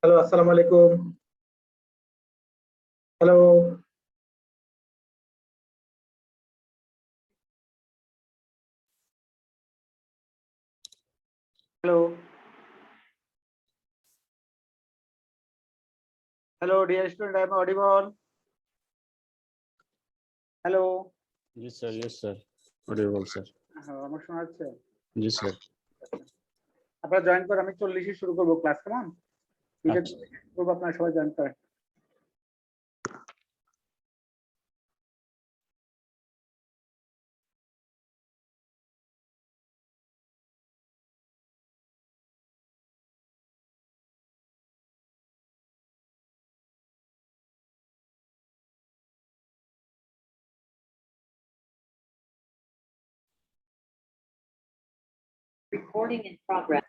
Hello, আসসালামু আলাইকুম। Hello, hello, hello, dear student, I am audible. Hello, Yes, sir. Yes, sir. Audible, sir. আমার শোনা যাচ্ছে? Yes, sir. আপনারা জয়েন করেন, আমি 40 শুরু করবো ক্লাস, কেমন? আচ্ছা। করবো, আপনারা সবাই জয়েন করেন। Recording in progress.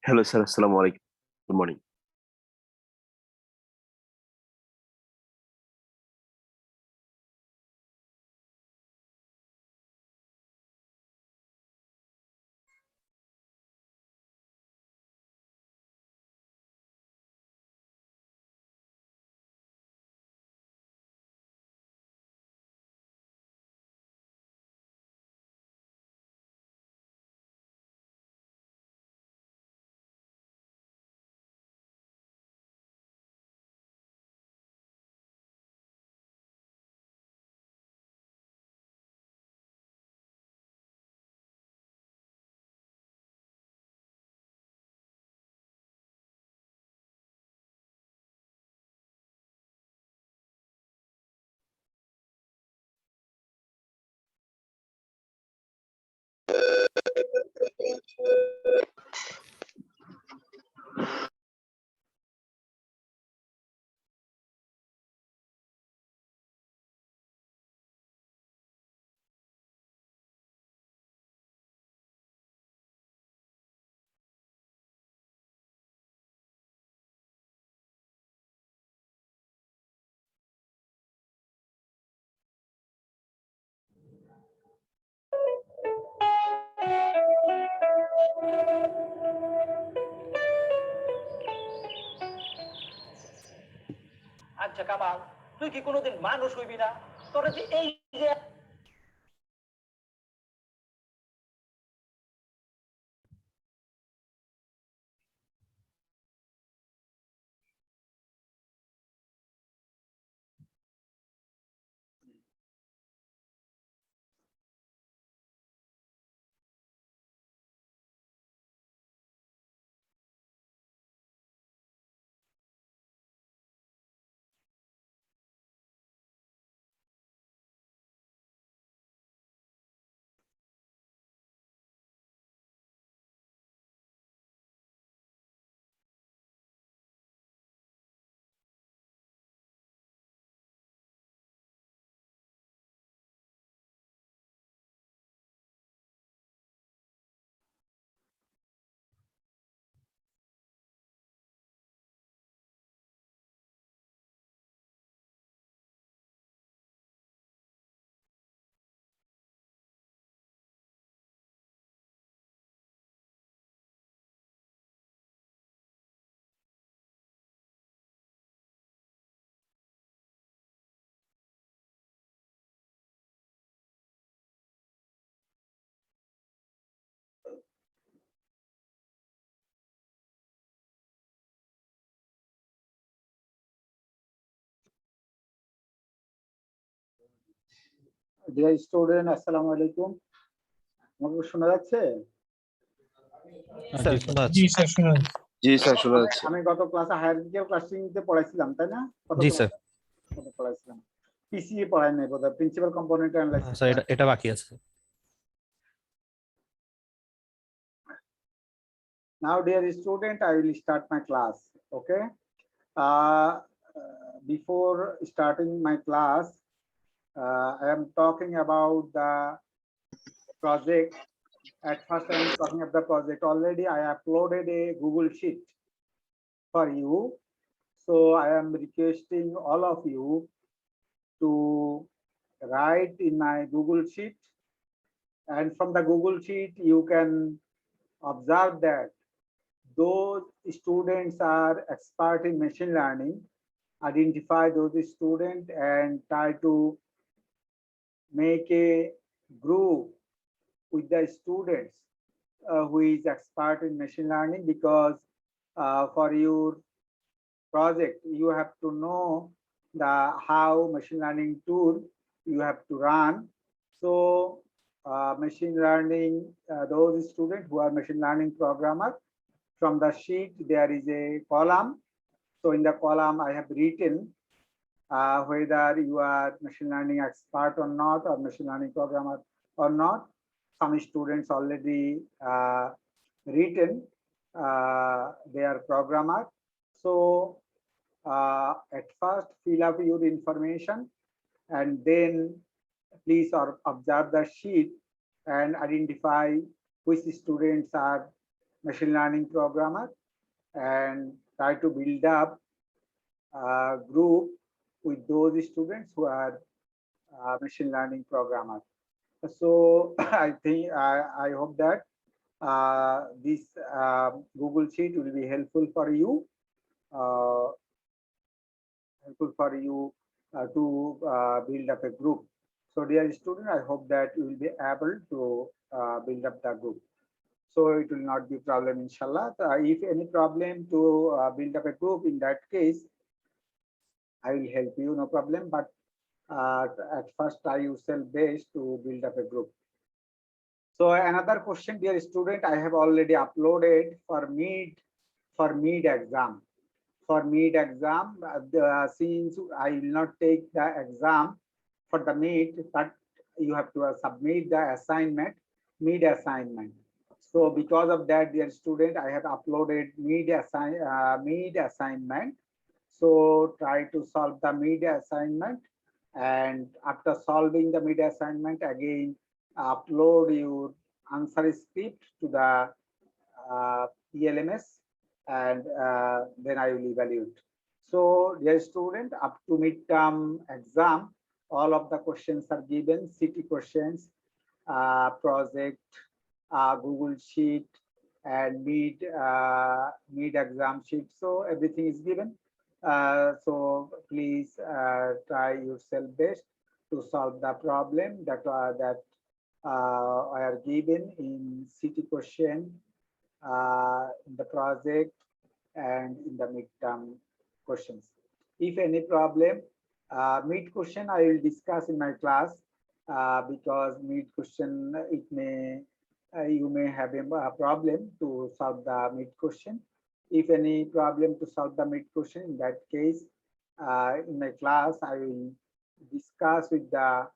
Hello, sir. Assalamu alaikum. Good morning. আচ্ছা কামাল, তুই কি কোনোদিন মানুষ হইবি না? তোরা যে এই যে ডিয়ার স্টুডেন্ট, আসসালামু আলাইকুম। আমাকে শোনা যাচ্ছে? জি স্যার শোনা যাচ্ছে। জি স্যার, শোনা যাচ্ছে। আমি গত ক্লাসে হায়ার ক্লাসিংতে পড়াইছিলাম, তাই না? জি স্যার। কত পড়াইছিলাম? পিসিএ পড়াই নাই বোধহয়, প্রিন্সিপাল কম্পোনেন্ট অ্যানালাইসিস। স্যার এটা বাকি আছে। Now, dear student, I will start my class. Okay. Before starting my class, I am talking about the project. At first, I am talking about the project. Already, I uploaded a Google Sheet for you. So, I am requesting all of you to write in my Google Sheet. And from the Google Sheet, you can observe that those students are expert in machine learning. Identify those students and try to make a group with the students who is expert in machine learning, because for your project you have to know the how machine learning tool you have to run. So machine learning, those students who are machine learning programmer, from the sheet there is a column. So in the column I have written whether you are machine learning expert or not, or machine learning programmer or not. Some students already written they are programmer. So at first fill up your information and then please observe the sheet and identify which students are machine learning programmer, and try to build up a group with those students who are machine learning programmer. So I think I hope that this Google Sheet will be helpful for you. To build up a group. So dear student, I hope that you will be able to build up the group. So it will not be problem, inshallah. If any problem to build up a group, in that case, I will help you, no problem. But at first, try yourself best to build up a group. So another question, dear student, I have already uploaded for mid exam. For mid exam, since I will not take the exam for the mid, but you have to submit the assignment, mid assignment. So because of that, dear student, I have uploaded mid assignment. So try to solve the mid assignment, and after solving the mid assignment, again upload your answer script to the ELMS, and then I will evaluate. So dear student, up to midterm exam, all of the questions are given, city questions, project, Google Sheet, and mid exam sheet. So everything is given. So please try yourself best to solve the problem that are given in city question, in the project, and in the midterm questions. If any problem, mid question I will discuss in my class, because mid question it may you may have a problem to solve the mid question. If any problem to solve the mid question, in that case, in my class I will discuss with the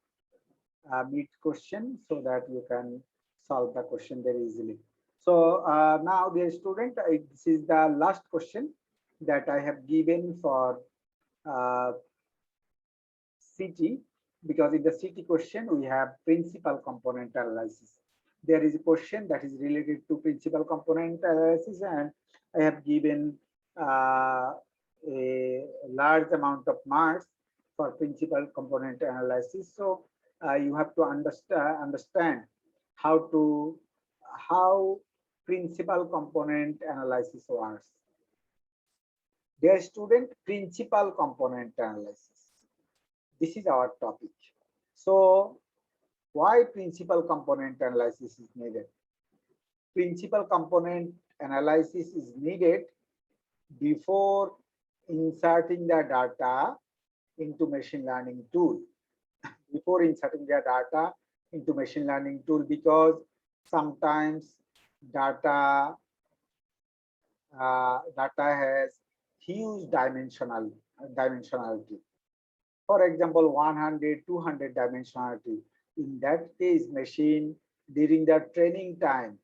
mid question so that you can solve the question very easily. So now, dear student, this is the last question that I have given for uh, CT, because in the CT question we have principal component analysis. There is a question that is related to principal component analysis, and I have given a large amount of marks for principal component analysis. So you have to understand how principal component analysis works. Dear student, principal component analysis. This is our topic. So why principal component analysis is needed? Principal component analysis is needed before inserting the data into machine learning tool. Before inserting the data into machine learning tool, because sometimes data has huge dimensionality. For example, 100, 200 dimensionality. In that case, machine during the training time,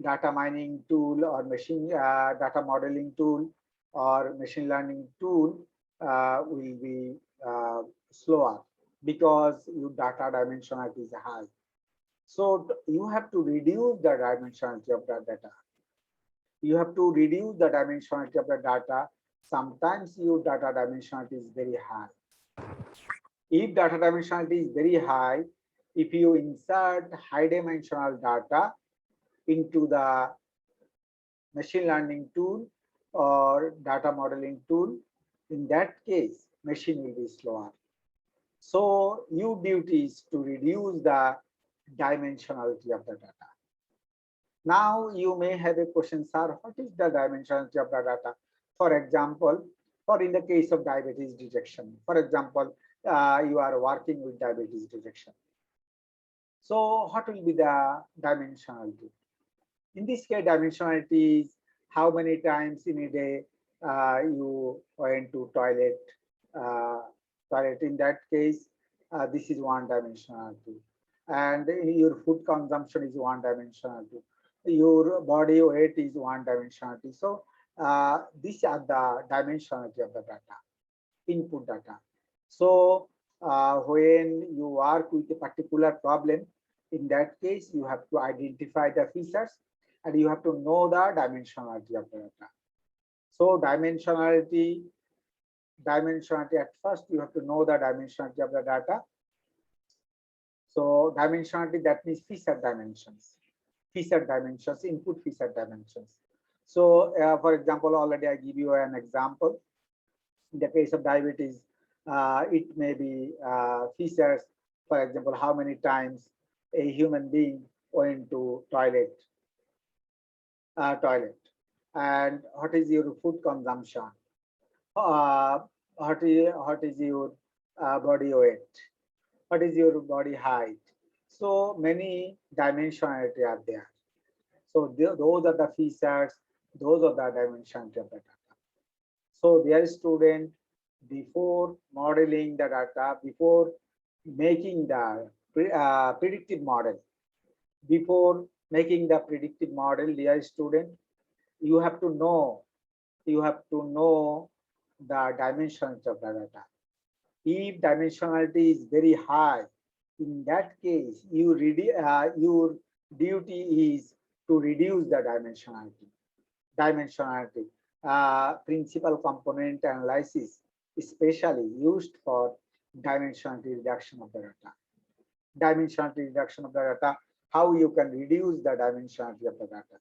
data mining tool or machine data modeling tool or machine learning tool will be slower, because your data dimensionality is high. So you have to reduce the dimensionality of the data. You have to reduce the dimensionality of the data. Sometimes your data dimensionality is very high. If data dimensionality is very high, if you insert high dimensional data into the machine learning tool or data modeling tool, in that case, machine will be slower. So your duty is to reduce the dimensionality of the data. Now you may have a question, sir, what is the dimensionality of the data? For example, for in the case of diabetes detection, for example, you are working with diabetes detection. So what will be the dimensionality? In this case, dimensionality is how many times in a day you went to toilet. In that case, this is one dimensionality, and your food consumption is one dimensionality. Your body weight is one dimensionality. So these are the dimensionality of the data, input data. So when you work with a particular problem, in that case, you have to identify the features and you have to know the dimensionality of the data. So dimensionality at first, you have to know the dimensionality of the data. So dimensionality, that means feature dimensions, input feature dimensions. So for example, already I give you an example. In the case of diabetes, it may be features, for example, how many times a human being went to toilet, and what is your food consumption, what is your body weight, what is your body height. So many dimensionality are there. So those are the features, those are the dimensionality of the data. So dear student, before modeling the data, before making the predictive model, dear student, you have to know the dimensions of the data. If dimensionality is very high, in that case, your duty is to reduce the dimensionality. Principal component analysis is especially used for dimensionality reduction of the data. Dimensionality reduction of the data, how you can reduce the dimensionality of the data.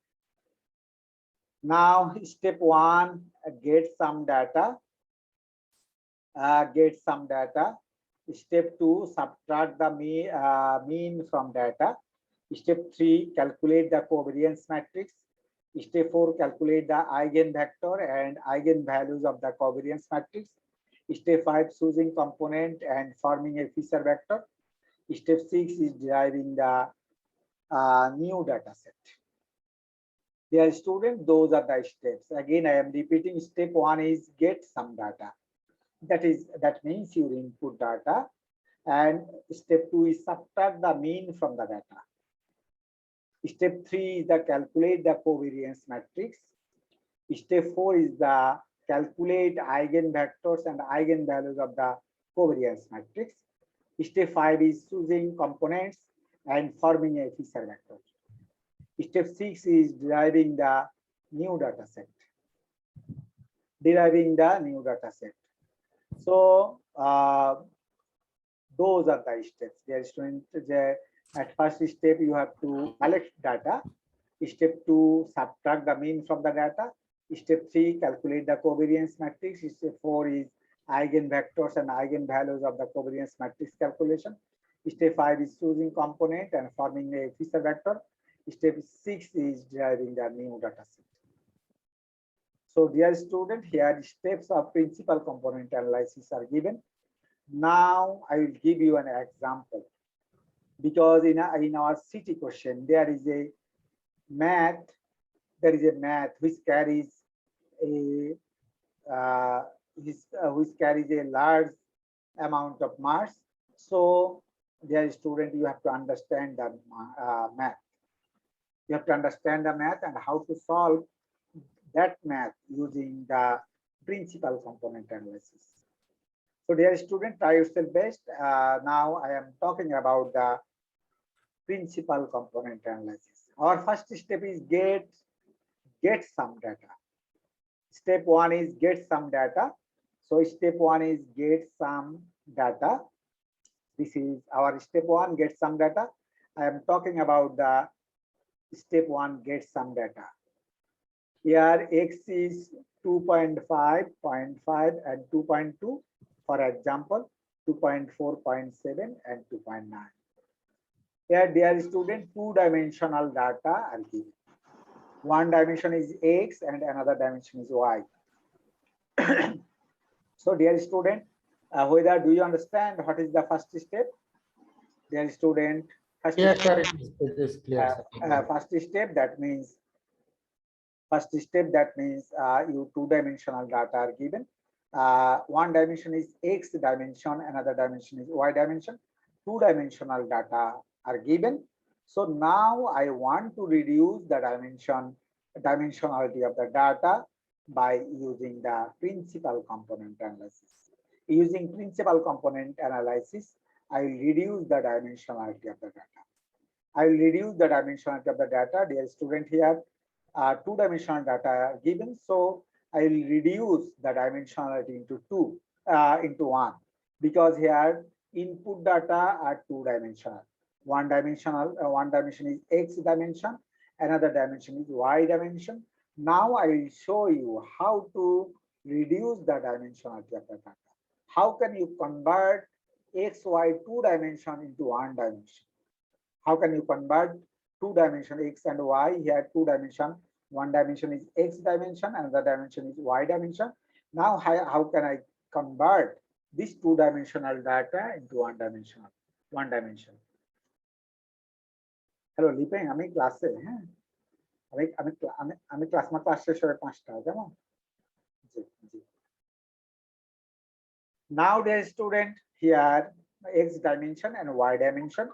Now, step one, get some data. get some data. Step 2, subtract the mean from data. Step 3, calculate the covariance matrix. Step 4, calculate the eigenvector and eigenvalues of the covariance matrix. Step 5, choosing component and forming a feature vector. Step 6 is deriving the new data set. Dear student, those are the steps. Again, I am repeating. Step 1 is get some data. That means your input data. And step 2 is subtract the mean from the data. Step 3 is the calculate the covariance matrix. Step 4 is the calculate eigenvectors and eigenvalues of the covariance matrix. Step 5 is choosing components and forming a feature vector. Step 6 is deriving the new data set. So those are the steps. Dear student, at first step you have to collect data. Step 2, subtract the mean from the data. Step 3, calculate the covariance matrix. Step 4 is eigenvectors and eigenvalues of the covariance matrix calculation. Step 5 is choosing component and forming a feature vector. Step 6 is deriving the new data set. So dear student, here steps of principal component analysis are given. Now I will give you an example, because in our city question there is a math which carries a large amount of marks. So dear student, you have to understand the math. You have to understand the math and how to solve that math using the principal component analysis. So dear student, try yourself best. Now I am talking about the principal component analysis. Our first step is get some data. Step 1 is get some data. So step 1 is get some data. This is our step 1, get some data. I am talking about the step 1, get some data. Here x is 2.5, 0.5 and 2.2. For example, 2.4, 0.7 and 2.9. Here, dear student, two-dimensional data are given. One dimension is x and another dimension is y. So, dear student, whether do you understand what is the first step? Dear student, first Yes, step, sir, it is clear. first step that means you two-dimensional data are given. One dimension is x dimension, another dimension is y dimension. Two-dimensional data are given. So now I want to reduce the dimensionality of the data by using the principal component analysis. Using principal component analysis, I will reduce the dimensionality of the data. I will reduce the dimensionality of the data. Dear student, here two-dimensional data are given. So I will reduce the dimensionality into one, because here input data are two-dimensional. One dimension is x dimension, another dimension is y dimension. Now I will show you how to reduce the dimensionality of the data. How can you convert x, y two-dimension into one dimension? How can you convert two-dimension x and y? Here two-dimension, one dimension is x dimension, another dimension is y dimension. Now how can I convert this two-dimensional data into one dimension? Hello, Lipeng, আমি ক্লাসে হ্যাঁ আমি class শেষ হবে 5টায় কেমন? Now dear student, here x dimension and y dimension,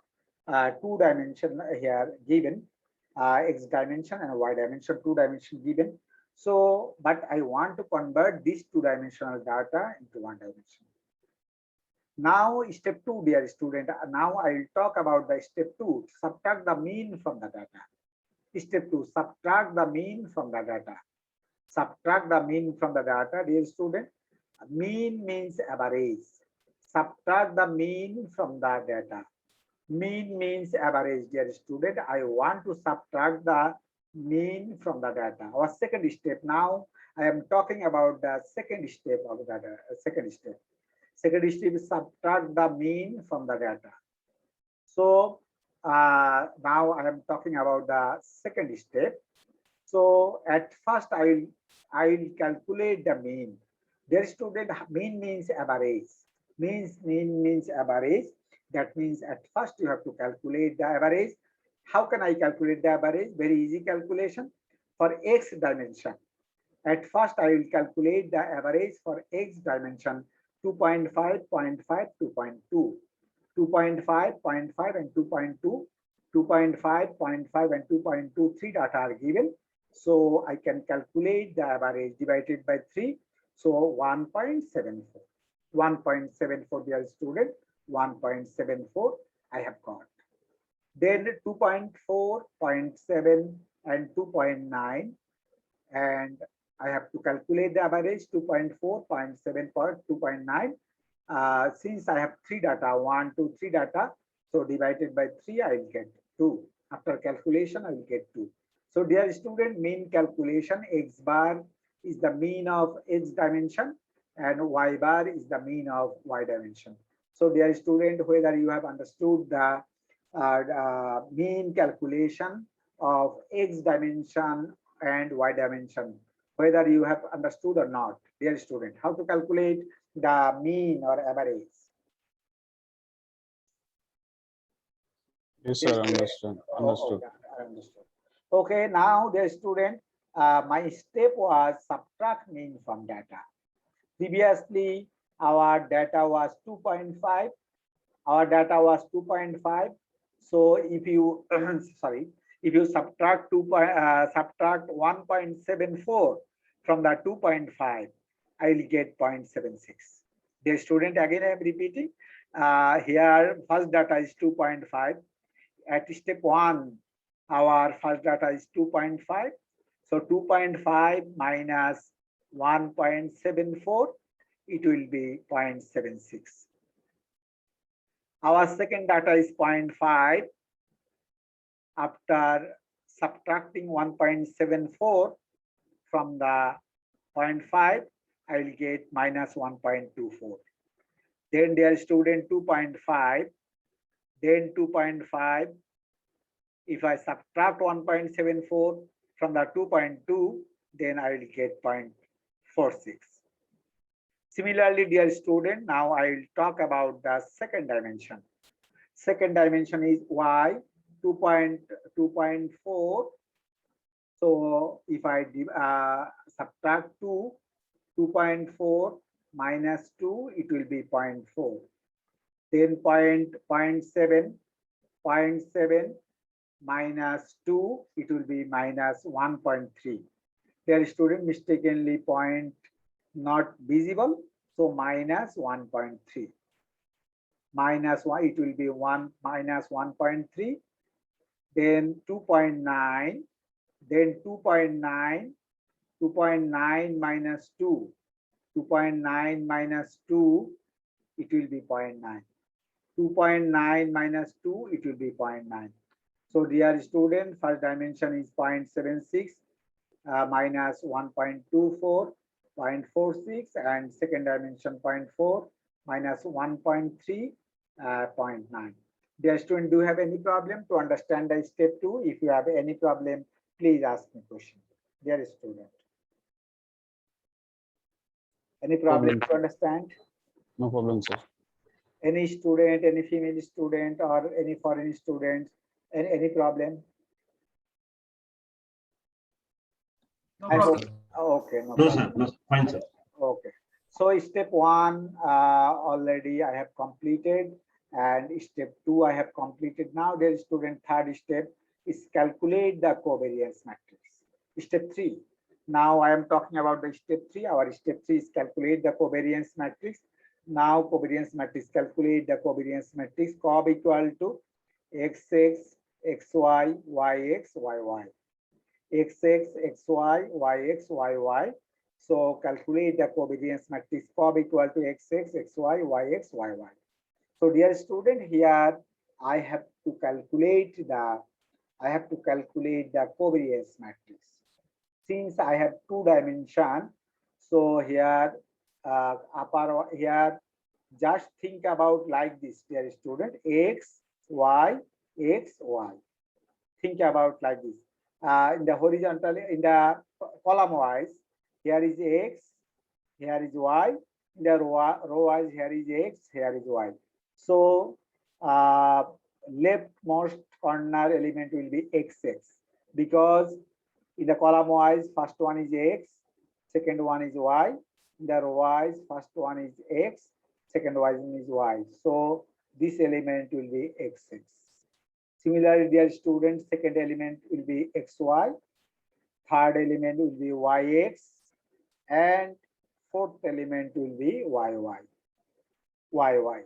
two dimension here given, x dimension and y dimension, two dimension given. So but I want to convert this two-dimensional data into one dimension. Now step 2, dear student, now I will talk about the step 2, subtract the mean from the data. Step 2, subtract the mean from the data. Subtract the mean from the data, dear student. Mean means average. Subtract the mean from the data. Mean means average, dear student. I want to subtract the mean from the data. Our second step. Now I am talking about the second step of the second step. Second step is subtract the mean from the data. So now I am talking about the second step. So at first I will calculate the mean. Dear student, mean means average. Mean means average. That means at first you have to calculate the average. How can I calculate the average? Very easy calculation. For x dimension, at first I will calculate the average for x dimension 2.5, 0.5, 2.2. 2.5, 0.5 and 2.2, 2.5, 0.5 and 2.2, three data are given. So I can calculate the average divided by 3. So 1.74. 1.74, dear student, 1.74 I have got. Then 2.4, 0.7 and 2.9, and I have to calculate the average 2.4, 0.7 for 2.9. Since I have three data, 1, 2, 3 data, so divided by 3, I will get 2. After calculation, I will get 2. So dear student, mean calculation, x bar is the mean of x dimension and y bar is the mean of y dimension. So dear student, whether you have understood the mean calculation of x dimension and y dimension, whether you have understood or not, dear student, how to calculate the mean or average. Yes, sir. Understood. Understood. Okay, understood. Okay, now the student, my step was subtract mean from data. Previously, our data was 2.5. Our data was 2.5. So if you sorry, if you subtract subtract 1.74 from the 2.5, I will get 0.76. The student, again I am repeating. Here first data is 2.5. At step 1, our first data is 2.5. So 2.5 minus 1.74, it will be 0.76. Our second data is 0.5. After subtracting 1.74 from the 0.5, I will get minus 1.24. Then dear student, 2.5. Then 2.5. If I subtract 1.74 from the 2.2, then I will get 0.46. Similarly, dear student, now I will talk about the second dimension. Second dimension is y, 2.4. So if I subtract 2.4 minus 2, it will be 0.4. Then 0.7 minus 2, it will be minus 1.3. Dear student, mistakenly point not visible, so minus 1.3. Minus 1, it will be 1 minus 1.3. Then 2.9. Then 2.9. 2.9 minus 2. 2.9 minus 2, it will be 0.9. 2.9 minus 2, it will be 0.9. So dear student, first dimension is 0.76 minus 1.24, 0.46, and second dimension 0.4 minus 1.3, 0.9. Dear student, do you have any problem to understand the step 2? If you have any problem, please ask me question. Dear student, any problem to understand? No problem, sir. Any student, any female student or any foreign student, any problem? No problem. Okay, no No, problem. sir. No, fine, sir. Okay. So step 1 already I have completed, and step 2 I have completed. Now there is student, third step is calculate the covariance matrix. Step 3. Now I am talking about the step 3. Our step 3 is calculate the covariance matrix. Now covariance matrix, calculate the covariance matrix. Cob equal to xx, xy, yx, yy. Xx, xy, yx, yy. So calculate the covariance matrix. Cob equal to xx, xy, yx, yy. So dear student, here I have to calculate the covariance matrix. Since I have 2 dimension, so here just think about like this, dear student, x, y, x, y. Think about like this. In the horizontal, in the column wise, here is x, here is y, in the row wise, here is x, here is y. So leftmost corner element will be xx, because in the column wise, first one is x, second one is y. In the row wise, first one is x, second one is y. So this element will be xx. Similarly, dear students, second element will be xy, third element will be yx, and fourth element will be yy.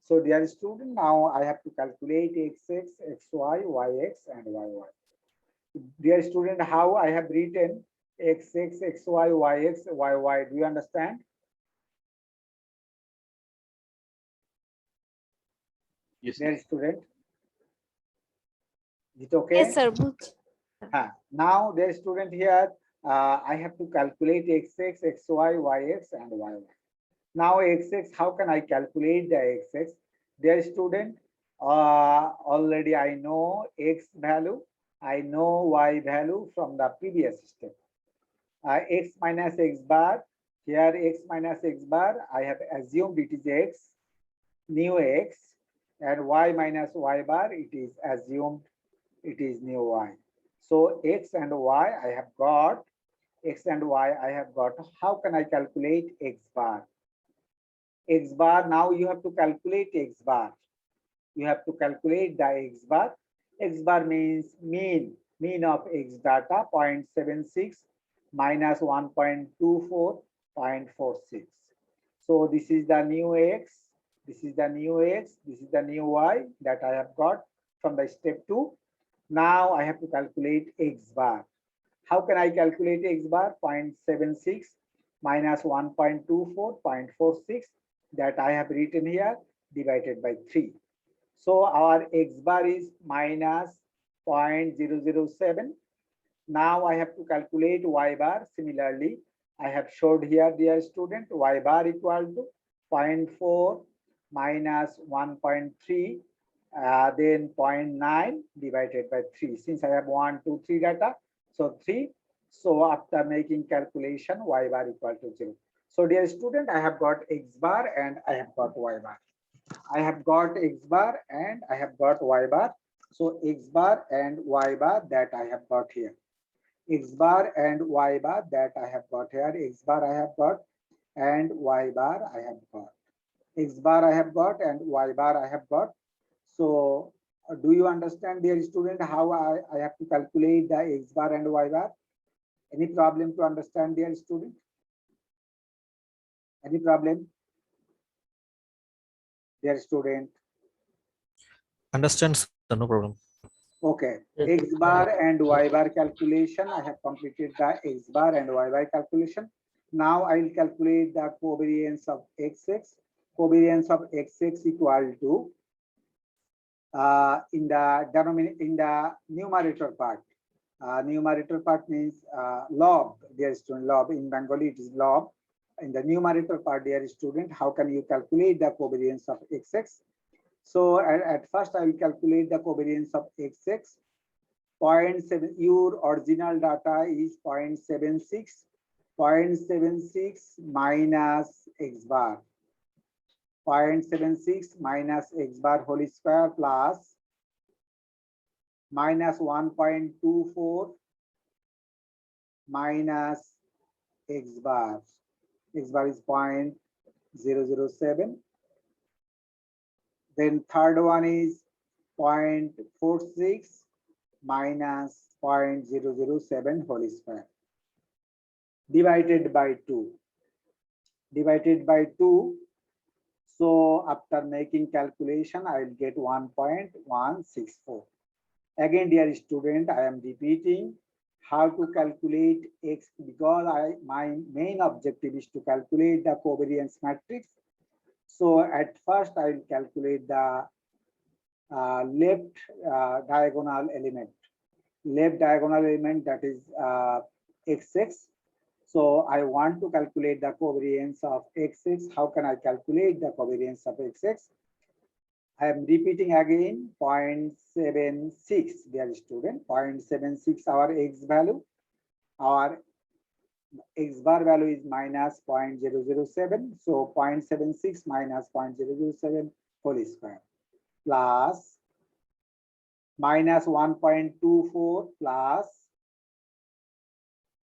So dear student, now I have to calculate xx, xy, yx, and yy. Dear student, how I have written xx, xy, yx, yy? Do you understand? Yes, Dear sir. student, is it okay? Yes, sir. Now, dear student, here I have to calculate xx, xy, yx, and yy. Now, xx, how can I calculate the xx? Dear student, already I know x value, I know y value from the previous step. X minus x bar, here x minus x bar, I have assumed it is x, new x, and y minus y bar, it is assumed it is new y. So x and y I have got, x and y I have got. How can I calculate x bar? X bar, now you have to calculate x bar. You have to calculate the x bar. X bar means mean of x data 0.76 minus 1.24.46. So this is the new x, this is the new x, this is the new y that I have got from the step 2. Now I have to calculate x bar. How can I calculate x bar? 0.76 minus 1.24.46 that I have written here divided by 3. So our x bar is minus 0.007. Now I have to calculate y bar. Similarly, I have showed here, dear student, y bar equal to 0.4 minus 1.3, then 0.9 divided by 3. Since I have 1, 2, 3 data, so 3. So after making calculation, y bar equal to 0. So dear student, I have got x bar and I have got y bar. I have got x bar and I have got y bar. So x bar and y bar that I have got here. X bar and y bar that I have got here. X bar I have got and y bar I have got. X bar I have got and y bar I have got. So do you understand, dear student, how I have to calculate the x bar and y bar? Any problem to understand, dear student? Any problem? Dear student. Understand, sir, no problem. Okay, x bar and y bar calculation. I have completed the x bar and y bar calculation. Now I will calculate the covariance of xx. Covariance of xx equal to in the numerator part. Numerator part means log, dear student, log. In Bengali it is log. In the numerator part, dear student, how can you calculate the covariance of xx? So at first I will calculate the covariance of xx. 0.7, your original data is 0.76. 0.76 minus x bar. 0.76 minus x bar whole square plus minus 1.24 minus x bar. X bar is 0.007. Then third one is 0.46 minus 0.007 whole square divided by 2. Divided by 2. So after making calculation, I will get 1.164. Again, dear student, I am repeating how to calculate x, because my main objective is to calculate the covariance matrix. So at first I will calculate the left diagonal element. Left diagonal element, that is xx. So I want to calculate the covariance of XX. How can I calculate the covariance of XX? I am repeating again 0.76, dear student, 0.76 our X value. Our X bar value is minus 0.007. So 0.76 minus 0.007 whole square plus minus 1.24 plus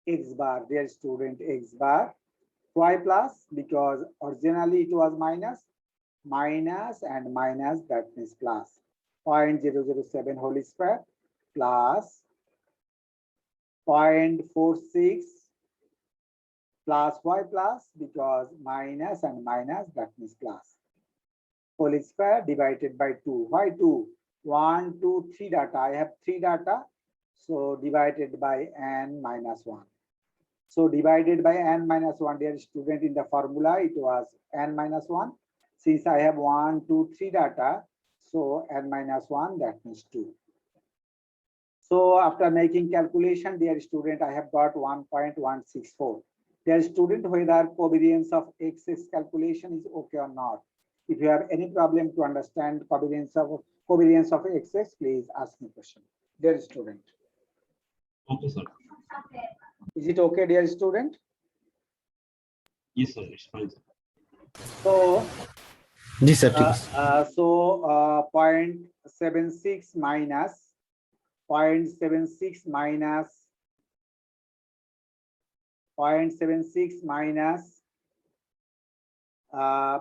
X bar, dear student, X bar. Why plus? Because originally it was minus and minus, that means plus 0.007 whole square plus 0.46 plus y plus, because minus and minus, that means plus, whole square divided by 2. Why 2? 1, 2, 3 data. I have 3 data. So divided by n minus 1. So divided by n minus 1, dear student, in the formula it was n minus 1. Since I have 1, 2, 3 data, so n minus 1, that means 2. So after making calculation, dear student, I have got 1.164. Dear student, whether covariance of XX calculation is okay or not. If you have any problem to understand covariance of XX, please ask me question. Dear student. Okay, sir. Is it okay, dear student? Yes, sir. It's fine, sir. So, जी sir 0.76 minus 0.76 minus 0.76 minus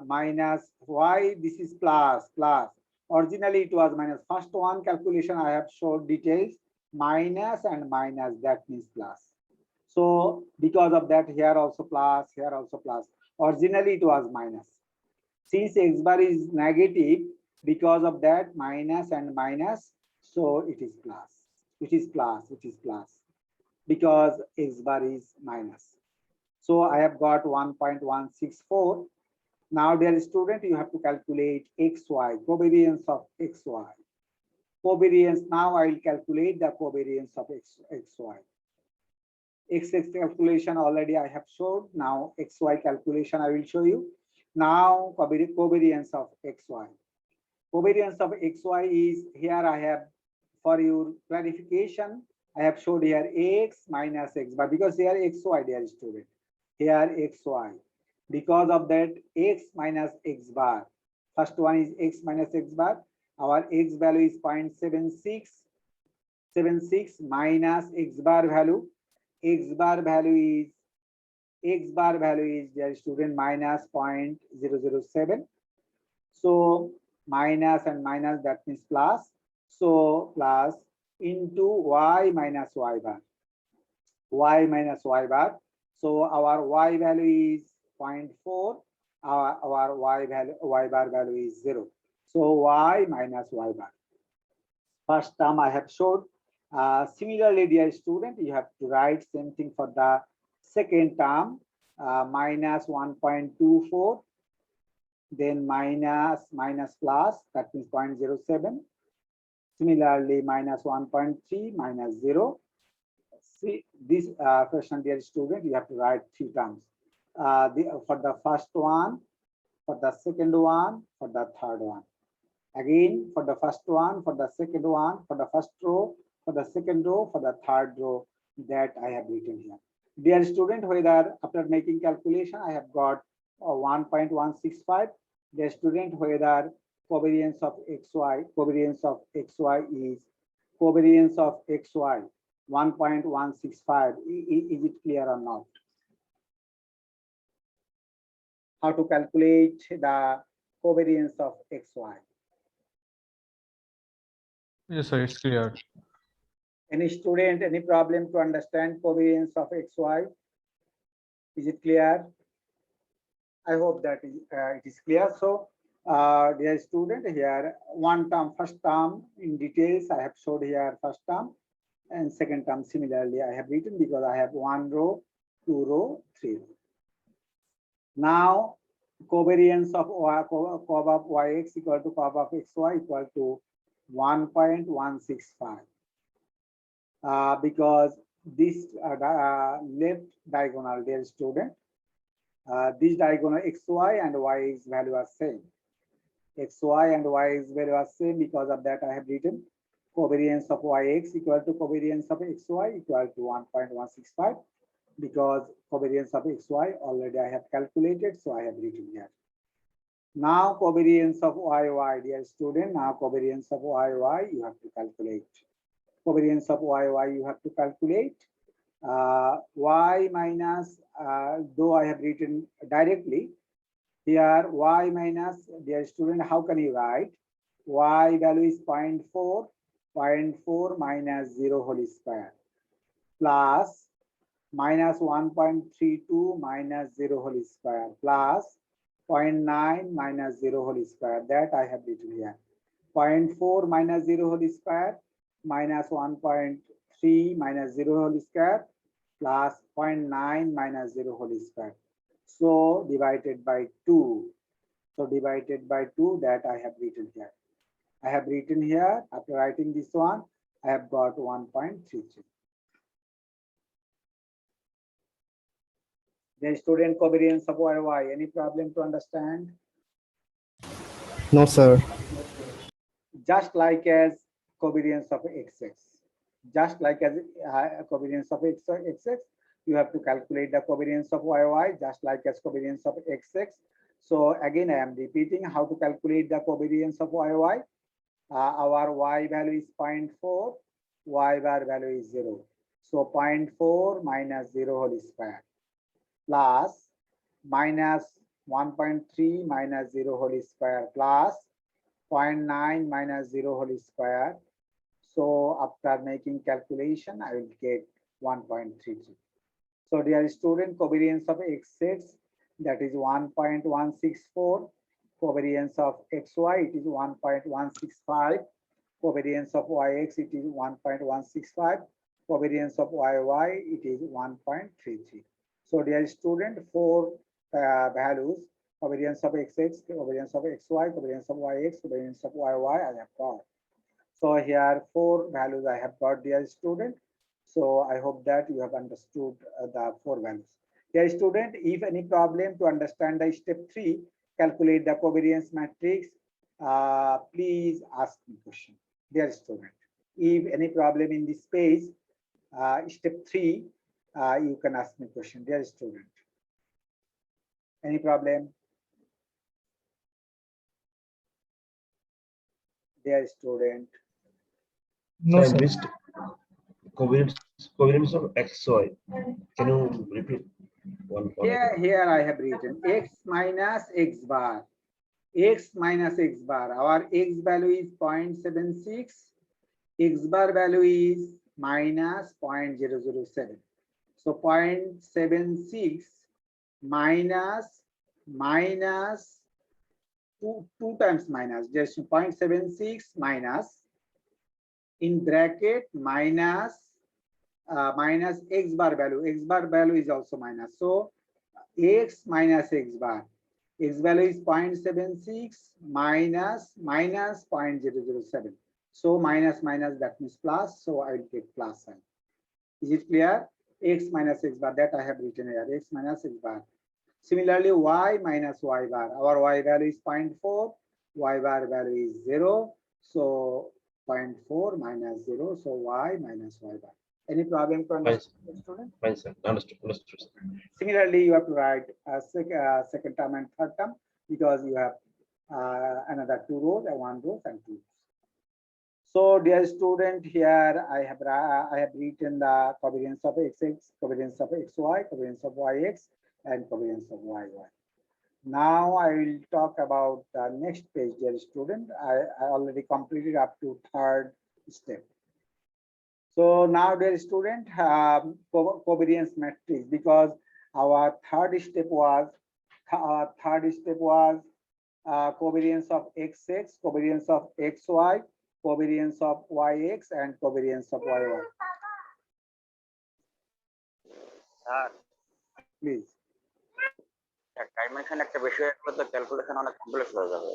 minus, why this is plus. Originally it was minus. First one calculation I have showed details, minus and minus, that means plus. So because of that, here also plus, here also plus. Originally it was minus. Since X bar is negative, because of that, minus and minus, so it is plus. It is plus. Because X bar is minus. So I have got 1.164. Now, dear student, you have to calculate XY, covariance of XY. Covariance, now I will calculate the covariance of XY. XX calculation already I have showed. Now XY calculation I will show you. Now covariance of XY. Covariance of XY is, here I have, for your clarification, I have showed here X minus X bar, because here XY, dear student. Here XY. Because of that, X minus X bar. First one is X minus X bar. Our X value is 0.76 minus X bar value. X bar value is, dear student, minus 0.007. So minus and minus, that means plus. So plus into Y minus Y bar. Y minus Y bar. So our Y value is 0.4. Our Y bar value is 0. So Y minus Y bar. First term I have showed. Similarly, dear student, you have to write same thing for the second term, minus 1.24, then minus plus, that means 0.07. Similarly, minus 1.3 minus 0. See this question, dear student, you have to write 3 terms. For the first one, for the second one, for the third one. Again, for the first one, for the second one, for the first row, for the second row, for the third row, that I have written here. Dear student, whether after making calculation, I have got 1.165. Dear student, whether covariance of XY is covariance of XY 1.165. Is it clear or not? How to calculate the covariance of XY? Yes, sir, it's clear. Any student, any problem to understand covariance of XY? Is it clear? I hope that it is clear. So, dear student, here one term, first term in details I have showed here, first term, and second term similarly I have written, because I have 1 row, 2 row, 3 row. Now covariance of cob of YX equal to cob of XY equal to 1.165. Because this left diagonal, dear student. This diagonal xy and y's value are same. Xy and y's value are same. Because of that, I have written covariance of yx equal to covariance of xy equal to 1.165. Because covariance of xy already I have calculated, so I have written here. Now covariance of yy, dear student. Now covariance of yy you have to calculate. Covariance of yy you have to calculate. Y minus, though I have written directly here, y minus, dear student, how can you write? Y value is 0.4, 0.4 minus 0 whole square plus minus 1.32 minus 0 whole square plus 0.9 minus 0 whole square. That I have written here. 0.4 minus 0 whole square minus 1.3 minus 0 whole square plus 0.9 minus 0 whole square. So divided by 2. So divided by 2, that I have written here. I have written here, after writing this one, I have got 1.33. The student covariance of YY, any problem to understand? No, sir. Just like as covariance of XX. Just like as covariance of XX, you have to calculate the covariance of YY just like as covariance of XX. So again, I am repeating how to calculate the covariance of YY. Our Y value is 0.4, Y bar value is 0. So 0.4 minus 0 whole square plus minus 1.3 minus 0 whole square plus 0.9 minus 0 whole square. So after making calculation, I will get 1.33. So dear student, covariance of XX, that is 1.164. Covariance of XY, it is 1.165. Covariance of YX, it is 1.165. Covariance of YY, it is 1.33. So dear student, four values: covariance of XX, covariance of XY, covariance of YX, covariance of YY I have got. So here four values I have got, dear student. So I hope that you have understood the four values. Dear student, if any problem to understand the step 3, calculate the covariance matrix, please ask me question. Dear student, if any problem in this page, step 3, you can ask me question. Dear student, any problem? Dear student. No, I sir. missed covariance of XY. Can you repeat one? Here I have written x minus x bar. X minus x bar. Our x value is 0.76. X bar value is minus 0.007. So 0.76 minus two times minus, just 0.76 minus in bracket minus minus x bar value. X bar value is also minus. So x minus x bar. X value is 0.76 minus 0.007. So minus that means plus. So I will get plus sign. Is it clear? X minus x bar, that I have written here. X minus x bar. Similarly, y minus y bar. Our y value is 0.4. Y bar value is 0. So 0.4 minus 0. So y minus y bar. Any problem to understand, student? Fine, sir. Understood. Sir. Similarly, you have to write second term and third term because you have another 2 rows and 1 row and 2 rows. So, dear student, here I have written the covariance of XX, covariance of XY, covariance of YX, and covariance of YY. Now I will talk about the next page, dear student. I already completed up to third step. So now, dear student, covariance matrix, because our third step was covariance of XX, covariance of XY, covariance of YX, and covariance of YY. Please. Dimension একটা বেশি হয়ে গেলে তো calculation অনেক complex হয়ে যাবে।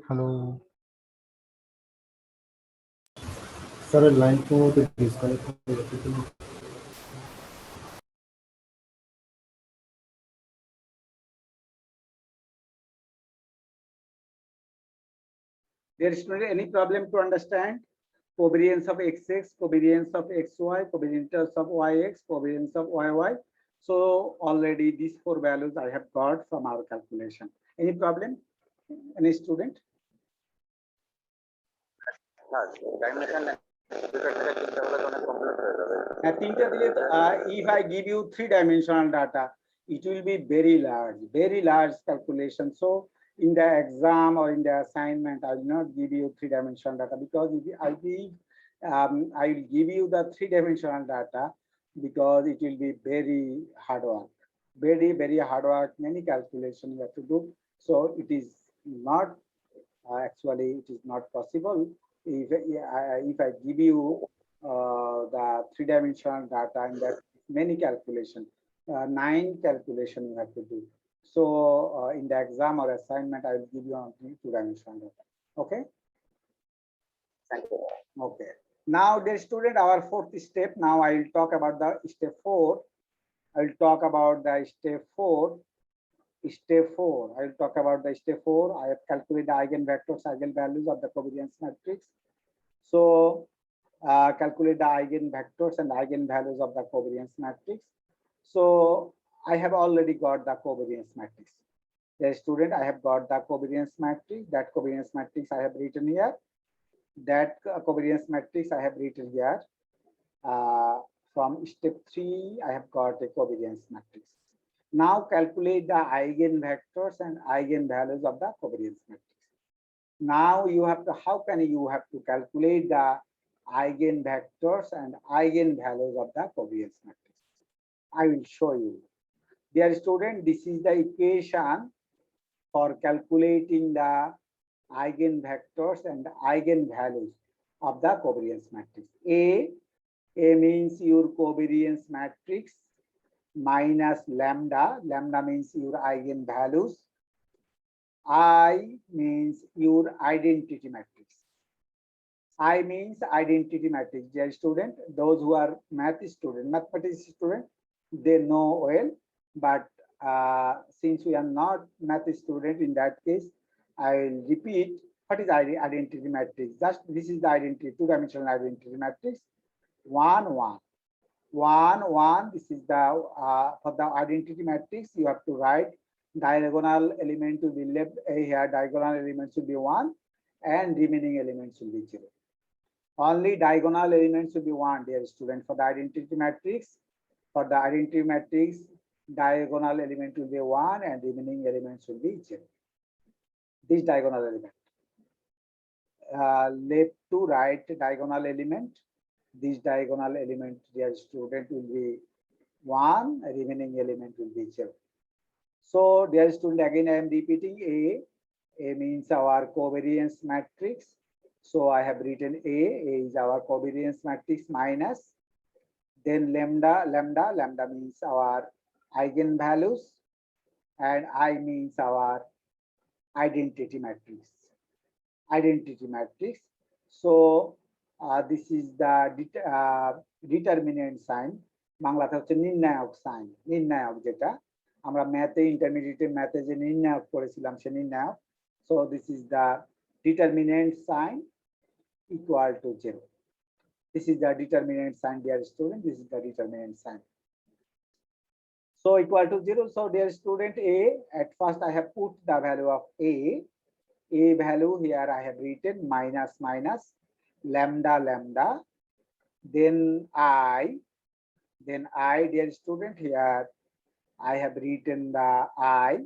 Hello. Sir, line को तो disconnect हो जाती है। There is any problem to understand? Covariance of xx, covariance of xy, covariance of yx, covariance of yy. So already these four values I have got from our calculation. Any problem? Any student? If I give you three-dimensional data, it will be very large calculation. So in the exam or in the assignment, I will not give you three-dimensional data, because if I will give you the three-dimensional data, because it will be very hard work, very hard work, many calculations you have to do. So it is not actually it is not possible if I give you the three-dimensional data, and that many calculation, 9 calculation you have to do. So in the exam or assignment, I will give you only two-dimensional data. Okay. Thank you. Okay. Now, dear student, our fourth step. Now I will talk about the step 4. I will talk about the step 4. Step 4. I will talk about the step 4. I have calculated the eigenvectors, eigenvalues of the covariance matrix. So calculate the eigenvectors and eigenvalues of the covariance matrix. So I have already got the covariance matrix. The student, I have got the covariance matrix. That covariance matrix I have written here. That covariance matrix I have written here. From step 3, I have got a covariance matrix. Now calculate the eigenvectors and eigenvalues of the covariance matrix. Now you have to, how can you have to calculate the eigenvectors and eigenvalues of the covariance matrix? I will show you. Dear student, this is the equation for calculating the eigenvectors and eigenvalues of the covariance matrix. A means your covariance matrix minus lambda. Lambda means your eigenvalues. I means your identity matrix. I means identity matrix. Dear student, those who are mathematics student, they know well. But since we are not math student, in that case, I will repeat what is identity matrix. Just this is the identity, two-dimensional identity matrix. 1, 1. 1, 1. This is the for the identity matrix. You have to write diagonal element to the left. Here diagonal element should be 1, and remaining elements will be 0. Only diagonal elements should be 1, dear student, for the identity matrix. For the identity matrix, diagonal element will be 1 and remaining elements will be 0. This diagonal element. Left to right diagonal element. This diagonal element, dear student, will be 1, remaining element will be 0. So, dear student, again I am repeating A means our covariance matrix. So I have written A is our covariance matrix minus, then lambda means our eigenvalues, and I means our identity matrix. So this is the determinant sign. বাংলাতে হচ্ছে নির্ণায়ক sign, নির্ণায়ক যেটা আমরা ম্যাথে intermediate ম্যাথে যে নির্ণায়ক করেছিলাম সে নির্ণায়ক। So this is the determinant sign equal to 0. This is the determinant sign, dear student. This is the determinant sign. So equal to 0. So dear student, A, at first I have put the value of A value here I have written minus lambda, then I, dear student, here I have written the I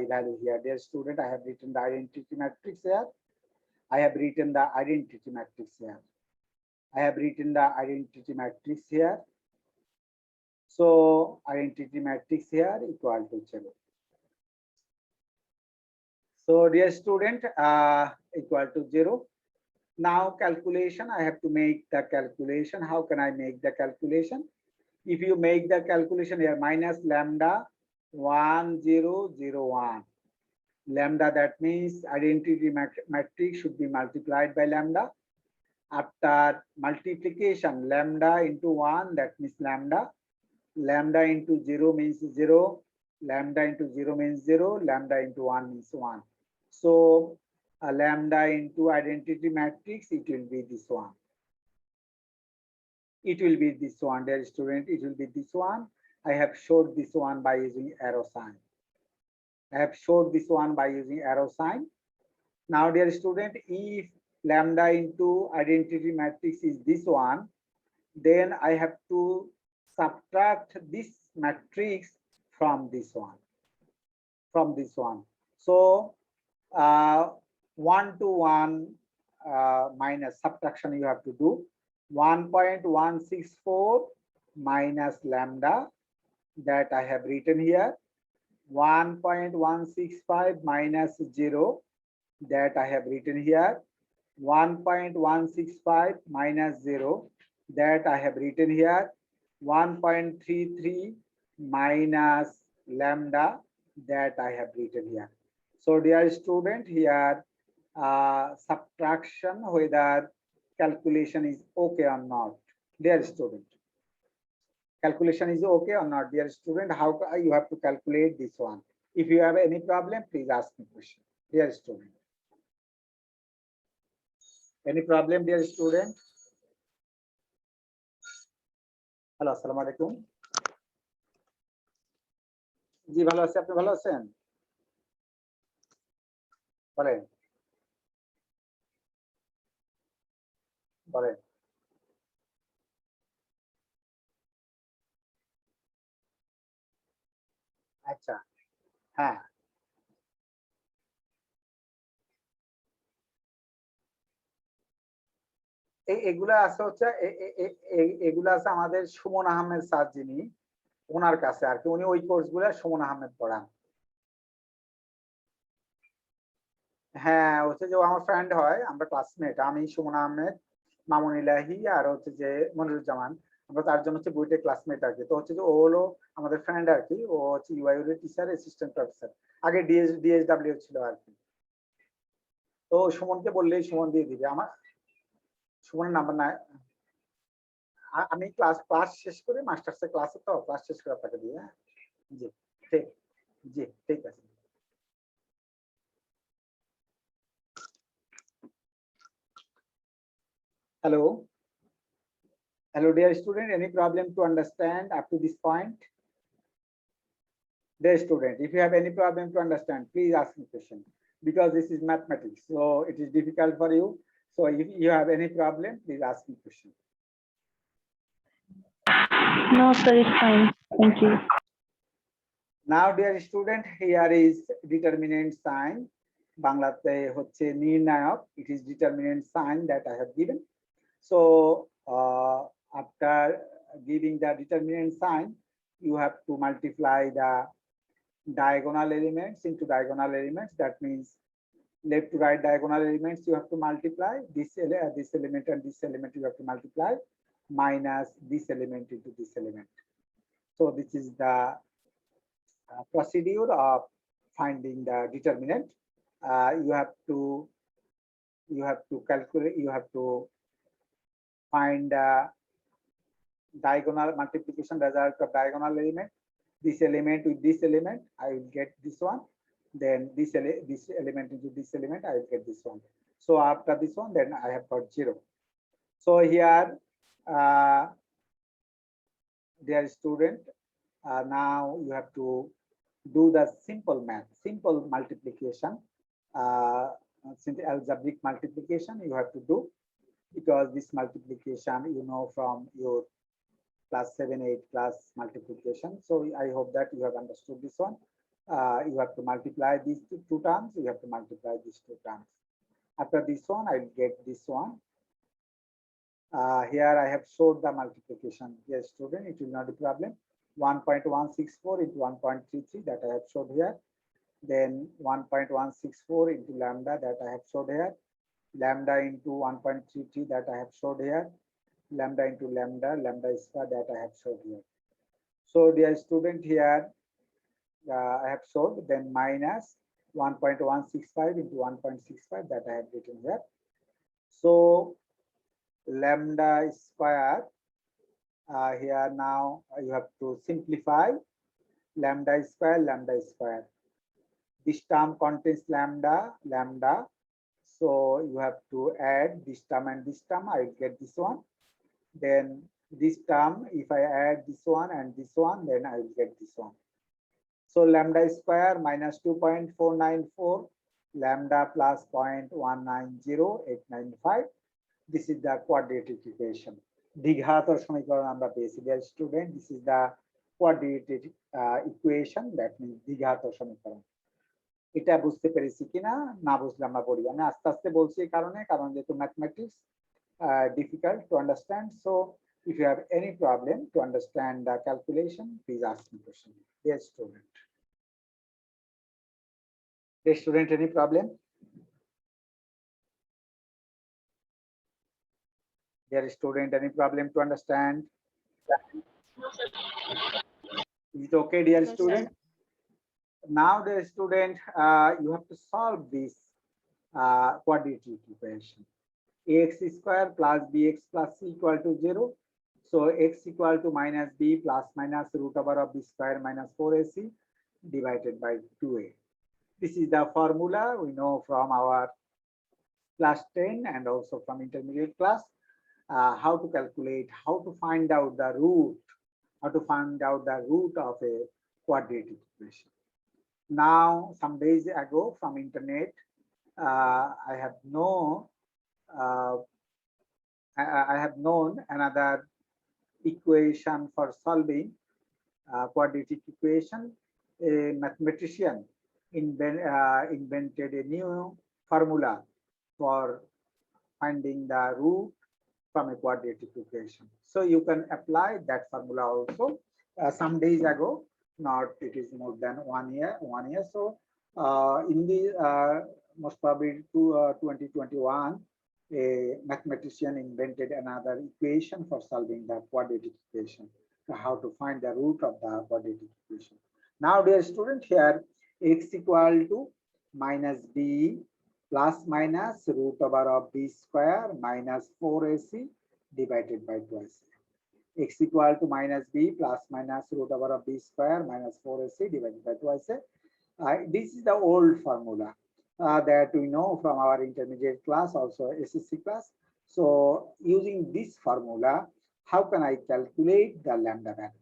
value here. Dear student, I have written the identity matrix here. I have written the identity matrix here. So identity matrix here equal to 0. So dear student, equal to 0. Now calculation, I have to make the calculation. How can I make the calculation? If you make the calculation here, minus lambda 1001 Lambda, that means identity matrix should be multiplied by lambda. After multiplication, lambda into 1, that means lambda. Lambda into 0 means 0. Lambda into 0 means 0. Lambda into 1 means 1. So lambda into identity matrix, it will be this one. It will be this one, dear student. It will be this one. I have showed this one by using arrow sign. I have showed this one by using arrow sign. Now, dear student, if lambda into identity matrix is this one, then I have to subtract this matrix from this one. So 1 to 1 minus subtraction you have to do. 1.164 minus lambda, that I have written here. 1.165 minus 0, that I have written here. 1.165 minus 0, that I have written here. 1.33 minus lambda, that I have written here. So dear student, here subtraction, whether calculation is okay or not. Dear student, calculation is okay or not? Dear student, how you have to calculate this one? If you have any problem, please ask me question. Dear student, any problem, dear student? Hello, assalamu alaikum. জি ভালো আছি, আপনি ভালো আছেন? বলেন বলেন। আচ্ছা, হ্যাঁ, এগুলা আছে হচ্ছে এগুলা আছে আমাদের সুমন আহমেদ স্যার, যিনি ওনার কাছে আর কি, উনি ওই কোর্স গুলা সুমন আহমেদ পড়ান। হ্যাঁ, হচ্ছে যে আমার ফ্রেন্ড হয়, আমরা ক্লাসমেট, আমি সুমন আহমেদ, মামুন ইলাহি আর হচ্ছে যে মনিরুজ্জামান, আমরা চারজন হচ্ছে বুয়েটে ক্লাসমেট আর কি। তো হচ্ছে যে ও হলো আমাদের ফ্রেন্ড আর কি, ও হচ্ছে ইউআইউর টিচার, অ্যাসিস্ট্যান্ট প্রফেসর, আগে ডিএসডব্লিউ ছিল আর কি। তো সুমনকে বললেই সুমন দিয়ে দিবে। আমার সুমনের নাম্বার নাই, আমি ক্লাস শেষ করে মাস্টার্সের ক্লাসে, তো ক্লাস শেষ করে আপনাকে দিয়ে। হ্যাঁ, জি ঠিক, জি ঠিক আছে। Hello. Hello, dear student. Any problem to understand up to this point? Dear student, if you have any problem to understand, please ask me question, because this is mathematics, so it is difficult for you. So if you have any problem, please ask me question. No, sir, it's fine. Thank you. Now, dear student, here is determinant sign. Banglate hocche nirnayak. It is determinant sign that I have given. So after giving the determinant sign, you have to multiply the diagonal elements into diagonal elements. That means left to right diagonal elements you have to multiply. This element and this element you have to multiply, minus this element into this element. So this is the procedure of finding the determinant. You have to calculate, you have to find diagonal multiplication result of diagonal element. This element with this element, I will get this one. Then this element into this element, I will get this one. So after this one, then I have got 0. So here, dear student, now you have to do the simple math, simple multiplication, simple algebraic multiplication you have to do, because this multiplication you know from your class 7-8 class multiplication. So I hope that you have understood this one. You have to multiply these two terms, you have to multiply these two terms. After this one, I will get this one. Here I have showed the multiplication. Yes, student, it will not be problem. 1.164 into 1.33, that I have showed here. Then 1.164 into lambda, that I have showed here. Lambda into 1.33, that I have showed here. Lambda into lambda, lambda square, that I have showed here. So dear student, here I have showed, then minus 1.165 into 1.65 that I have written here. So lambda square, here now you have to simplify lambda square, lambda square. This term contains lambda, lambda. So you have to add this term and this term, I will get this one. Then this term, if I add this one and this one, then I will get this one. So lambda square minus 2.494, lambda plus 0.190895. This is the quadratic equation. Dighator সমীকরণ আমরা পেয়েছি, dear student. This is the quadratic equation, that means দ্বিঘাত সমীকরণ। এটা বুঝতে পেরেছি কিনা, না বুঝলে আমরা বলি। আমি আস্তে আস্তে বলছি এই কারণ যেহেতু mathematics difficult to understand. So if you have any problem to understand the calculation, please ask me question. Yes, student. Yes, student, any problem? Dear student, any problem to understand? Is it okay, dear student? Now, dear student, you have to solve this quadratic equation. Ax square plus bx plus c equal to 0. So x equal to minus b plus minus root over of b square minus 4ac divided by 2a. This is the formula we know from our class 10 and also from intermediate class. How to calculate, how to find out the root, of a quadratic equation. Now, some days ago from internet, I have known another equation for solving quadratic equation. A mathematician invented a new formula for finding the root from a quadratic equation. So you can apply that formula also. Some days ago, not it is more than 1 year. So in the most probably 2021, a mathematician invented another equation for solving the quadratic equation. So how to find the root of the quadratic equation. Now, dear student, here x equal to minus b plus minus root over of b square minus 4ac divided by 2ac. X equal to minus b plus minus root over of b square minus 4ac divided by 2ac. This is the old formula that we know from our intermediate class, also SSC class. So using this formula, how can I calculate the lambda value?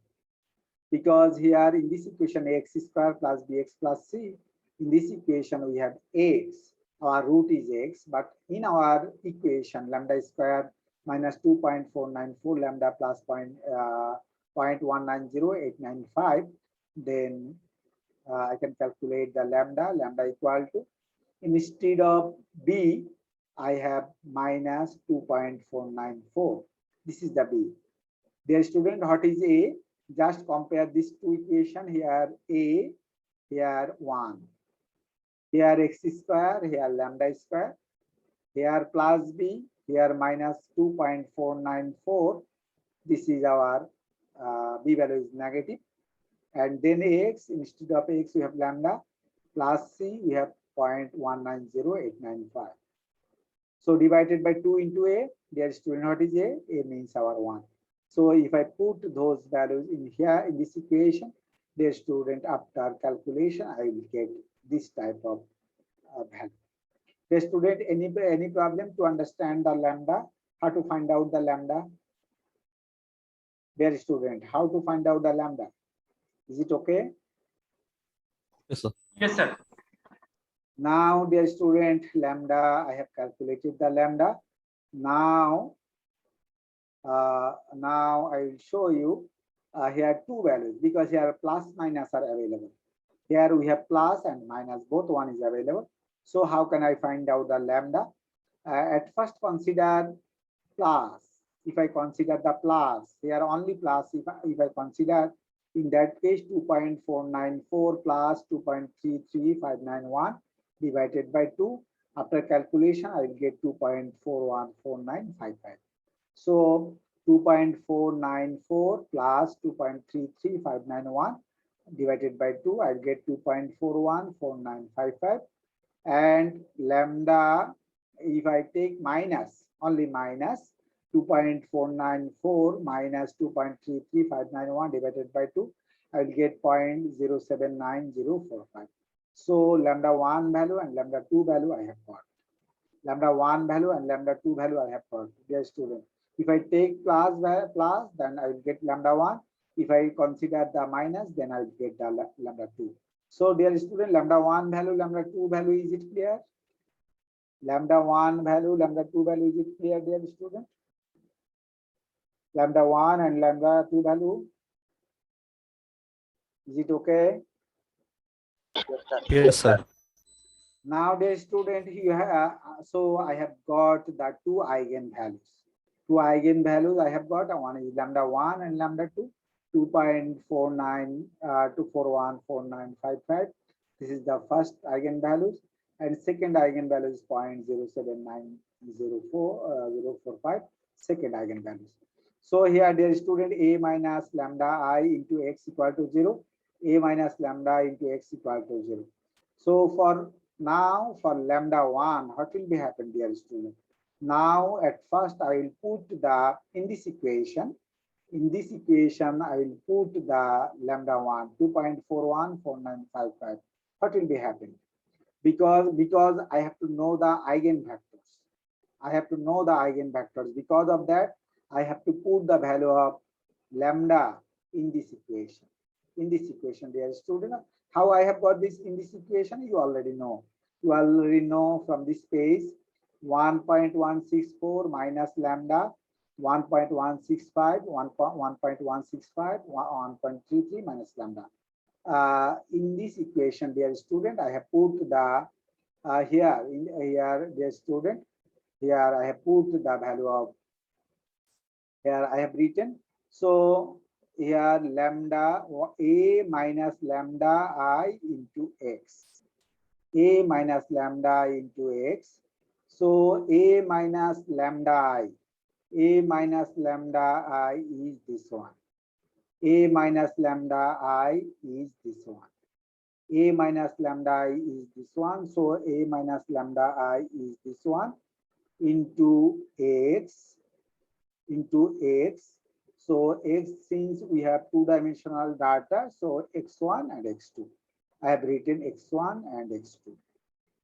Because here in this equation, x square plus bx plus c, in this equation we have x, our root is x, but in our equation lambda square minus 2.494 lambda plus 0.190895, then I can calculate the lambda equal to, instead of b, I have minus 2.494. This is the b. Dear student, what is a? Just compare these two equations. Here a, here 1. Here x square, here lambda square. Here plus b, here minus 2.494. This is our b value is negative. And then ax, instead of x, we have lambda, plus c, we have 0.190895. So divided by 2 into a, dear student, what is a? A means our 1. So if I put those values in here in this equation, dear student, after calculation, I will get this type of value. Dear student, any problem to understand the lambda? How to find out the lambda? Dear student, how to find out the lambda? Is it okay? Yes, sir. Yes, sir. Now, dear student, lambda, I have calculated the lambda. Now I will show you here two values, because here plus minus are available. Here we have plus and minus, both one is available. So how can I find out the lambda? At first consider plus. If I consider the plus, here only plus, if I consider, in that case 2.494 plus 2.33591 divided by 2. After calculation, I will get 2.414955. So 2.494 plus 2.33591 divided by 2, I'll get 2.414955. And lambda, if I take minus, only minus 2.494 minus 2.33591 divided by 2, I'll get 0.079045. So lambda 1 value and lambda 2 value I have got. Lambda 1 value and lambda 2 value I have got. Dear student, if I take plus, then I will get lambda 1. If I consider the minus, then I will get the lambda 2. So dear student, lambda 1 value, lambda 2 value, is it clear? Lambda 1 value, lambda 2 value, is it clear, dear student? Lambda 1 and lambda 2 value, is it okay? Yes, sir. Now, dear student, you have, so I have got the two eigenvalues. Two eigenvalues I have got. One is lambda 1 and lambda 2. 2.49 This is the first eigenvalues, and second eigenvalue is 0.079045. Second eigenvalues. So here, dear student, a minus lambda I into x equal to 0. A minus lambda into x equal to 0. So for now, for lambda 1, what will be happen, dear student? Now, at first, I will put the in this equation. In this equation, I will put the lambda 1, 2.414955. What will be happening? Because I have to know the eigenvectors. I have to know the eigenvectors. Because of that, I have to put the value of lambda in this equation. In this equation, dear student, how I have got this in this equation, you already know. You already know from this page, 1.164 minus lambda, 1.165, 1.165, 1.33 minus lambda. In this equation, dear student, I have put the here, dear student, here I have put the value of, here I have written. So here lambda a minus lambda I into x. A minus lambda into x. So a minus lambda I. A minus lambda I is this one. A minus lambda I is this one. A minus lambda I is this one. So a minus lambda I is this one into x. So x, since we have two-dimensional data, so x1 and x2. I have written x1 and x2.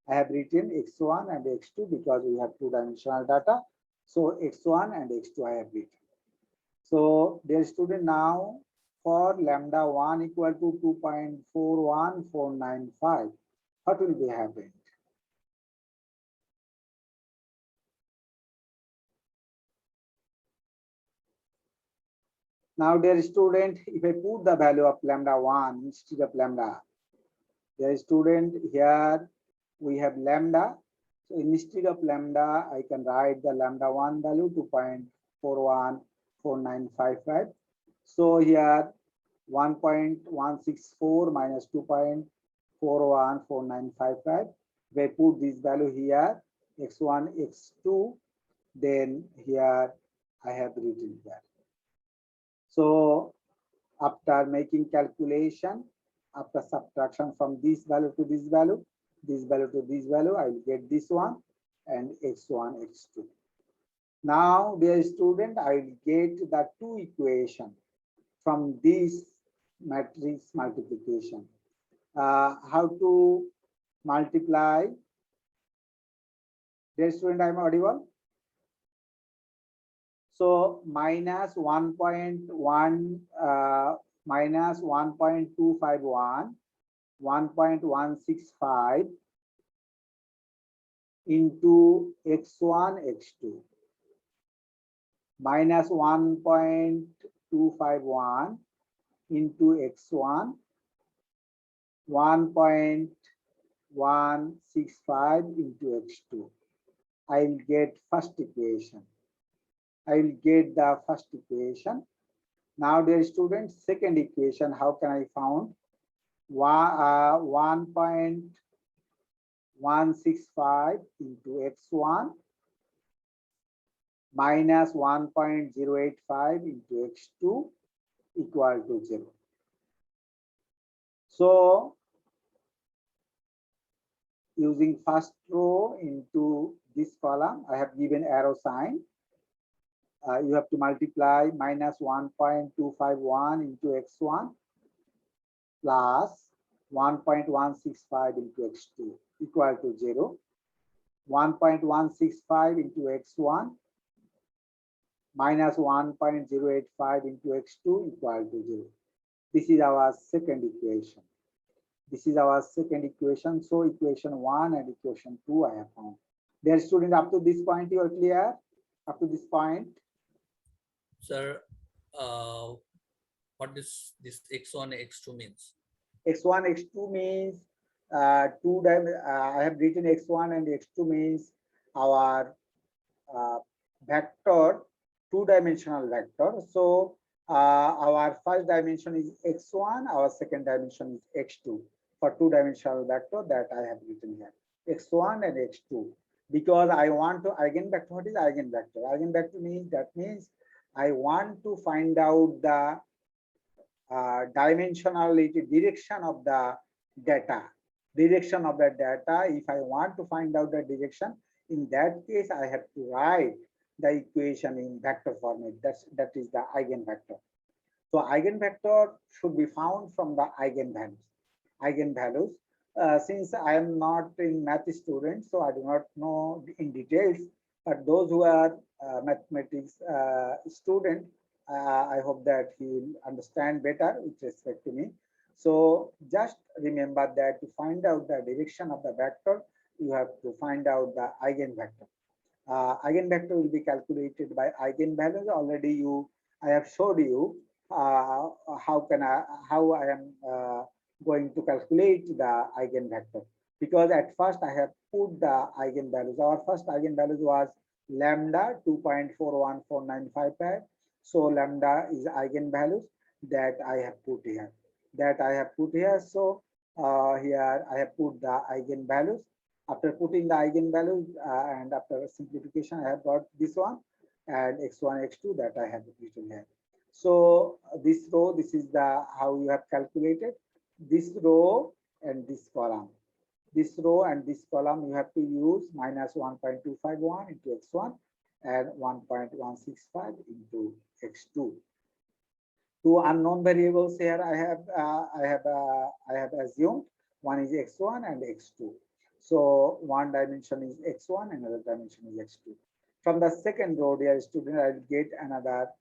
I have written x1 and x2 because we have two-dimensional data. So x1 and x2 I have written. So dear student, now for lambda 1 equal to 2.41495, what will be happening? Now, dear student, if I put the value of lambda 1 instead of lambda, dear student, here we have lambda. So instead of lambda, I can write the lambda 1 value 2.414955. So here 1.164 minus 2.414955. If I put this value here, x1, x2, then here I have written that. So after making calculation, after subtraction from this value to this value, this value to this value, I will get this one and x1, x2. Now, dear student, I will get the two equations from this matrix multiplication. How to multiply? Dear student, I am audible. So minus 1.1 minus 1.251, 1.165 into x1, x2 minus 1.251 into x1, 1.165 into x2. I will get first equation. I will get the first equation. Now, dear students, second equation, how can I found? 1.165 into x1 minus 1.085 into x2 equal to 0. So using first row into this column, I have given arrow sign. You have to multiply minus 1.251 into x1 plus 1.165 into x2 equal to 0. 1.165 into x1 minus 1.085 into x2 equal to 0. This is our second equation. This is our second equation. So equation 1 and equation 2 I have found. Dear student, up to this point you are clear? Up to this point? Sir, what is this x1 x2 means? X1, X2 means I have written X1 and X2 means our vector, two-dimensional vector. So our first dimension is X1, our second dimension is X2 for two-dimensional vector that I have written here. X1 and X2. Because I want to eigenvector. What is eigenvector? Eigenvector means I want to find out the dimensionality, direction of the data. Direction of the data, if I want to find out the direction, in that case, I have to write the equation in vector format. That is the eigenvector. So eigenvector should be found from the eigenvalues. Eigenvalues. Since I am not in math student, so I do not know in details, but those who are mathematics student, I hope that he will understand better with respect to me. So just remember that to find out the direction of the vector, you have to find out the eigenvector. Eigenvector will be calculated by eigenvalues. Already I have showed you how I am going to calculate the eigenvector. Because at first I have put the eigenvalues. Our first eigenvalues was lambda 2.414955. So lambda is eigenvalues that I have put here. So here I have put the eigenvalues. After putting the eigenvalues and after simplification, I have got this one and x1, x2 that I have written here. So this row, this is the how you have calculated this row and this column. This row and this column you have to use minus 1.251 into x1 and 1.165 into x2. Two unknown variables here I have assumed. One is x1 and x2. So one dimension is x1 and another dimension is x2. From the second row, dear student, I will get another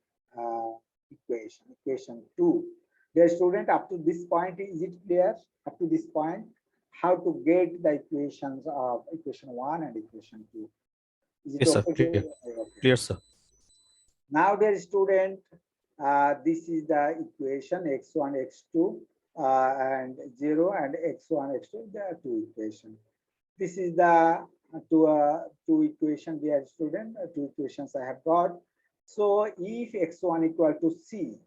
equation 2. Dear student, up to this point, is it clear? Up to this point, how to get the equations of equation 1 and equation 2? Is it Yes, sir. okay? Clear. Okay. Clear, sir. Now, dear student, this is the equation x1, x2, and 0 and x1, x2. There are two equations. This is the two equations, dear student. Two equations I have got. So, if x1 equal to c,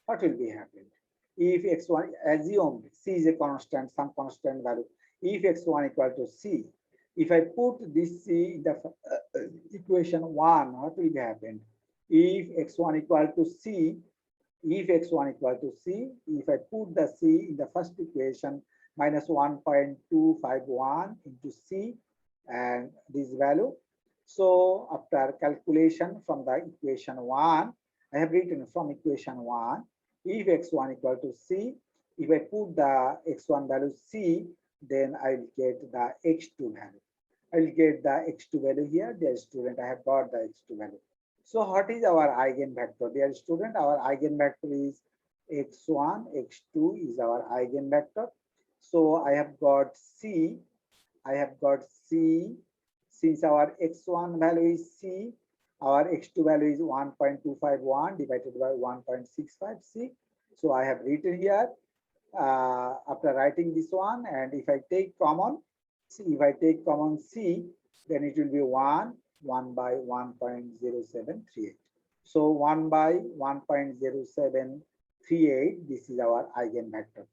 what will be happening? If x1 assumed c is a constant, some constant value. If x1 equal to c, if I put this c in the equation 1, what will be happened? If x1 equal to c, if I put the c in the first equation minus 1.251 into c and this value. So after calculation from the equation 1, I have written from equation 1, if x1 equal to c, if I put the x1 value c, then I will get the x2 value. I will get the x2 value here. Dear student, I have got the x2 value. So what is our eigenvector? Dear student, our eigenvector is x1, x2 is our eigenvector. So I have got c. Since our x1 value is c, our x2 value is 1.251 divided by 1.65 c. So I have written here after writing this one, and if I take common c, then it will be 1 by 1.0738. So 1 by 1.0738, this is our eigenvector.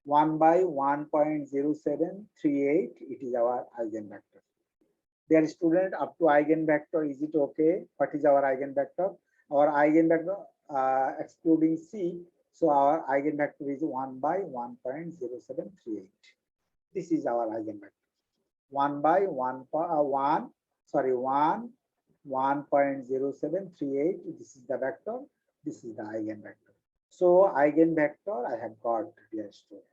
1 by 1.0738, it is our eigenvector. Dear student, up to eigenvector, is it okay? What is our eigenvector? Our eigenvector excluding c So our eigenvector is 1 by 1.0738. This is our eigenvector. 1 by 1, 1.0738. This is the vector. This is the eigenvector. So eigenvector I have got, dear student.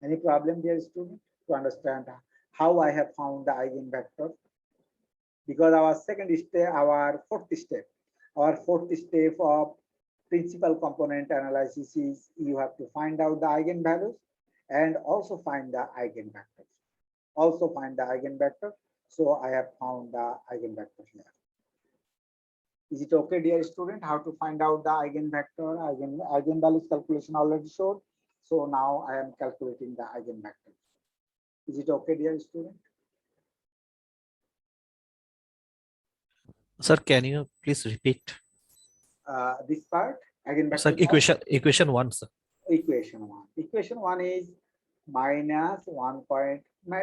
Any problem, dear student, to understand how I have found the eigenvector? Because our fourth step of principal component analysis is you have to find out the eigenvalues and also find the eigenvectors. So I have found the eigenvector here. Is it okay, dear student? How to find out the eigenvector? Eigenvalues calculation already showed. So now I am calculating the eigenvector. Is it okay, dear student? Sir, can you please repeat? This part, eigenvector. Sir, equation 1, sir. Equation 1. Equation 1 is minus 1 point,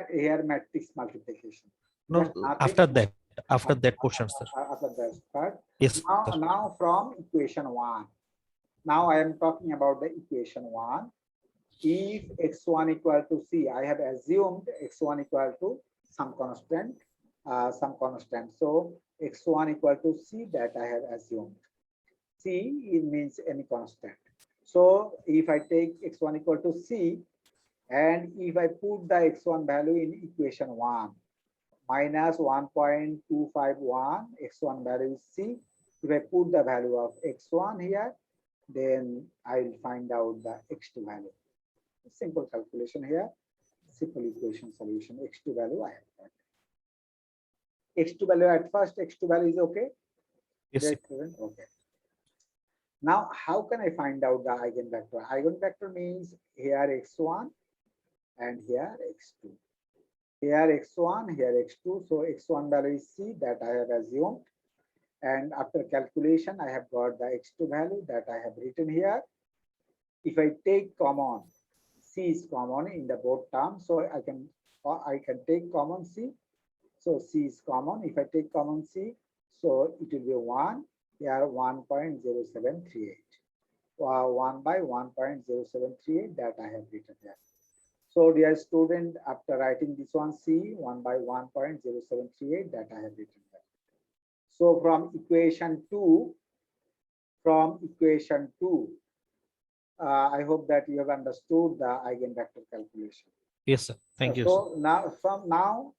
here matrix multiplication. No, Just nothing. after that portion, sir. After that part. Yes, sir. Now from equation 1. Now I am talking about the equation 1. If x1 equal to c, I have assumed x1 equal to some constant. So x1 equal to c, that I have assumed. C, it means any constant. So if I take x1 equal to c, and if I put the x1 value in equation 1, minus 1.251, x1 value is c. If I put the value of x1 here, then I will find out the x2 value. Simple calculation here, simple equation solution. X2 value I have got. X2 value at first, X2 value is okay? Yes, Yes, student, okay. Now, how can I find out the eigenvector? Eigenvector means here x1 and here x2. Here x1, here x2. So x1 value is c, that I have assumed. And after calculation, I have got the x2 value that I have written here. If I take common, c is common in the both terms, so I can take common c. So c is common. If I take common c, so it will be 1. Here 1.0738. 1 by 1.0738, that I have written here. So dear student, after writing this one, c 1 by 1.0738, that I have written here. So from equation 2, I hope that you have understood the eigenvector calculation. yes, sir. Thank you, sir. So now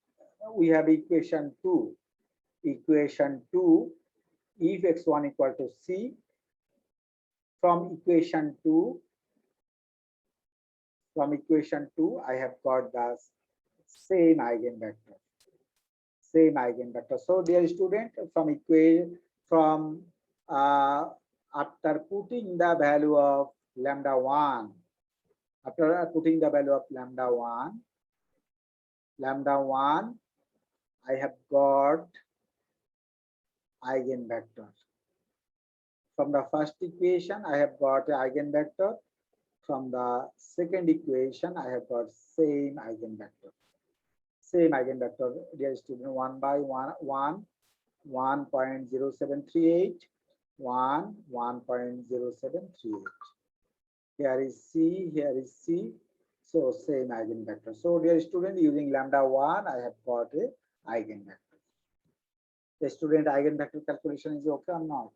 we have equation 2. Equation 2, if x1 equal to c, from equation 2, I have got the same eigenvector. So dear student, after putting the value of lambda 1, I have got eigenvector. From the first equation, I have got eigenvector. From the second equation, I have got same eigenvector. Dear student, 1 by 1.0738, 1.0738. Here is c, here is c. So same eigenvector. So dear student, using lambda 1, I have got a eigenvector. The student, eigenvector calculation is okay or not?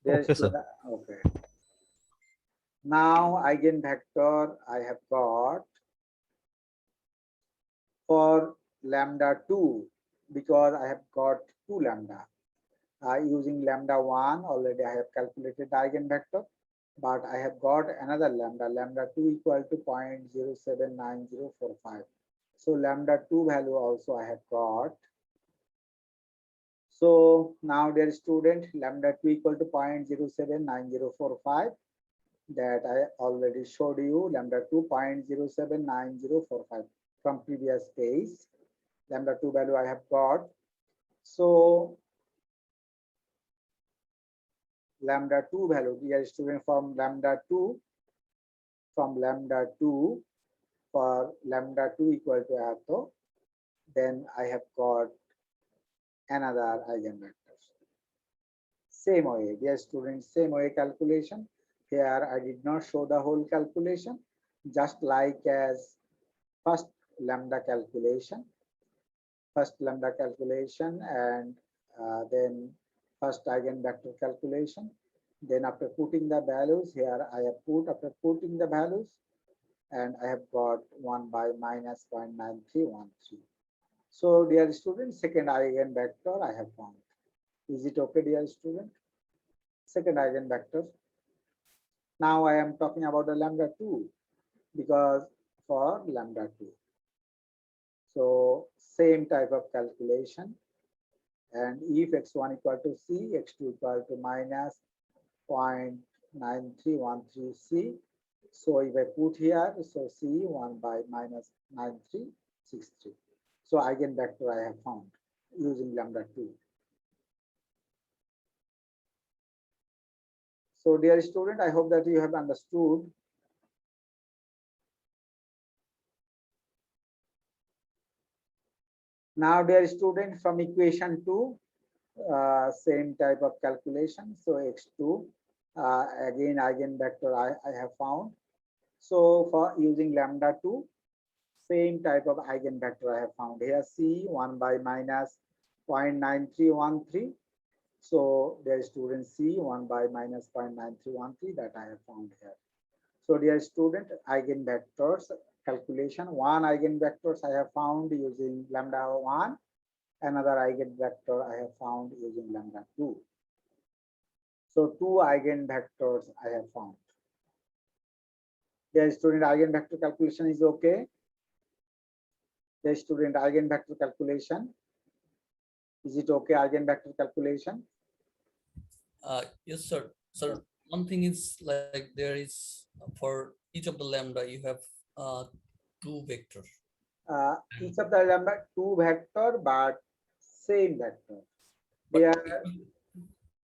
Okay, sir. Okay. Now eigenvector I have got for lambda 2, because I have got 2 lambda. Using lambda 1, already I have calculated the eigenvector, but I have got another lambda 2 equal to 0.079045. So lambda 2 value also I have got. So now dear student, lambda 2 equal to 0.079045, that I already showed you. Lambda 2 0.079045 from previous page. Lambda 2 value I have got. So lambda 2 value, dear student, from lambda 2 for lambda 2 equal to atho, then I have got another eigenvector. same way, dear students, same way calculation. Here I did not show the whole calculation, just like as first lambda calculation, and then first eigenvector calculation. Then after putting the values here, I have put after putting the values, and I have got 1 by minus 0.9313. So dear students, second eigenvector I have found. Is it okay, dear student? Second eigenvector. Now I am talking about the lambda 2, because for lambda 2. So same type of calculation. And if x1 equal to c, x2 equal to minus 0.9313 c. So if I put here, so c 1 by minus 9363. So eigenvector I have found using lambda 2. So dear student, I hope that you have understood. Now dear student, from equation 2, same type of calculation. So x2, again eigenvector I have found. So for using lambda 2, same type of eigenvector I have found here. C 1 by minus 0.9313. So dear student, C 1 by minus 0.9313 that I have found here. So dear student, eigenvectors calculation. One eigenvectors I have found using lambda 1. Another eigenvector I have found using lambda 2. So two eigenvectors I have found. Dear student, eigenvector calculation is okay. Dear student, eigenvector calculation. Is it okay, eigenvector calculation? Yes, sir. Sir, one thing is like there is for each of the lambda you have two vectors. Each of the lambda two vector, but same vector. But They are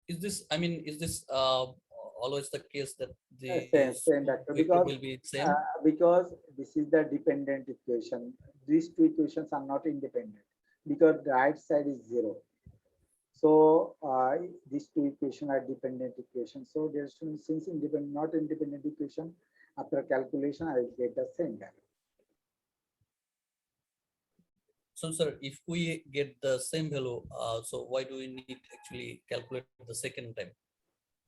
is this? I mean, is this always the case that the same vector, because will be same? because this is the dependent equation. These two equations are not independent because the right side is 0. So these two equations are dependent equations. So there's since independent, not independent equation, after calculation I will get the same value. So, sir, if we get the same value, so why do we need actually calculate the second time?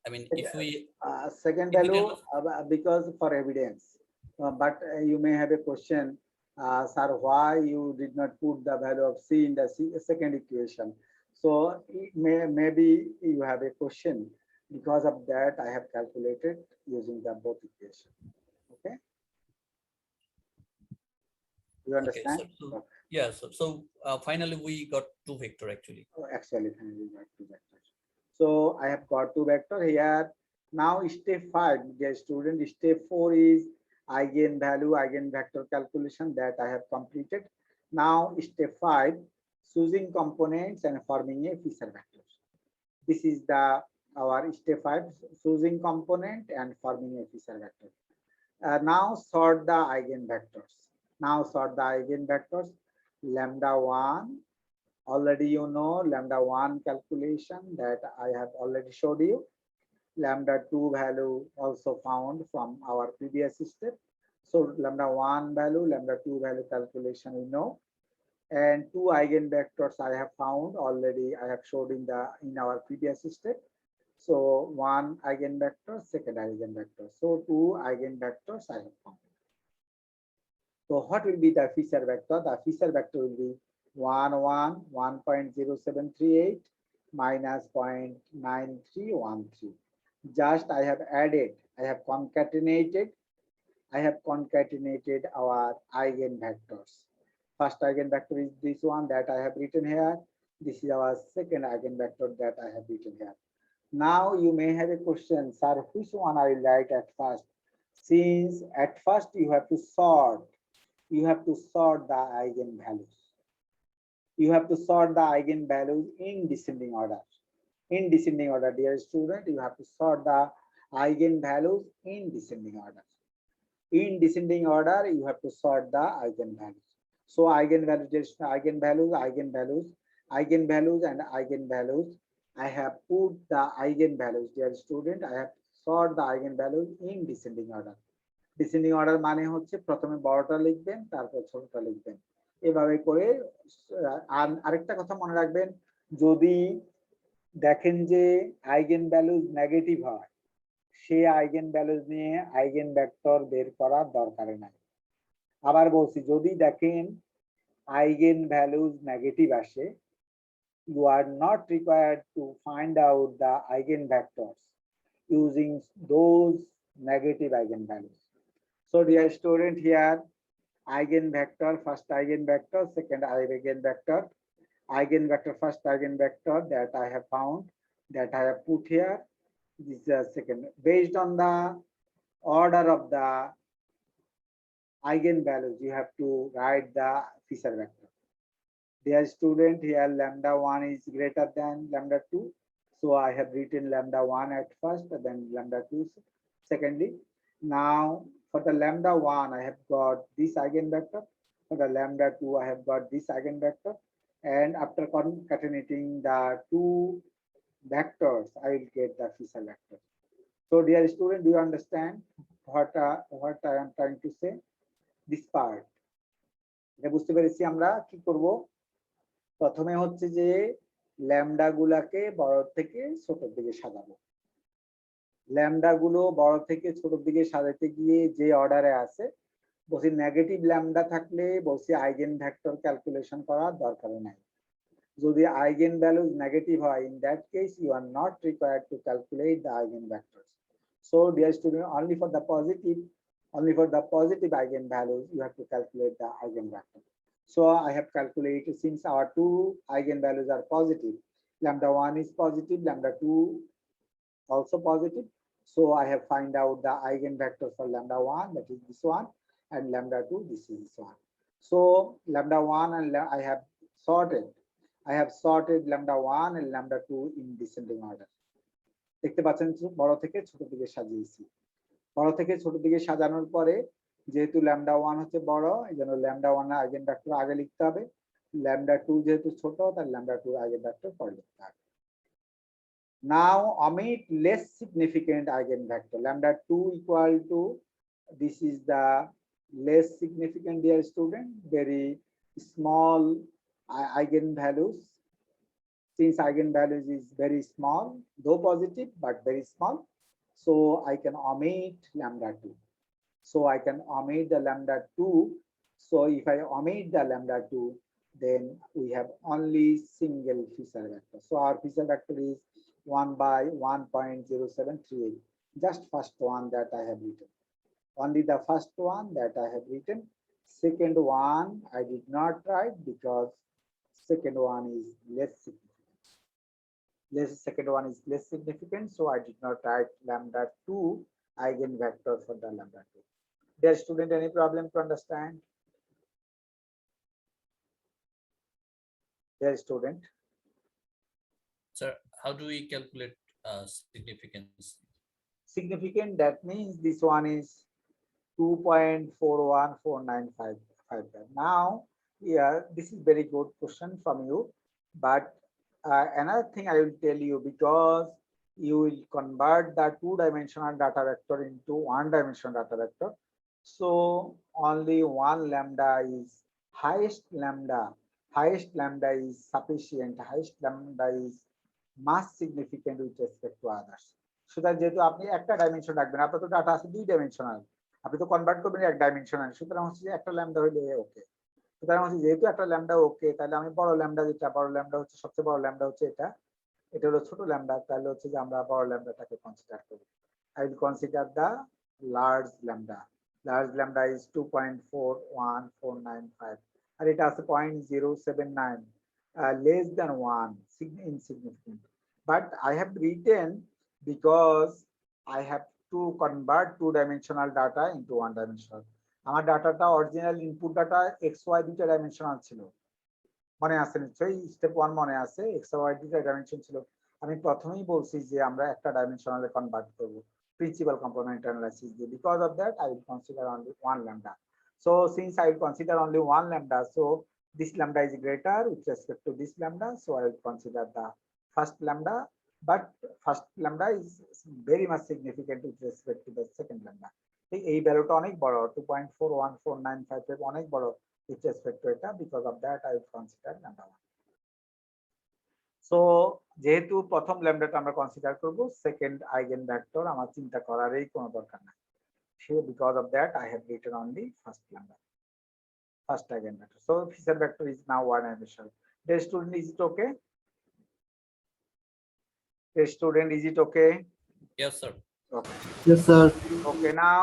I mean, if we Second if we value can- because for evidence, but you may have a question, sir, why you did not put the value of c in the second equation? So it maybe you have a question. Because of that, I have calculated using the both equation. Okay, you okay, understand? so yeah, so finally we got two vector actually. Actually, finally got two vectors. So I have got two vector here. Now step 5, dear student, step 4 is eigenvalue, eigenvector calculation that I have completed. Now step 5, choosing components and forming a Fisher vector. This is the our step 5, choosing component and forming a Fisher vector. Now sort the eigenvectors. Now sort the eigenvectors. Lambda 1. Already you know lambda 1 calculation that I have already showed you. Lambda 2 value also found from our previous step. So lambda 1 value, lambda 2 value calculation we know. And two eigenvectors I have found already. I have showed in our previous step. So one eigenvector, second eigenvector. So two eigenvectors I have found. So what will be the Fisher vector? The Fisher vector will be 1.0738 minus 0.9313. Just I have added, I have concatenated our eigenvectors. First eigenvector is this one that I have written here. This is our second eigenvector that I have written here. Now you may have a question, sir, which one I will write at first? Since at first you have to sort the eigenvalues. You have to sort the eigenvalues in descending order. In descending order, dear student, you have to sort the eigenvalues in descending order. In descending order, you have to sort the eigenvalues. So eigenvalues, and eigenvalues. I have put the eigenvalues. Dear student, I have sort the eigenvalues in descending order. Descending order মানে হচ্ছে প্রথমে বড়টা লিখবেন তারপর ছোটটা লিখবেন। এভাবে করে আরেকটা কথা মনে রাখবেন, যদি দেখেন যে আইগেন ভ্যালুজ নেগেটিভ হয়, সে আইগেন ভ্যালুজ নিয়ে আইগেন ভেক্টর বের করার দরকার নাই। আবার বলছি, যদি দেখেন আইগেন ভ্যালুজ নেগেটিভ আসে, you are not required to find out the eigenvectors using those negative eigenvalues. So dear student, here eigenvector, first eigenvector, second eigenvector, eigenvector, first eigenvector that I have found, that I have put here. This is the second. Based on the order of the eigenvalues, you have to write the Fisher vector. Dear student, here lambda 1 is greater than lambda 2. So I have written lambda 1 at first, then lambda 2 secondly. Now for the lambda 1, I have got this eigenvector. For the lambda 2, I have got this eigenvector. And after concatenating the two vectors, I will get the Fisher vector. So dear student, do you understand what I am trying to say? This part. বুঝতে পেরেছি আমরা কি করব? প্রথমে হচ্ছে যে lambda গুলাকে বড় থেকে ছোটর দিকে সাজাবো। ল্যামডা গুলো বড় থেকে ছোটর দিকে সাজাতে গিয়ে যে অর্ডারে আছে, বলছি নেগেটিভ ল্যামডা থাকলে বলছি আইগেন ভেক্টর ক্যালকুলেশন করার দরকার নাই। যদি আইগেন ভ্যালুজ নেগেটিভ হয়, in that case you are not required to calculate the eigenvectors. So dear student, only for the positive eigenvalues you have to calculate the eigenvector. So I have calculated, since our two eigenvalues are positive, lambda 1 is positive, lambda 2 also positive. So I have find out the eigenvector for lambda 1, that is this one, and lambda 2, this is this one. So lambda 1 and I have sorted lambda 1 and lambda 2 in descending order. দেখতে পাচ্ছেন বড় থেকে ছোট দিকে সাজিয়েছি। বড় থেকে ছোট দিকে সাজানোর পরে যেহেতু ল্যামডা 1 হচ্ছে বড়, এই জন্য ল্যামডা 1 এর আইগেনভেক্টর আগে লিখতে হবে। ল্যামডা 2 যেহেতু ছোট, তার ল্যামডা 2 আইগেনভেক্টর পরে লিখতে হবে। Now omit less significant eigenvector. Lambda 2 equal to, this is the less significant, dear student, very small eigenvalues. Since eigenvalues is very small, though positive but very small, so I can omit lambda 2. So I can omit the lambda 2. So if I omit the lambda 2, then we have only single Fisher vector. So our Fisher vector is 1 by 1.0738. Just first one that I have written. Only the first one that I have written. Second one I did not write because second one is less significant. Second one is less significant, so I did not write lambda 2 eigenvector for the lambda 2. Dear student, any problem to understand? Dear student. Sir, how do we calculate significance? Significant, that means this one is 2.414955. Now, yeah, this is very good question from you, but another thing I will tell you, because you will convert the two-dimensional data vector into one-dimensional data vector. So only one lambda is highest lambda is sufficient, highest lambda is much significant with respect to others. সুতরাং যেহেতু আপনি একটা dimension রাখবেন, আপনার তো data আছে 2 dimensional, আপনি তো কনভার্ট করবেন এক ডাইমেনশনাল, সুতরাং হচ্ছে যে একটা ল্যামডা হইলে ওকে। সুতরাং হচ্ছে যেহেতু একটা ল্যামডা ওকে, তাহলে আমি বড় ল্যামডা, যেটা বড় ল্যামডা হচ্ছে সবচেয়ে বড় ল্যামডা হচ্ছে এটা হলো ছোট ল্যামডা, তাহলে হচ্ছে যে আমরা বড় ল্যামডাটাকে কনসিডার করব। I will consider the large lambda. Large lambda is 2.41495, and it has 0.079, less than 1, insignificant. But I have written because I have to convert two-dimensional data into one-dimensional. আমার ডাটাটা অরিজিনাল ইনপুট ডাটা XY দুইটা dimensional ছিল, মনে আছে নিশ্চয়ই, step 1 মনে আছে, XY দুইটা ডাইমেনশন ছিল। আমি প্রথমেই বলছি যে আমরা একটা ডাইমেনশনালে কনভার্ট করব প্রিন্সিপাল কম্পোনেন্ট অ্যানালাইসিস দিয়ে। Because of that I will consider only one lambda. So since I will consider only one lambda, so this lambda is greater with respect to this lambda, so I will consider the first lambda, but first lambda is very much significant with respect to the second lambda. এই ভ্যালুটা অনেক বড় 2.414955 অনেক বড় with respect to এটা, because of that I would consider lambda 1. So যেহেতু প্রথম ল্যামডাটা আমরা কনসিডার করব, সেকেন্ড আইগেন ভেক্টর আমার চিন্তা করারই কোনো দরকার নাই। So because of that I have written only first lambda, first eigenvector. So feature vector is now one dimensional. Dear student, is it okay? Dear student, is it okay? Yes, sir. Okay. Yes, sir. Okay, now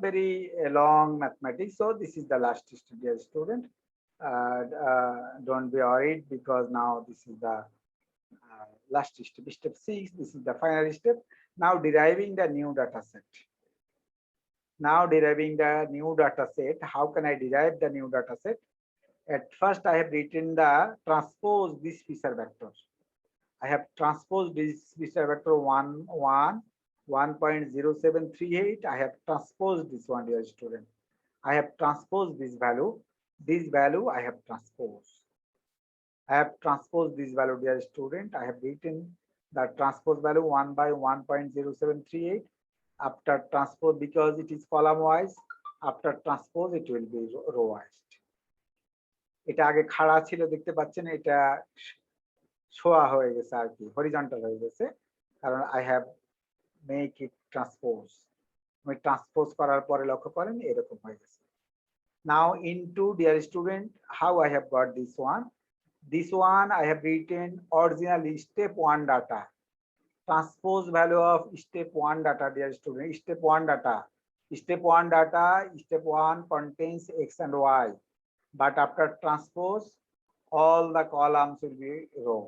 very long mathematics. So this is the last step, dear student. Don't be worried, because now this is the last step, step 6. This is the final step. Now deriving the new data set. Now deriving the new data set. How can I derive the new data set? At first I have written the transpose this feature vector. I have transposed this feature vector 1.0738. I have transposed this one, dear student. I have transposed this value. This value I have transposed. I have transposed this value, dear student. I have written the transpose value 1 by 1.0738. After transpose, because it is column wise, after transpose it will be row wise. এটা আগে খাড়া ছিল দেখতে পাচ্ছেন, এটা শোয়া হয়ে গেছে আর কি, হরিজন্টাল হয়ে গেছে, কারণ I have make it transpose. আমি ট্রান্সপোজ করার পরে লক্ষ্য করেন এরকম হয়ে গেছে। Now into, dear student, how I have got this one? This one I have written originally step 1 data. Transpose value of step 1 data, dear student. Step 1 data. Step 1 data, step 1 contains x and y. But after transpose, all the columns will be row.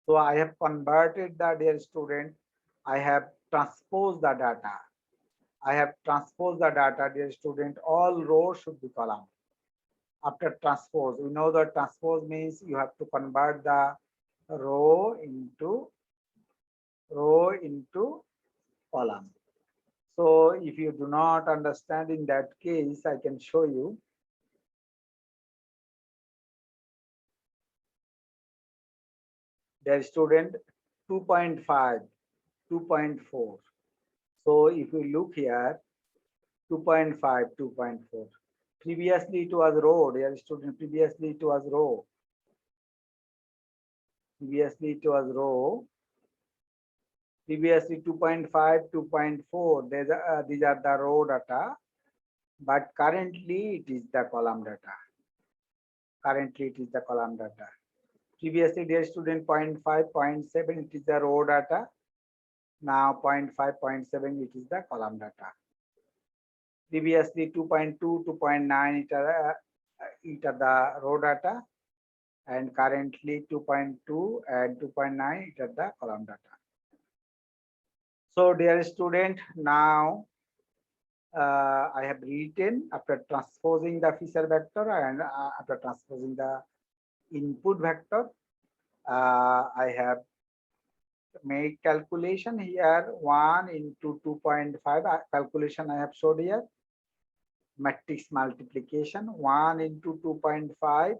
So I have converted the, dear student, I have transposed the data. I have transposed the data, dear student. All rows should be column. After transpose, we know that transpose means you have to convert the row into column. So if you do not understand, in that case I can show you. Dear student, 2.5, 2.4. So if you look here, 2.5, 2.4. Previously it was row, dear student. Previously it was row. Previously it was row. Previously 2.5, 2.4. These are the row data. But currently it is the column data. Currently it is the column data. Previously, dear student, 0.5, 0.7, it is the row data. Now 0.5, 0.7, it is the column data. Previously 2.2, 2.9, it are the row data. And currently 2.2 and 2.9, it are the column data. So dear student, now I have written, after transposing the feature vector and after transposing the input vector, I have made calculation here. 1 into 2.5 calculation I have showed here. Matrix multiplication 1 into 2.5,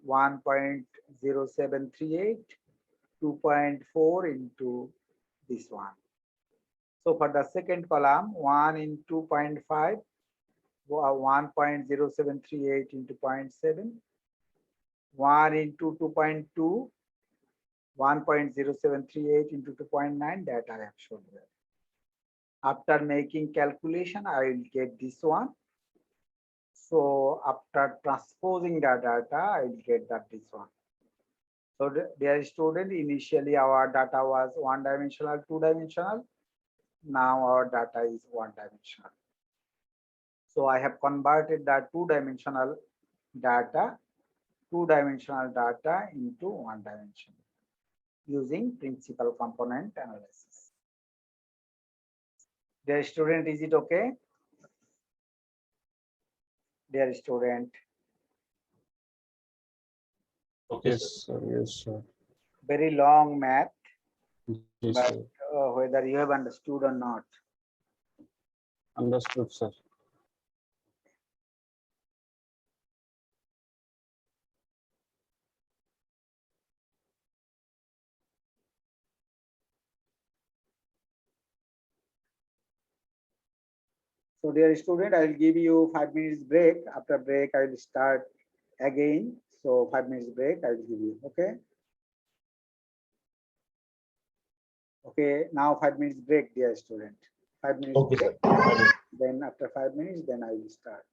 1.0738, 2.4 into this one. So for the second column, 1 into 2.5, 1.0738 into 0.7, 1 into 2.2, 1.0738 into 2.9, that I have shown here. After making calculation, I will get this one. So after transposing the data, I will get this one. So dear student, initially our data was 1-dimensional, 2-dimensional. Now our data is 1-dimensional. So I have converted that 2-dimensional data into 1-dimension using principal component analysis. Dear student, is it okay? Dear student. Okay, Yes, sir. sir. Yes, sir. Very long math, Yes, but sir. whether you have understood or not. Understood, sir. So dear student, I will give you 5 minutes break. After break, I will start again. So 5 minutes break, I will give you. Okay. Okay. Now 5 minutes break, dear student. 5 minutes Okay, break. sir. Then after 5 minutes, then I will start.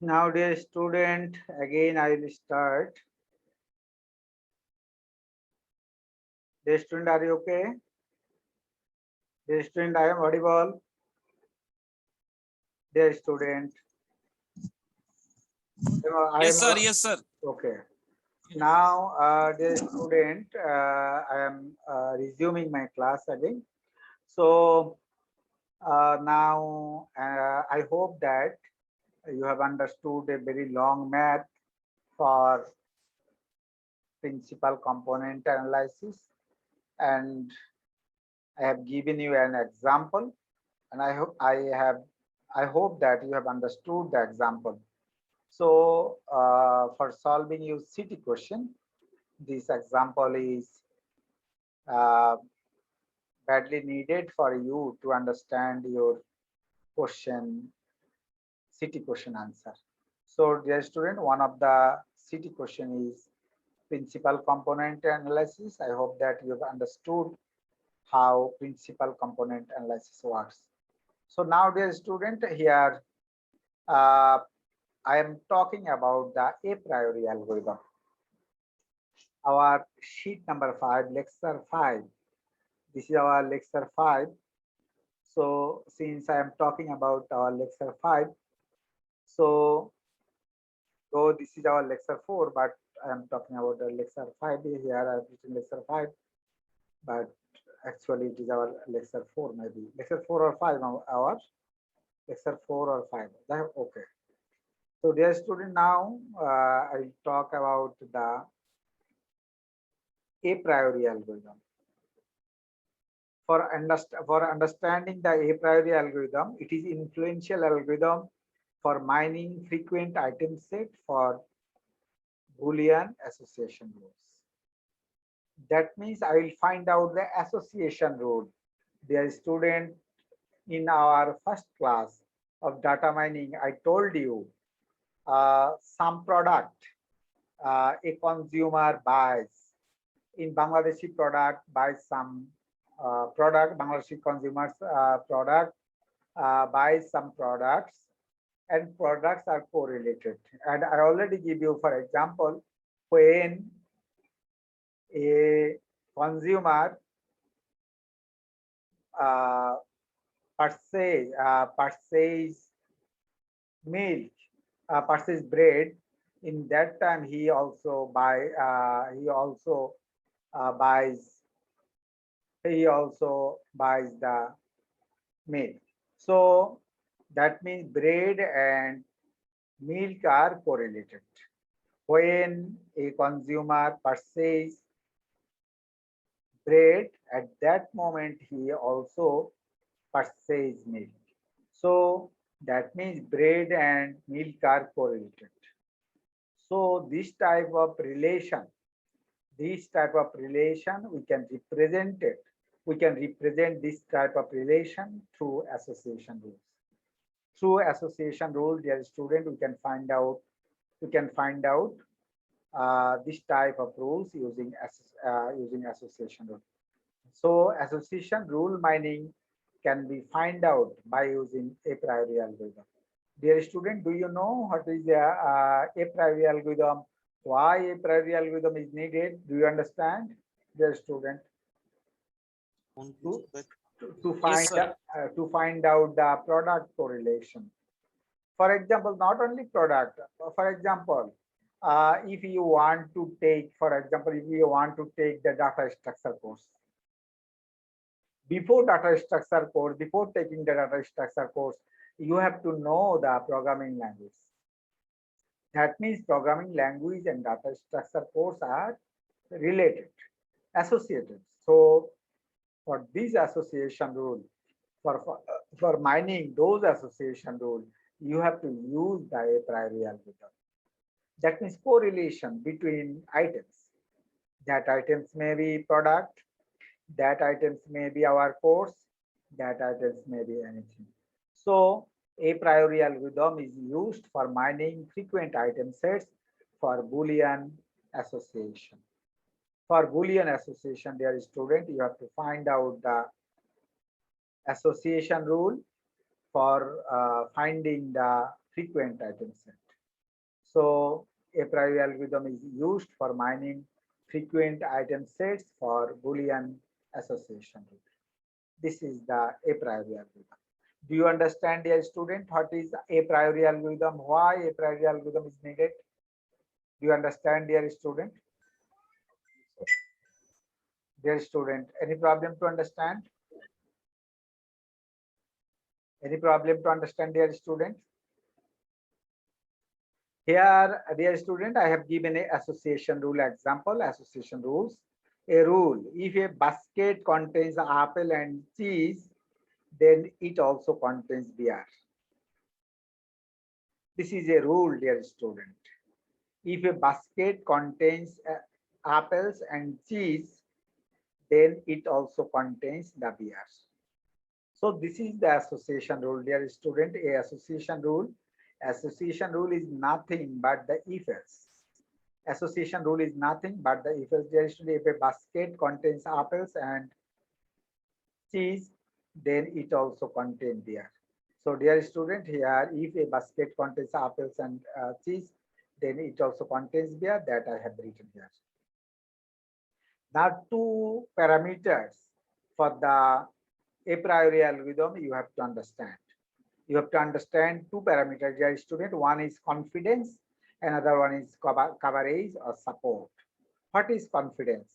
Now, dear student, again I will start. Dear student, are you okay? Dear student, I am audible. Dear student, I Yes, am sir. Yes, sir. okay. Now, dear student, I am resuming my class again. So now I hope that you have understood a very long math for principal component analysis, and I have given you an example, and I hope that you have understood the example. So for solving your city question, this example is uh, badly needed for you to understand your question, city question answer. So dear student, one of the city question is principal component analysis. I hope that you have understood how principal component analysis works. So now dear student, here I am talking about the a priori algorithm. Our sheet number 5, lecture 5. This is our lecture 5. So since I am talking about our lecture 5, so though this is our lecture 4, but I am talking about the lecture 5 here. I have written lecture 5, but actually it is our lecture 4, maybe lecture 4 or 5 our lecture 4 or 5. Okay. So dear student, now I will talk about the a priori algorithm. For understanding the a priori algorithm, it is influential algorithm for mining frequent item set for Boolean association rules. That means I will find out the association rule. Dear student, in our first class of data mining, I told you some product a consumer buys. In Bangladeshi product buys some product, Bangladeshi consumers product buys some products, and products are correlated. And I already give you, for example, when a consumer uh, purchase milk, purchase bread, in that time he also buys the milk. So that means bread and milk are correlated. When a consumer purchases bread, at that moment he also purchases milk. So that means bread and milk are correlated. So this type of relation, we can represent it. We can represent this type of relation through association rules. Through association rule, dear student, we can find out this type of rules using association rule. So association rule mining can be find out by using a priori algorithm. Dear student, do you know what is a priori algorithm? Why a priori algorithm is needed? Do you understand, dear student? To Yes, find sir. to find out the product correlation. For example, not only product. For example, if you want to take, for example, if you want to take the data structure course, before taking the data structure course, you have to know the programming language. That means programming language and data structure course are related, associated. So for this association rule, for mining those association rule, you have to use the a priori algorithm. That means correlation between items. That items may be product, that items may be our course, that items may be anything. So a priori algorithm is used for mining frequent item sets for Boolean association. For Boolean association, dear student, you have to find out the association rule for finding the frequent item set. So a priori algorithm is used for mining frequent item sets for Boolean association. This is the a priori algorithm. Do you understand, dear student, what is a priori algorithm? Why a priori algorithm is needed? Do you understand, dear student? Dear student, any problem to understand? Any problem to understand, dear student? Here, dear student, I have given a association rule example, association rules. A rule, if a basket contains apple and cheese, then it also contains beer. This is a rule, dear student. If a basket contains apples and cheese, then it also contains the beer. So this is the association rule, dear student. A association rule. Association rule is nothing but the if else. Association rule is nothing but the if else, dear student. If a basket contains apples and cheese, then it also contains beer. So dear student, here if a basket contains apples and cheese, then it also contains beer, that I have written here. Now two parameters for the a priori algorithm you have to understand. You have to understand two parameters, dear student. One is confidence, another one is coverage or support. What is confidence?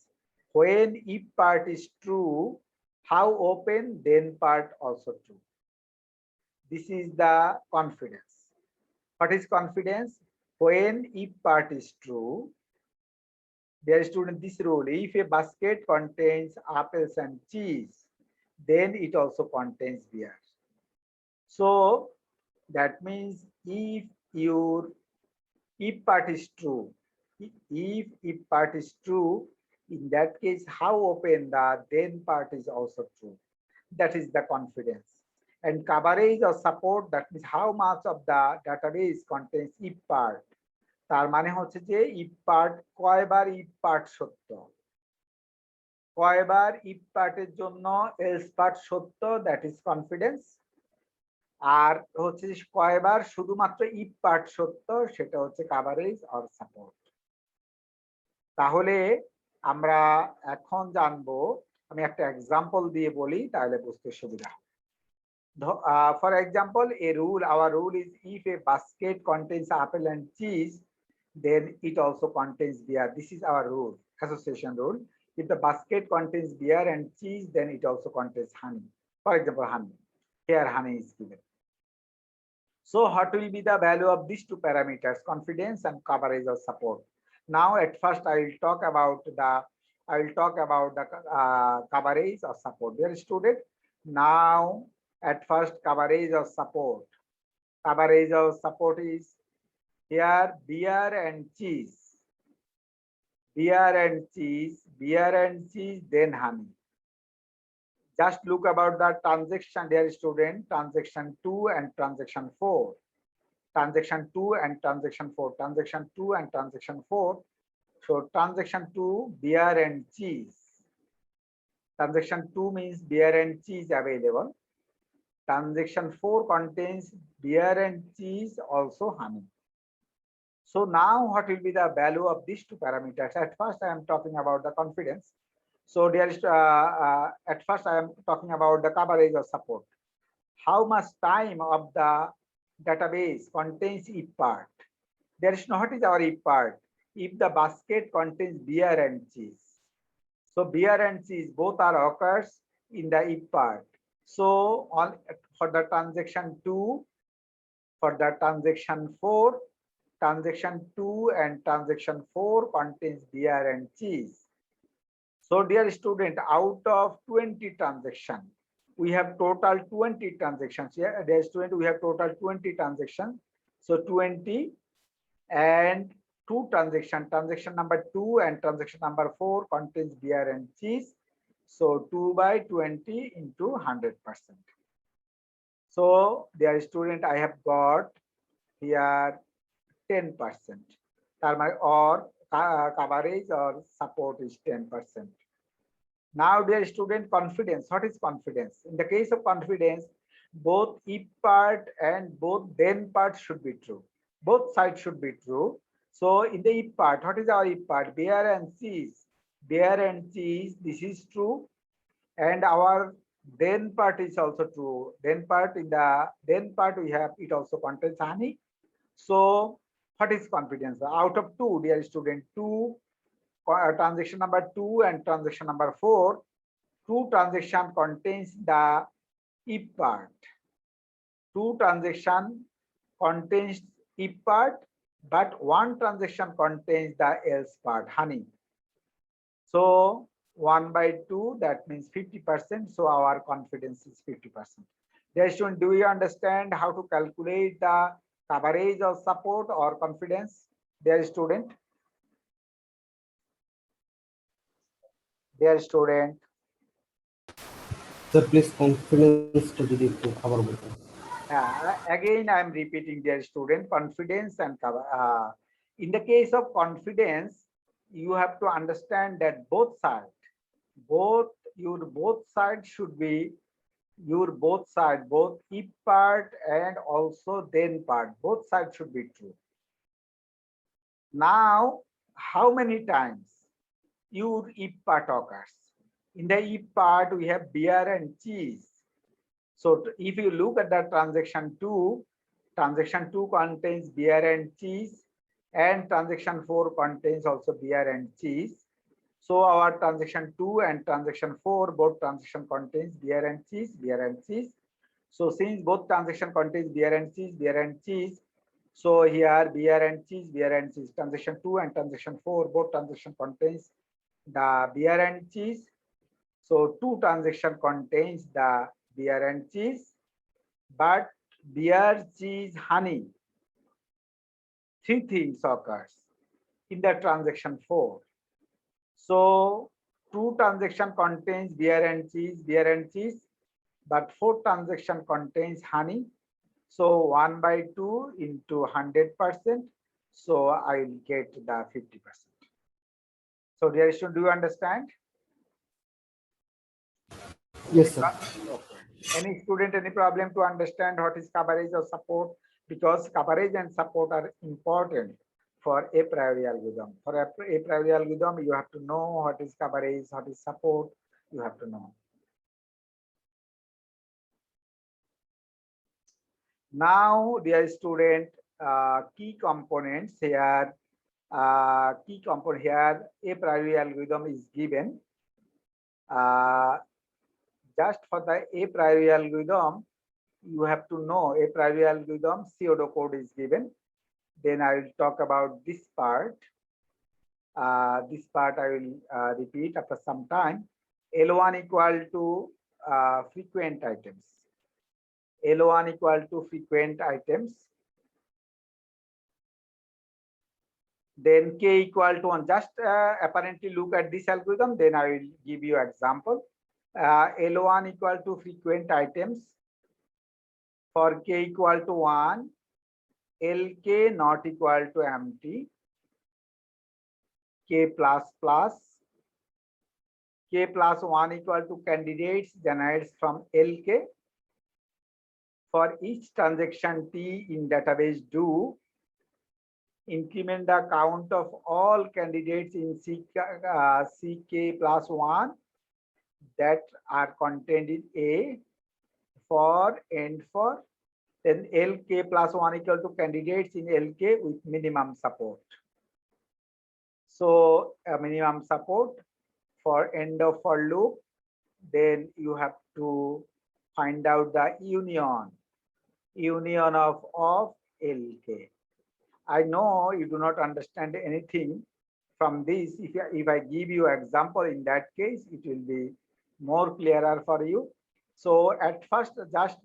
When if part is true, how open, then part also true. This is the confidence. What is confidence? When if part is true, dear student, this rule, if a basket contains apples and cheese, then it also contains beer. So that means if your if part is true, if part is true, in that case, how open the then part is also true. That is the confidence. And coverage or support, that means how much of the database contains if part. তার মানে হচ্ছে যে if part কয়বার if part সত্য, কয়বার if পার্টের জন্য else part সত্য, that is confidence. আর হচ্ছে কয়বার শুধুমাত্র if part সত্য, সেটা হচ্ছে coverage or support. তাহলে আমরা এখন জানবো, আমি একটা এক্সাম্পল দিয়ে বলি তাহলে বুঝতে সুবিধা হবে। For example, our rule is if a basket contains apple and cheese, then it also contains beer. This is our rule, association rule. If the basket contains beer and cheese, then it also contains honey. For example, honey. Here honey is given. So what will be the value of these two parameters, confidence and coverage or support? Now at first I will talk about the coverage or support. Dear student, now at first coverage or support. Coverage or support is here beer and cheese. Beer and cheese, then honey. Just look about the transaction, dear student, transaction 2 and transaction 4. Transaction 2 and transaction 4. Transaction 2 and transaction 4. So transaction 2, beer and cheese. Transaction 2 means beer and cheese available. Transaction 4 contains beer and cheese, also honey. So now what will be the value of these two parameters? At first I am talking about the confidence. So dear, at first I am talking about the coverage or support. How much time of the database contains if part? There is not is our if part. If the basket contains beer and cheese. So beer and cheese both are occurs in the if part. So for the transaction 2, for the transaction 4, transaction 2 and transaction 4 contains beer and cheese. So dear student, out of 20 transactions, we have total 20 transactions here. Dear student, we have total 20 transactions. So 20 and 2 transactions, transaction number 2 and transaction number 4 contains beer and cheese. So 2 by 20 into 100%. So dear student, I have got here 10%. Or coverage or support is 10%. Now dear student, confidence. What is confidence? In the case of confidence, both if part and both then part should be true. Both sides should be true. So in the if part, what is our if part? Beer and cheese. Beer and cheese, this is true. And our then part is also true. Then part, in the then part we have, it also contains honey. So what is confidence? Out of two, dear student, transaction number 2 and transaction number 4, two transaction contains the if part. Two transaction contains if part, but one transaction contains the else part, honey. So 1/2, that means 50%. So our confidence is 50%. Dear student, do you understand how to calculate the coverage or support or confidence? Dear student, dear student. Sir, please confidence to the cover button. Again, I am repeating, dear student, confidence and cover. In the case of confidence, you have to understand that both sides, both sides should be both if part and also then part, both sides should be true. Now, how many times your if part occurs? In the if part, we have beer and cheese. So if you look at the transaction 2 contains beer and cheese, and transaction 4 contains also beer and cheese. So our transaction 2 and transaction 4, both transaction contains beer and cheese, beer and cheese. So since both transaction contains beer and cheese, so here beer and cheese, transaction 2 and transaction 4, both transaction contains the beer and cheese. So two transaction contains the beer and cheese, but beer, cheese, honey, three things occurs in the transaction 4. So two transaction contains beer and cheese, but 4 transaction contains honey. So 1/2 into 100%. So I will get the 50%. So dear student, do you understand? Yes, sir. Okay. Any student, any problem to understand what is coverage or support? Because coverage and support are important for a priori algorithm. For a priori algorithm, you have to know what is coverage, what is support, you have to know. Now, dear student, key components here. Key component here, a priori algorithm is given. Just for the a priori algorithm, you have to know a priori algorithm pseudocode is given. Then I will talk about this part. This part I will repeat after some time. L1 equal to frequent items. L1 equal to frequent items. Then k equal to 1. Just apparently look at this algorithm. Then I will give you example. L1 equal to frequent items. For k equal to 1, Lk not equal to empty. K plus plus. K plus 1 equal to candidates generates from Lk. For each transaction T in database do, increment the count of all candidates in Ck plus 1 that are contained in A for and for, then Lk plus 1 equal to candidates in Lk with minimum support. So a minimum support for end of for loop, then you have to find out the union of Lk. I know you do not understand anything from this. If I give you example, in that case, it will be more clearer for you. So at first, just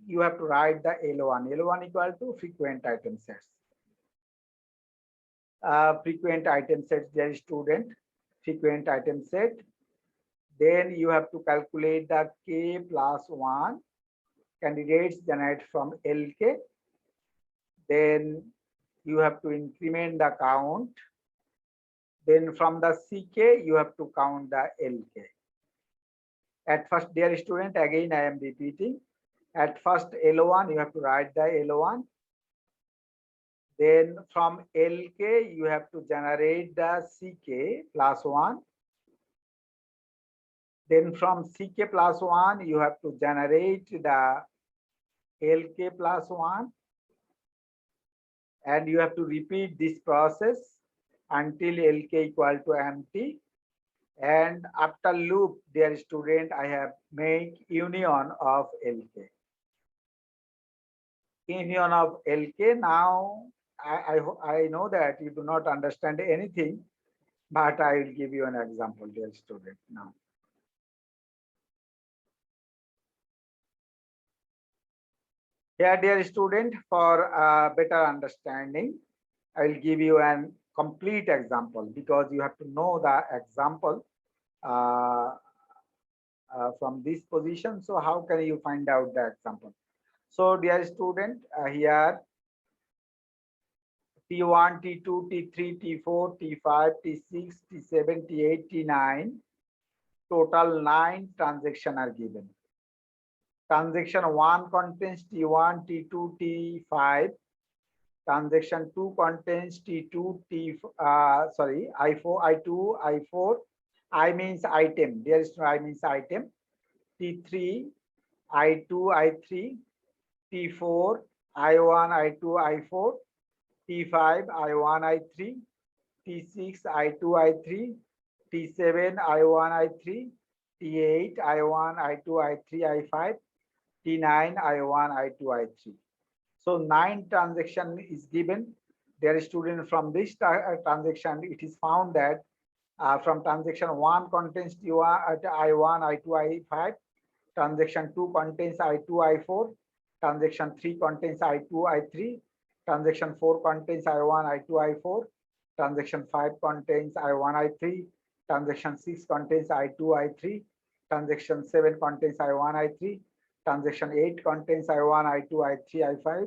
you have to write the L1. L1 equal to frequent item sets. Frequent item sets, dear student, frequent item set. Then you have to calculate the k plus 1 candidates generated from Lk. Then you have to increment the count. Then from the Ck, you have to count the Lk. At first, dear student, again I am repeating. At first L1, you have to write the L1. Then from LK, you have to generate the CK plus 1. Then from CK plus 1, you have to generate the LK plus 1. And you have to repeat this process until LK equal to empty. And after loop, dear student, I have make union of LK. Union of LK. Now, I know that you do not understand anything, but I will give you an example, dear student, now. Here, dear student, for better understanding, I will give you an complete example, because you have to know the example from this position. So how can you find out the example? So dear student, here T1, T2, T3, T4, T5, T6, T7, T8, T9, total 9 transactions are given. Transaction 1 contains T1, T2, T5. Transaction 2 contains T2, I4, I2, I4. I means item. There is I means item. T3, I2, I3. T4, I1, I2, I4. T5, I1, I3. T6, I2, I3. T7, I1, I3. T8, I1, I2, I3, I5. T9, I1, I2, I3. So 9 transaction is given. There is student from this transaction. It is found that from transaction 1 contains I1, I2, I5. Transaction 2 contains I2, I4. Transaction 3 contains I2, I3. Transaction 4 contains I1, I2, I4. Transaction 5 contains I1, I3. Transaction 6 contains I2, I3. Transaction 7 contains I1, I3. Transaction 8 contains I1, I2, I3, I5.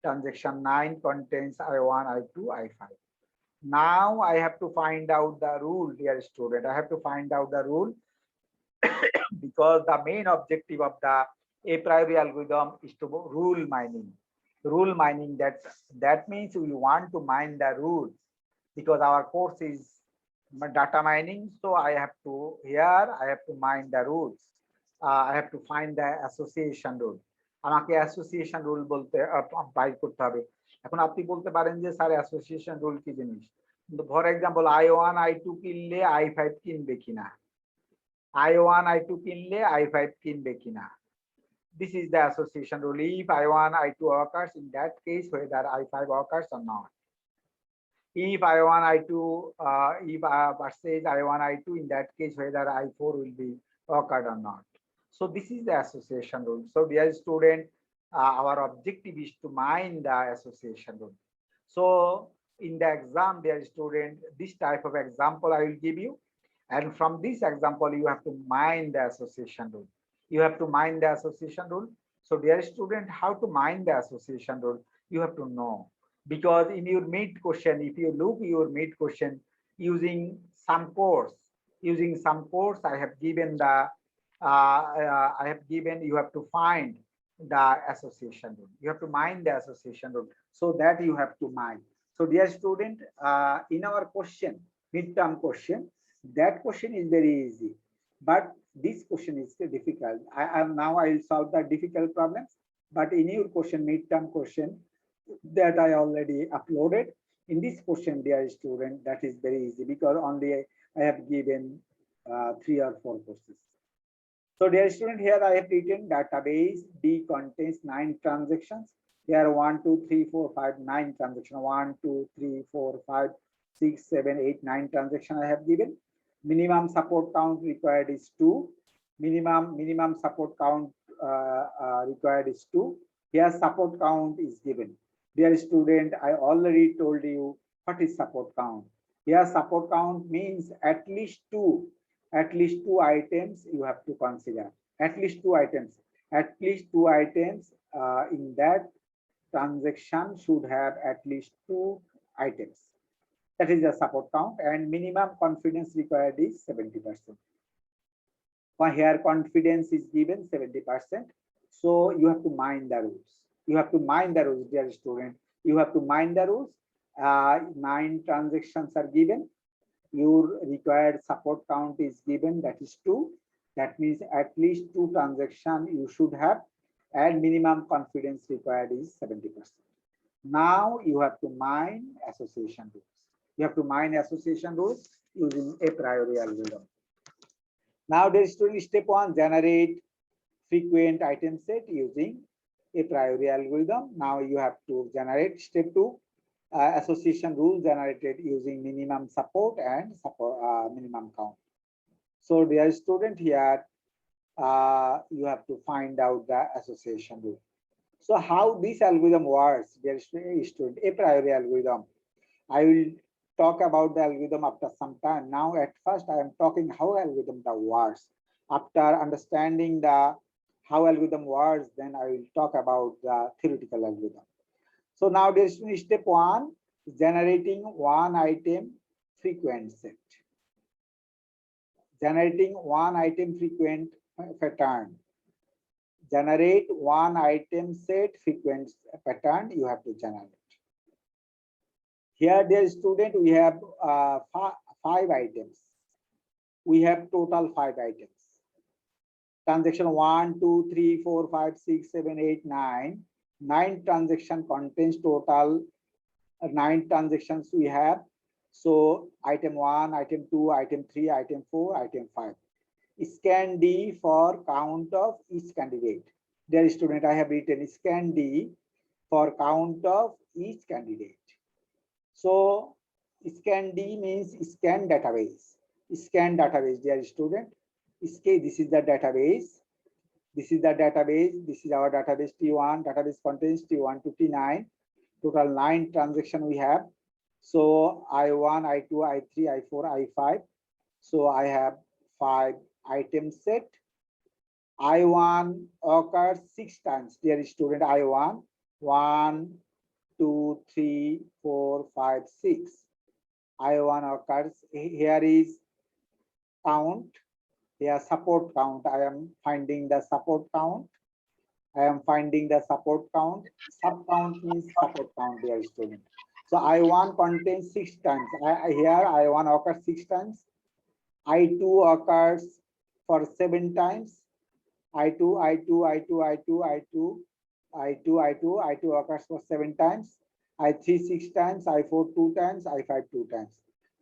Transaction 9 contains I1, I2, I5. Now I have to find out the rule, dear student. I have to find out the rule because the main objective of the a priori algorithm is to rule mining. Rule mining, that means we want to mine the rules, because our course is data mining. So I have to mine the rules. I have to find the association rule. আমাকে association rule বলতে বাইর করতে হবে। এখন আপনি বলতে পারেন যে স্যার অ্যাসোসিয়েশন রুল কি জিনিস? ফর এক্সাম্পল I1 I2 কিনলে I5 কিনবে কিনা, I1 I2 কিনলে I5 কিনবে কিনা। This is the association rule. If I1 I2 occurs, in that case whether I5 occurs or not. If I1 I2 versus I1 I2, in that case whether I4 will be occurred or not. So this is the association rule. So dear student, our objective is to mine the association rule. So in the exam, dear student, this type of example I will give you, and from this example you have to mine the association rule. You have to mine the association rule. So dear student, how to mine the association rule, you have to know, because in your mid question, if you look your mid question using some course, I have given the you have to find the association rule. You have to mine the association rule, so that you have to mine. So dear student, in our question, midterm question, that question is very easy, but this question is difficult. I will solve the difficult problems, but in your question, midterm question that I already uploaded, in this question, dear student, that is very easy, because only I have given 3 or 4 questions. So dear student, here I have written database D contains 9 transactions. Here 1, 2, 3, 4, 5, 9 transactions. 1, 2, 3, 4, 5, 6, 7, 8, 9 transactions I have given. Minimum support count required is 2. Minimum support count required is 2. Here support count is given. Dear student, I already told you what is support count. Here support count means at least two items you have to consider. At least two items. At least 2 items in that transaction should have at least 2 items. That is the support count, and minimum confidence required is 70%. Here confidence is given 70%. So you have to mine the rules. You have to mine the rules, dear student. You have to mind the rules. 9 transactions are given. Your required support count is given, that is 2. That means at least 2 transactions you should have, and minimum confidence required is 70%. Now you have to mine association rules. You have to mine association rules using a priori algorithm. Now there is step 1, generate frequent item set using a priori algorithm. Now you have to generate step 2, association rule generated using minimum support and minimum count. So dear student, here you have to find out the association rule. So how this algorithm works, dear student, a priori algorithm. I will talk about the algorithm after some time. Now at first I am talking how algorithm works. After understanding the how algorithm works, then I will talk about the theoretical algorithm. So now this is step 1, generating one item frequent set. Generating one item frequent pattern. Generate one item set frequent pattern you have to generate. Here, dear student, we have 5 items. We have total 5 items. Transaction 1, 2, 3, 4, 5, 6, 7, 8, 9. 9 transaction contains total 9 transactions we have. So item 1, item 2, item 3, item 4, item 5. Scan D for count of each candidate. Dear student, I have written scan D for count of each candidate. So scan D means scan database. Scan database, dear student. This is the database. This is the database. This is our database T1. Database contains T1 to T9. Total 9 transactions we have. So I1, I2, I3, I4, I5. So I have 5 item set. I1 occurs 6 times. Dear student, I1, 1, 2, 3, 4, 5, 6. I1 occurs. Here is count. Here support count. I am finding the support count. I am finding the support count. Sub count means support count, dear student. So I1 contains 6 times. Here I1 occurs 6 times. I2 occurs for 7 times. I2, I2, I2, I2, I2, I2, I2, I2 occurs for 7 times. I3 6 times. I4 2 times. I5 2 times.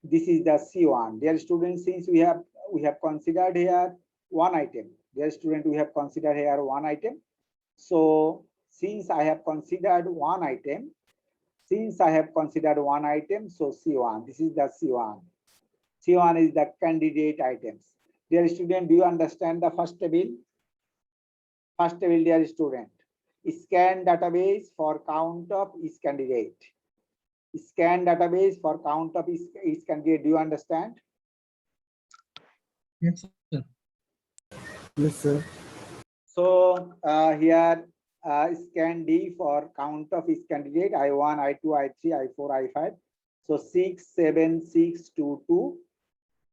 This is the C1. Dear students, since we have considered here one item. Dear student, we have considered here one item. So since I have considered one item, so C1, this is the C1. C1 is the candidate items. Dear student, do you understand the first table? First table, dear student. Scan database for count of each candidate. Scan database for count of each candidate. Do you understand? Yes, sir. Yes, sir. So here scan D for count of each candidate. I1, I2, I3, I4, I5. So 6, 7, 6, 2, 2.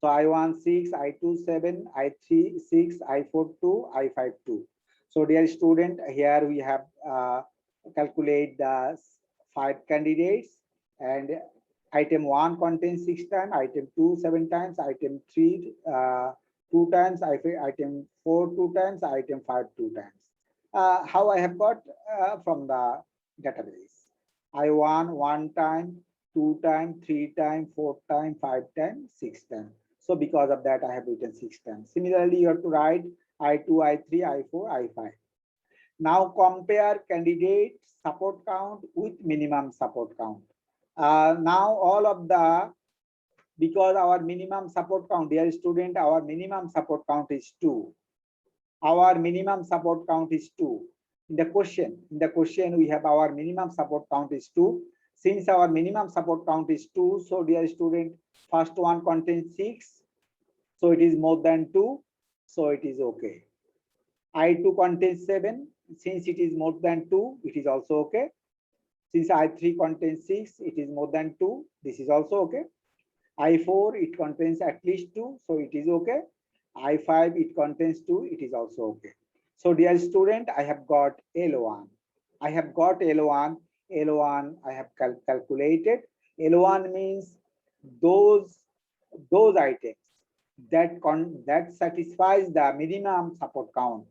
So I1 6, I2 7, I3 6, I4 2, I5 2. So dear student, here we have calculate the 5 candidates, and item 1 contains 6 times, item 2 7 times, item 3 2 times, item 4 2 times, item 5 2 times. How I have got from the database? I1 1 time, 2 times, 3 times, 4 times, 5 times, 6 times. So because of that, I have written 6 times. Similarly, you have to write I2, I3, I4, I5. Now compare candidate support count with minimum support count. Now all of the, because our minimum support count, dear student, our minimum support count is 2. Our minimum support count is 2. In the question we have our minimum support count is 2. Since our minimum support count is 2, so dear student, first one contains 6. So it is more than 2. So it is okay. I2 contains 7. Since it is more than 2, it is also okay. Since I3 contains 6, it is more than 2. This is also okay. I4, it contains at least 2, so it is okay. I5, it contains 2, it is also okay. So dear student, I have got L1. I have got L1. L1 I have calculated. L1 means those items that satisfies the minimum support count.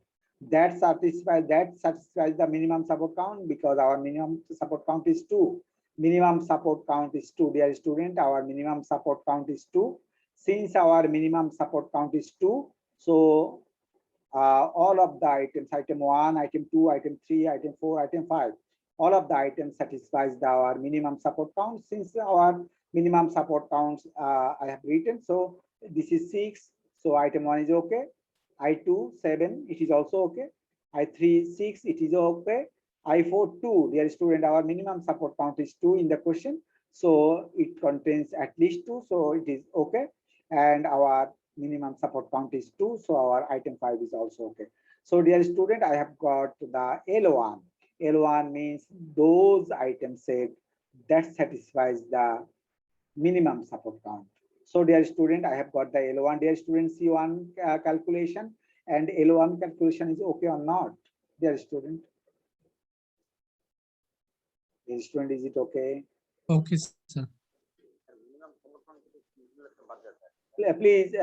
That satisfies the minimum support count, because our minimum support count is 2. Minimum support count is 2, dear student. Our minimum support count is 2. Since our minimum support count is 2, so all of the items, item 1, item 2, item 3, item 4, item 5, all of the items satisfies our minimum support count. Since our minimum support counts I have written, so this is 6, so item 1 is okay. I2 7, it is also okay. I3 6, it is okay. I4 2, dear student, our minimum support count is 2 in the question, so it contains at least 2, so it is okay. And our minimum support count is 2, so our item 5 is also okay. So dear student, I have got the L1. L1 means those items set that satisfies the minimum support count. So dear student, I have got the L1. Dear student, C1 calculation and L1 calculation is okay or not, dear student? Dear student, is it okay? Okay, sir. Please,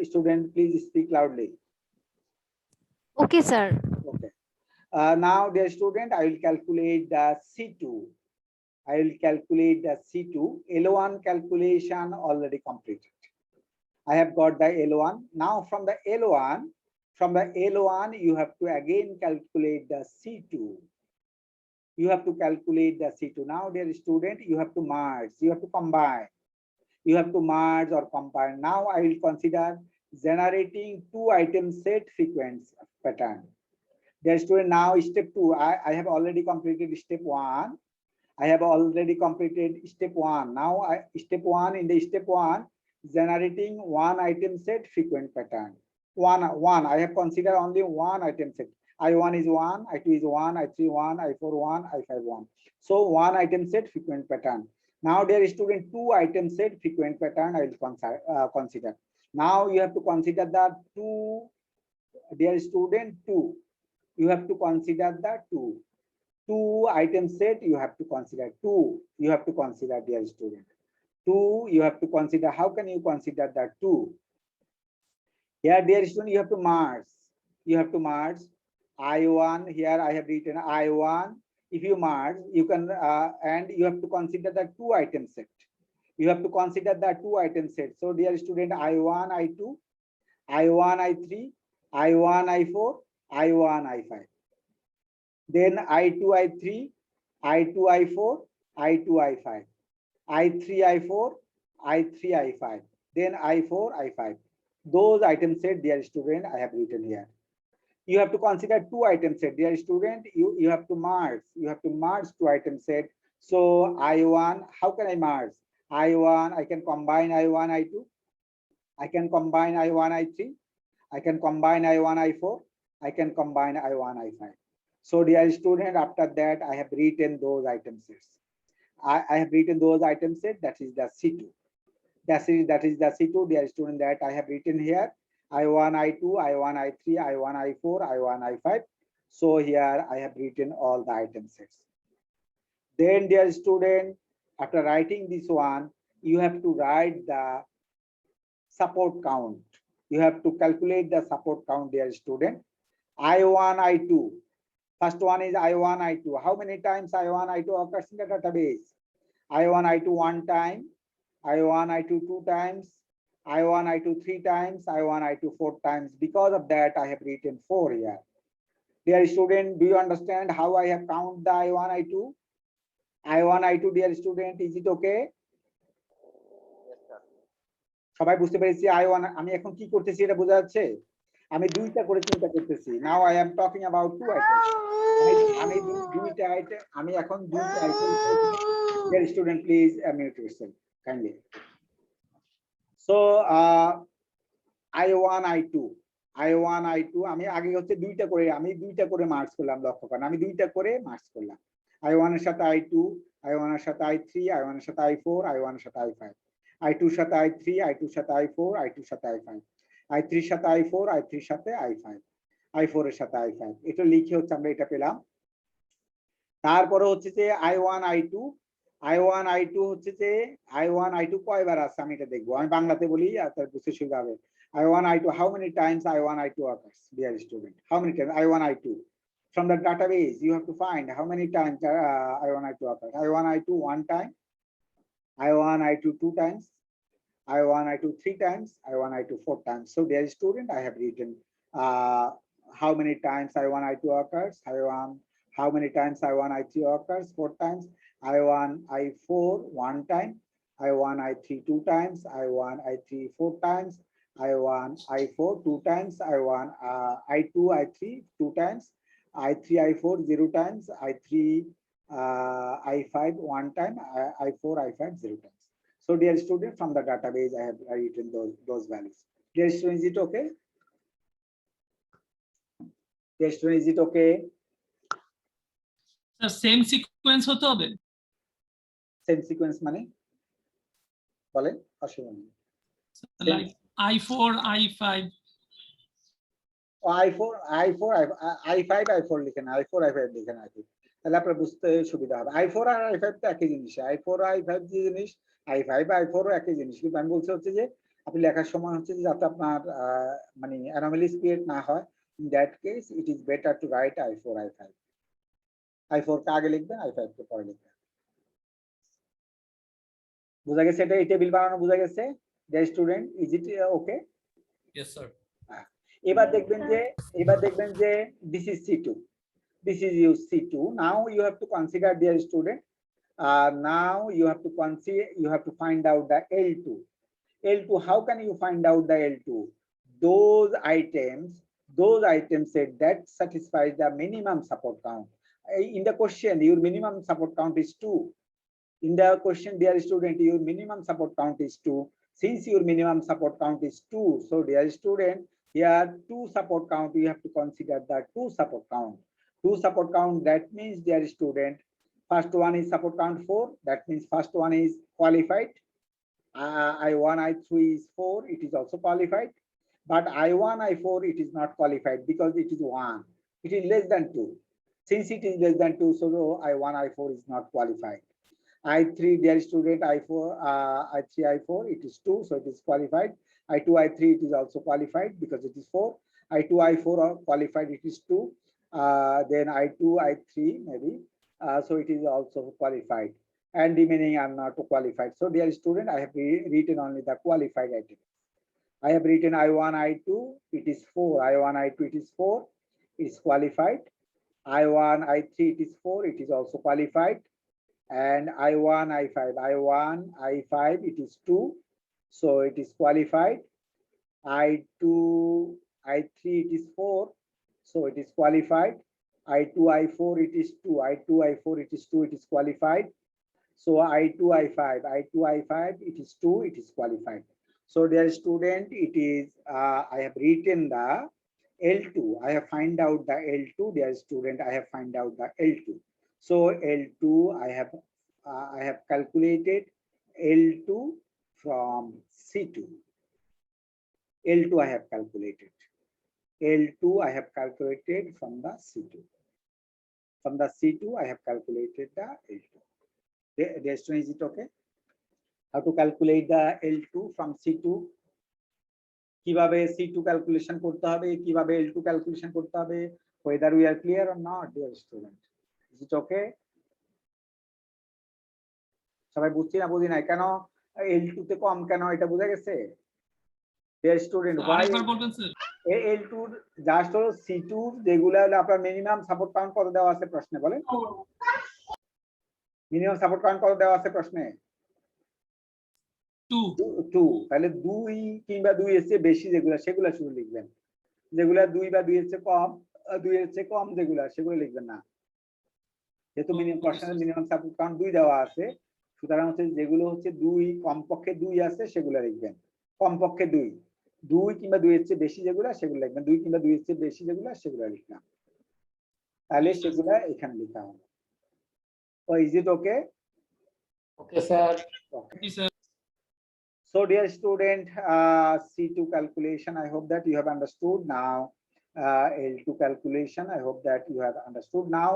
student, please speak loudly. Okay, sir. Okay. Now, dear student, I will calculate the C2. I will calculate the C2. L1 calculation already completed. I have got the L1. Now, from the L1, you have to again calculate the C2. You have to calculate the C2. Now, dear student, you have to merge. You have to combine. You have to merge or combine. Now I will consider generating 2 item set frequency pattern. Dear student, now step 2. I have already completed step 1. I have already completed step 1. Now step 1, in the step 1, generating 1 item set frequent pattern. One. I have considered only 1 item set. I1 is 1, I2 is 1, I3 1, I4 1, I5 1. So 1 item set frequent pattern. Now, dear student, 2 item set frequent pattern I will consider. Now you have to consider the 2, dear student, 2. You have to consider the 2. 2 item set you have to consider. 2 you have to consider, dear student. 2 you have to consider. How can you consider the 2? Here, dear student, you have to merge. You have to merge. I1, here I have written I1. If you merge, you can, and you have to consider the 2 item set. You have to consider the 2 item set. So, dear student, I1, I2, I1, I3, I1, I4, I1, I5. Then I2, I3, I2, I4, I2, I5, I3, I4, I3, I5, then I4, I5. Those item set, dear student, I have written here. You have to consider 2 item set, dear student. You have to merge. You have to merge 2 item set. So I1, how can I merge? I1, I can combine I1, I2. I can combine I1, I3. I can combine I1, I4. I can combine I1, I5. So dear student, after that, I have written those item sets. I have written those item set. That is the C2. That is the C2, dear student, that I have written here. I1, I2, I1, I3, I1, I4, I1, I5. So here I have written all the item sets. Then, dear student, after writing this one, you have to write the support count. You have to calculate the support count, dear student. I1, I2. First one is I1, I2. How many times I1, I2 occurs in the database? I1, I2 1 time. I1, I2 2 times. I1, I2 3 times, I1, I2 4 times. Because of that, I have written 4 here. Dear student, do you understand how I have counted the I1, I2? I1, I2, dear student, is it okay? সবাই বুঝতে পেরেছি I1 আমি এখন কি করতেছি এটা বোঝা যাচ্ছে? আমি দুইটা করে চিন্তা করতেছি। Now I am talking about 2 items. আমি দুইটা আইটেম, আমি এখন দুইটা item. Dear student, please mute yourself kindly. So I1, I2 আমি আগে হচ্ছে দুইটা করে মার্কস করলাম, লক্ষ্য করেন আমি দুইটা করে মার্কস করলাম। I1 এর সাথে I2, I1 এর সাথে I3, I1 এর সাথে I4, I1 এর সাথে I5, I2 এর সাথে I3, I2 এর সাথে I4, I2 এর সাথে I5, I3 এর সাথে I4, I3 এর সাথে I5, I4 এর সাথে I5। এটা লিখে হচ্ছে আমরা এটা পেলাম। তারপরে হচ্ছে যে I1 I2 হচ্ছে যে I1 I2 কয়বার আছে আমি এটা দেখবো, আমি বাংলাতে বলি আর তার বুঝতে সুবিধা হবে। I1 I2, how many times I1 I2 occurs, dear student? How many times I1 I2? From the database you have to find how many times I1 I2 occurs. I1 I2 one time, I1 I2 two times, I1 I2 three times, I1 I2 four times. So dear student, I have written how many times I1 I2 occurs, how many times I1 I3 occurs, four times, I1 I4 one time, I1 I3 two times, I1 I3 four times, I1 I4 two times, I1 I2 I3 two times, I3 I4 zero times, I3 I5 one time, I4 I5 zero times. So dear student, from the database I have written those values. Dear student, is it okay? Dear student, is it okay? Same sequence হতে হবে। Same sequence মানে বলেন, অসুবিধা নেই। Like I4 I5 I4 I5 I4 লিখেন, I4 I5 লিখেন আর কি, তাহলে আপনার বুঝতে সুবিধা হবে। I4 আর I5 তো একই জিনিস, I4 I5 যে জিনিস, I5 I4 ও একই জিনিস, কিন্তু আমি বলছি হচ্ছে যে আপনি লেখার সময় হচ্ছে যে যাতে আপনার মানে অ্যানোমালিস ক্রিয়েট না হয়, in that case it is better to right I4 I5, I4 কে আগে লিখবেন, I5 কে পরে লিখবেন। বুঝা গেছে? এটা এই টেবিল বানানো বুঝা গেছে? The student, is it okay? Yes, sir. এবার দেখবেন যে this is C2, this is your C2. Now you have to consider, dear student, now you have to find out the L2. How can you find out the L2? Those items said that satisfies the minimum support count. In the question your minimum support count is 2. In the question, dear student, your minimum support count is 2. Since your minimum support count is 2, so dear student, here 2 support count, you have to consider the 2 support count. 2 support count, that means, dear student, first one is support count 4, that means first one is qualified. I1 I3 is 4, it is also qualified, but I1 I4 it is not qualified because it is 1, it is less than 2. Since it is less than 2, so I1 I4 is not qualified. I3, dear student, I3 I4 it is 2, so it is qualified. I2 I3 it is also qualified because it is 4. I2 I4 are qualified, it is 2. Then I2 I3 maybe, so it is also qualified, and remaining are not qualified. So dear student, I have written only the qualified item. I have written I1 I2 it is 4, I1 I2 it is 4, it is qualified. I1 I3 it is 4, it is also qualified. And I1 I5 it is 2, so it is qualified. I2 I3 it is 4, so it is qualified. I2 I4 it is 2, I2 I4 it is 2, it is qualified. So I2 I5 it is 2, it is qualified. So dear student, it is I have written the L2, I have find out the L2, dear student, I have find out the L2. So L2 I have calculated L2 from C2. L2 I have calculated. L2 I have calculated from the C2. From the C2 I have calculated the L2. Dear student, is it okay? How to calculate the L2 from C2? কিভাবে C2 calculation করতে হবে, কিভাবে L2 calculation করতে হবে, whether we are clear or not, dear student? Is it okay? সবাই বুঝছি না বুঝি নাই, কেন L2 তে কম কেন এটা বোঝা গেছে? Dear student, why আরেকবার বলবেন স্যার? L2 জাস্ট হলো C2 যেগুলা হলো আপনার মিনিমাম সাপোর্ট কাউন্ট কত দেওয়া আছে প্রশ্নে, বলেন মিনিমাম সাপোর্ট কাউন্ট কত দেওয়া আছে প্রশ্নে? 2। তাহলে 2 কিংবা 2 এর চেয়ে বেশি যেগুলা সেগুলা শুধু লিখবেন, যেগুলা 2 বা 2 এর চেয়ে কম, 2 এর চেয়ে কম যেগুলা সেগুলো লিখবেন না, যেহেতু মিনিমাম প্রশ্নের মিনিমাম সাপোর্ট কাউন্ট 2 দেওয়া আছে, সুতরাং হচ্ছে যেগুলো হচ্ছে 2 কমপক্ষে 2 আছে সেগুলো লিখবেন, কমপক্ষে 2 কিংবা 2 এর চেয়ে বেশি যেগুলা সেগুলো লিখবেন, 2 কিংবা 2 এর চেয়ে বেশি যেগুলা সেগুলো লিখলাম, তাহলে সেগুলা এখানে লেখা হবে। So is it okay? Okay, sir. Okay. So dear student, C2 calculation, I hope that you have understood now. L2 calculation, I hope that you have understood now.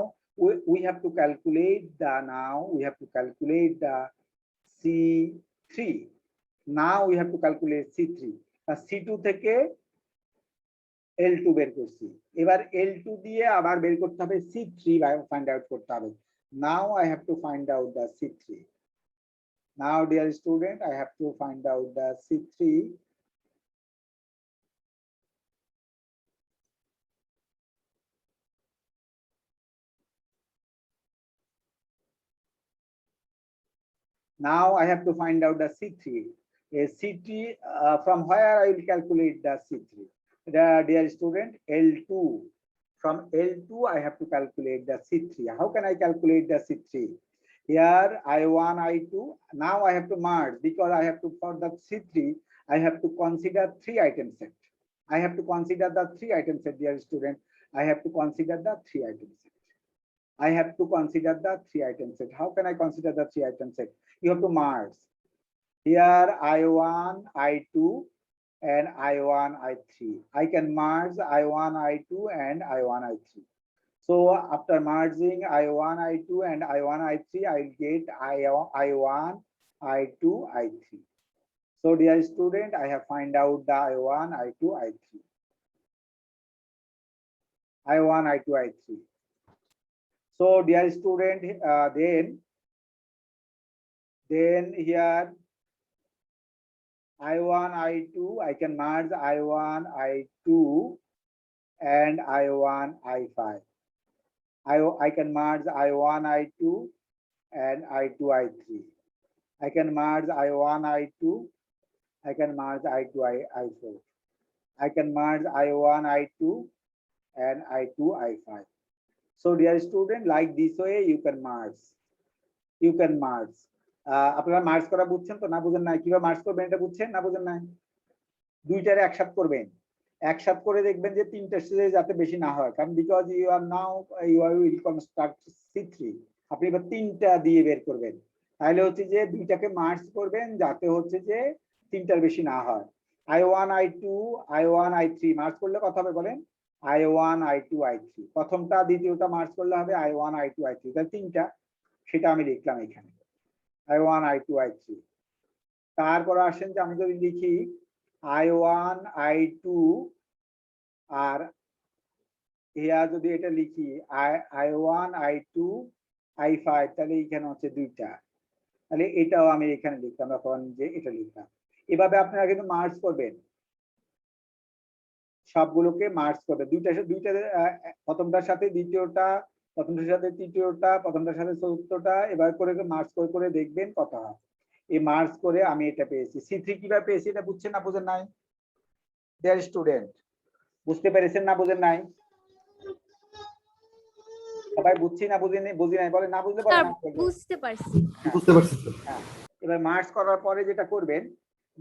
we have to calculate the now we have to calculate the C3. Now we have to calculate C3. C2 থেকে L2 বের করছি, এবার L2 দিয়ে আবার বের করতে হবে C3 find out করতে হবে। Now I have to find out the C3. Now dear student, I have to find out the C3. Now I have to find out the C3. A C3 from where I will calculate the C3. The dear student, L2. From L2 I have to calculate the C3. How can I calculate the C3? Here I1, I2. Now I have to merge because I have to, for the C3 I have to consider 3 item set. I have to consider the 3 item set, dear student. I have to consider the 3 item set. I have to consider the 3 item set. How can I consider the 3 item set? You have to merge. Here I1, I2 and I1, I3. I can merge I1, I2 and I1, I3. So after merging I1, I2 and I1, I3, I'll get I1, I2, I3. So dear student, I have find out the I1, I2, I3. I1, I2, I3. So dear student, then here I1, I2, I can merge I1, I2 and I1, I5. I can merge I1, I2 and I2, I3. I can merge I1, I2. I can merge I2, I4. I can merge I1, I2 and I2, I5. So dear student, like this way you can merge. You can merge. আপনারা merge করা বুঝছেন তো, না বুঝেন নাই? কিভাবে merge করবেন এটা বুঝছেন না বুঝেন নাই? দুইটারে একসাথ করবেন, একসাথ করে দেখবেন যে তিনটা স্টেজে যাতে বেশি না হয়, কারণ because you are now you will construct C3, আপনি এবার তিনটা দিয়ে বের করবেন, তাহলে হচ্ছে যে দুইটাকে মার্জ করবেন যাতে হচ্ছে যে তিনটার বেশি না হয়। I1, I2, I1, I3 merge করলে কত হবে বলেন? I1, I2, I3। প্রথমটা দ্বিতীয়টা মার্জ করলে হবে I1, I2, I3। তাহলে তিনটা, সেটা আমি লিখলাম এখানে I1, I2, I3। তারপর আসেন যে আমি যদি লিখি I1, I2 আর যদি এটা লিখি I1, I2, I5, তাহলে এখানে হচ্ছে দুইটা, তাহলে এটাও আমি এখানে লিখলাম, এখন যে এটা লিখলাম। এভাবে আপনারা কিন্তু মার্জ করবেন, সবগুলোকে মার্জ করবেন, দুইটা প্রথমটার সাথে দ্বিতীয়টা, প্রথমটার সাথে তৃতীয়টা, প্রথমটার সাথে চতুর্থটা, এবার করে মার্জ করে দেখবেন কত হয়। এই মার্জ করে আমি এটা পেয়েছি। C3 কিভাবে পেয়েছি এটা বুঝছেন না বুঝেন নাই? ডিয়ার স্টুডেন্ট, বুঝতে পেরেছেন না বুঝেন নাই? সবাই বুঝছি না বুঝি নাই বলে, না বুঝলে বলেন। বুঝতে পারছি। বুঝতে পারছি স্যার। হ্যাঁ, এবার মার্জ করার পরে যেটা করবেন,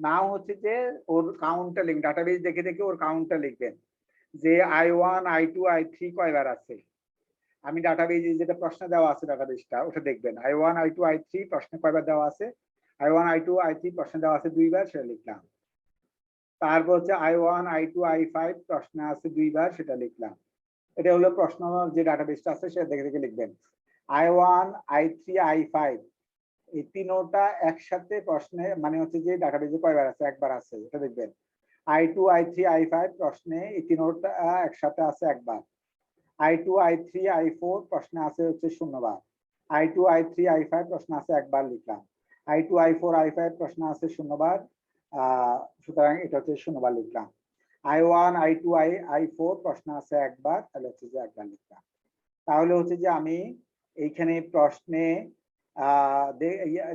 নাও হচ্ছে যে ওর কাউন্টটা লিখবেন, ডাটাবেস দেখে দেখে ওর কাউন্টটা লিখবেন যে I1, I2, I3 কয়বার আছে। আমি ডাটাবেজে যেটা প্রশ্ন দেওয়া আছে ডাটাবেসটা ওটা দেখবেন, I1, I2, I3 প্রশ্নে কয়বার দেওয়া আছে, I1, I2, I3 প্রশ্ন দেওয়া আছে 2 বার, সেটা লিখলাম। তারপর হচ্ছে I1, I2, I5 প্রশ্ন আছে 2 বার, সেটা লিখলাম। এটা হলো প্রশ্ন যে ডাটাবেসটা আছে সেটা দেখে দেখে লিখবেন। I1, I3, I5 এই তিনটা একসাথে প্রশ্নে মানে হচ্ছে যে ডাটাবেসে কয়বার আছে, একবার আছে, এটা দেখবেন। I2, I3, I5 প্রশ্নে এই তিনটা একসাথে আছে একবার। I2, I3, I4 প্রশ্নে আছে হচ্ছে 0 বার। I2, I3, I5 প্রশ্ন আছে একবার, লিখলাম। I2, I4, I5 প্রশ্ন আছে 0 বার, সুতরাং এটা হচ্ছে 0 বার লিখলাম। I1, I2, I4 প্রশ্ন আছে একবার, তাহলে হচ্ছে যে একবার লিখলাম। তাহলে হচ্ছে যে আমি এইখানে প্রশ্নে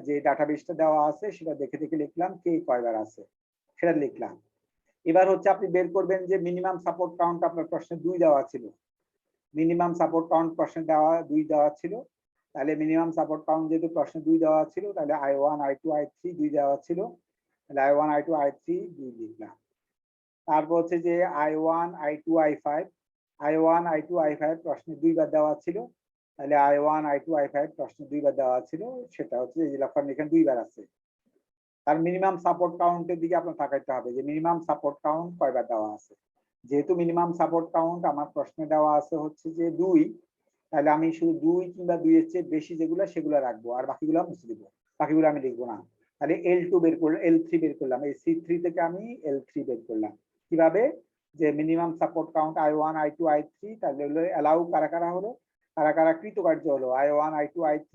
যে ডাটাবেসটা দেওয়া আছে সেটা দেখে দেখে লিখলাম কে কয়বার আছে, সেটা লিখলাম। এবার হচ্ছে আপনি বের করবেন যে মিনিমাম সাপোর্ট কাউন্ট আপনার প্রশ্নে 2 দেওয়া ছিল, মিনিমাম সাপোর্ট কাউন্ট প্রশ্নে 2 দেওয়া ছিল, তাহলে মিনিমাম সাপোর্ট কাউন্ট যেহেতু প্রশ্নে 2 দেওয়া ছিল, তাহলে I1, I2, I3 2 দেওয়া ছিল, তাহলে I1, I2, I3 2 লিখলাম। তারপর হচ্ছে যে I1, I2, I5 I1, I2, I5 প্রশ্নে 2 বার দেওয়া ছিল, তাহলে I1, I2, I5 প্রশ্নে 2 বার দেওয়া ছিল, সেটা হচ্ছে এই লেখার এখানে 2 বার আছে। তার মিনিমাম সাপোর্ট কাউন্টের দিকে আপনার তাকাইতে হবে যে মিনিমাম সাপোর্ট কাউন্ট কয়বার দেওয়া আছে। যেহেতু মিনিমাম সাপোর্ট কাউন্ট আমার প্রশ্নে দেওয়া আছে হচ্ছে যে 2, তাহলে আমি শুধু 2 কিংবা 2 এর চেয়ে বেশি যেগুলো সেগুলো রাখবো, আর বাকিগুলো মুছে দিব, বাকিগুলো আমি লিখবো না। তাহলে L2 বের করলাম, L3 বের করলাম, এই C3 থেকে আমি L3 বের করলাম। কিভাবে? যে minimum support count I1 I2 I3, তাহলে হলো অ্যালাউ কারা কারা হলো, কারা কারা কৃতকার্য হলো, I1 I2 I3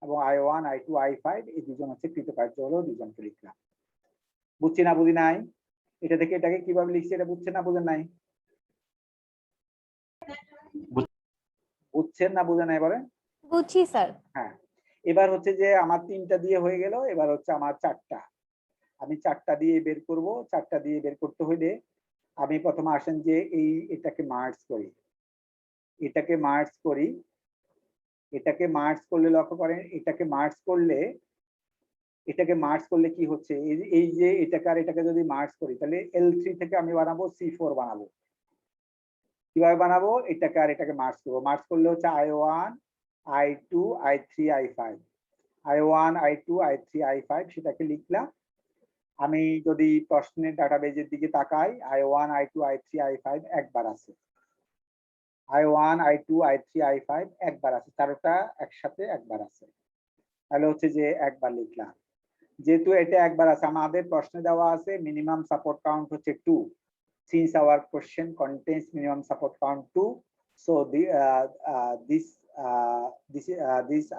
এবং I1 I2 I5, এই দুজন হচ্ছে কৃতকার্য হলো, দুজনকে লিখলাম। বুঝছি না বুঝি নাই? এটা থেকে এটাকে কিভাবে লিখছি এটা বুঝছেন না বুঝেন নাই? বুঝছেন না বুঝেন নাই বলেন? বুঝছি স্যার। হ্যাঁ, এবার হচ্ছে যে আমার 3টা দিয়ে হয়ে গেল, এবার হচ্ছে আমার 4টা। আমি 4টা দিয়ে বের করব। 4টা দিয়ে বের করতে হইলে আমি প্রথমে আসেন যে এটাকে মার্জ করি, এটাকে মার্জ করি, এটাকে মার্জ করলে লক্ষ্য করেন, এটাকে মার্জ করলে কি হচ্ছে, এই যে এটাকে আর এটাকে যদি মার্জ করি তাহলে L3 থেকে আমি বানাবো C4 বানাবো। কিভাবে বানাবো? এটাকে আর এটাকে মার্জ করবো, মার্জ করলে হচ্ছে I1 I2 I3 I5, I1 I2 I3 I5 সেটাকে লিখলাম। আমি যদি প্রশ্নের ডাটাবেজের দিকে তাকাই, I1 I2 I3 I5 একবার আছে, I1 I2 I3 I5 একবার আছে, চারটা একসাথে একবার আছে, তাহলে হচ্ছে যে একবার লিখলাম। যেহেতু এটা একবার আছে, আমাদের প্রশ্নে দেওয়া আছে মিনিমাম সাপোর্ট কাউন্ট হচ্ছে 2, since our question contains minimum support count 2, so this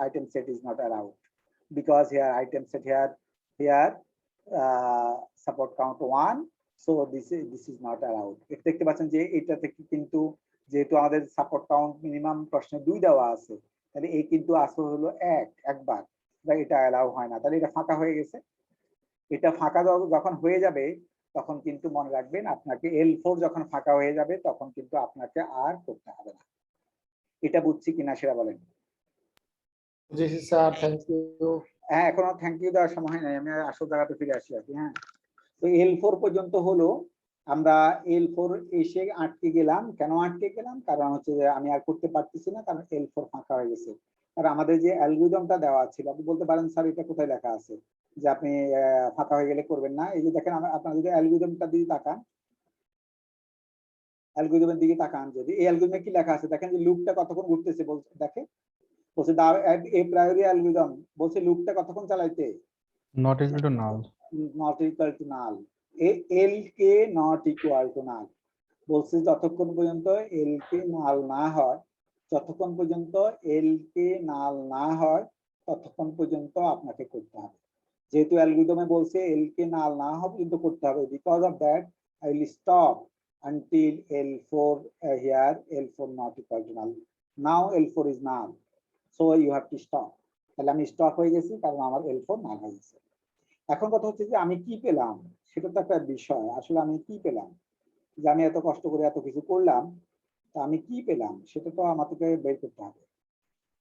item set is not allowed, because here item set here support count 1, so this is not allowed. এটা দেখতে পাচ্ছেন যে এটা থেকে কিন্তু যেহেতু আমাদের সাপোর্ট কাউন্ট মিনিমাম প্রশ্নে 2 দেওয়া আছে, তাহলে এই কিন্তু আসল হলো একবার, তাই এটা অ্যালাউ হয় না, তাহলে এটা ফাঁকা হয়ে গেছে। এটা ফাঁকা যখন হয়ে যাবে তখন কিন্তু মনে রাখবেন আপনাকে L4 যখন ফাঁকা হয়ে যাবে তখন কিন্তু আপনাকে আর করতে হবে না। এটা বুঝছি কিনা সেটা বলেন। বুঝেছি স্যার, থ্যাংক ইউ। হ্যাঁ, এখনো থ্যাংক ইউ দেওয়ার সময় নাই, আমি আসল জায়গাতে ফিরে আসি আর কি। হ্যাঁ, তো L4 পর্যন্ত হলো, আমরা L4 এসে আটকে গেলাম। কেন আটকে গেলাম? কারণ হচ্ছে যে আমি আর করতে পারতেছি না, কারণ L4 ফাঁকা হয়ে গেছে। আর আমাদের যে অ্যালগরিদমটা দেওয়া ছিল, আপনি বলতে পারেন স্যার এটা কোথায় লেখা আছে যে আপনি ফাঁকা হয়ে গেলে করবেন না? এই যে দেখেন, আপনার যদি অ্যালগরিদমটা দিকে তাকান, অ্যালগরিদমের দিকে তাকান, যদি এই অ্যালগরিদমে কি লেখা আছে দেখেন, যে লুপটা কতক্ষণ ঘুরতেছে বলছে, দেখে বলছে এ প্রায়োরি অ্যালগরিদম বলছে লুপটা কতক্ষণ চালাইতে, not equal to null. Not equal to null, L K not equal to নাল বলছে, যতক্ষণ পর্যন্ত এল কে নাল না হয়, যতক্ষণ পর্যন্ত এল কে নাল না হয় ততক্ষণ পর্যন্ত আপনাকে করতে হবে। যেহেতু অ্যালগরিদমে বলছে এল কে নাল না হওয়া পর্যন্ত করতে হবে, because of that I will stop until L4 here L4 not equal to null. Now L4 is null, so you have to stop. তাহলে আমি স্টপ হয়ে গেছি কারণ আমার L4 নাল হয়ে গেছে। এখন কথা হচ্ছে যে আমি কি পেলাম, সেটা তো একটা বিষয়। আসলে আমি কি পেলাম, যে আমি এত কষ্ট করে এত কিছু করলাম, তা আমি কি পেলাম সেটা তো আমাদেরকে বের করতে হবে।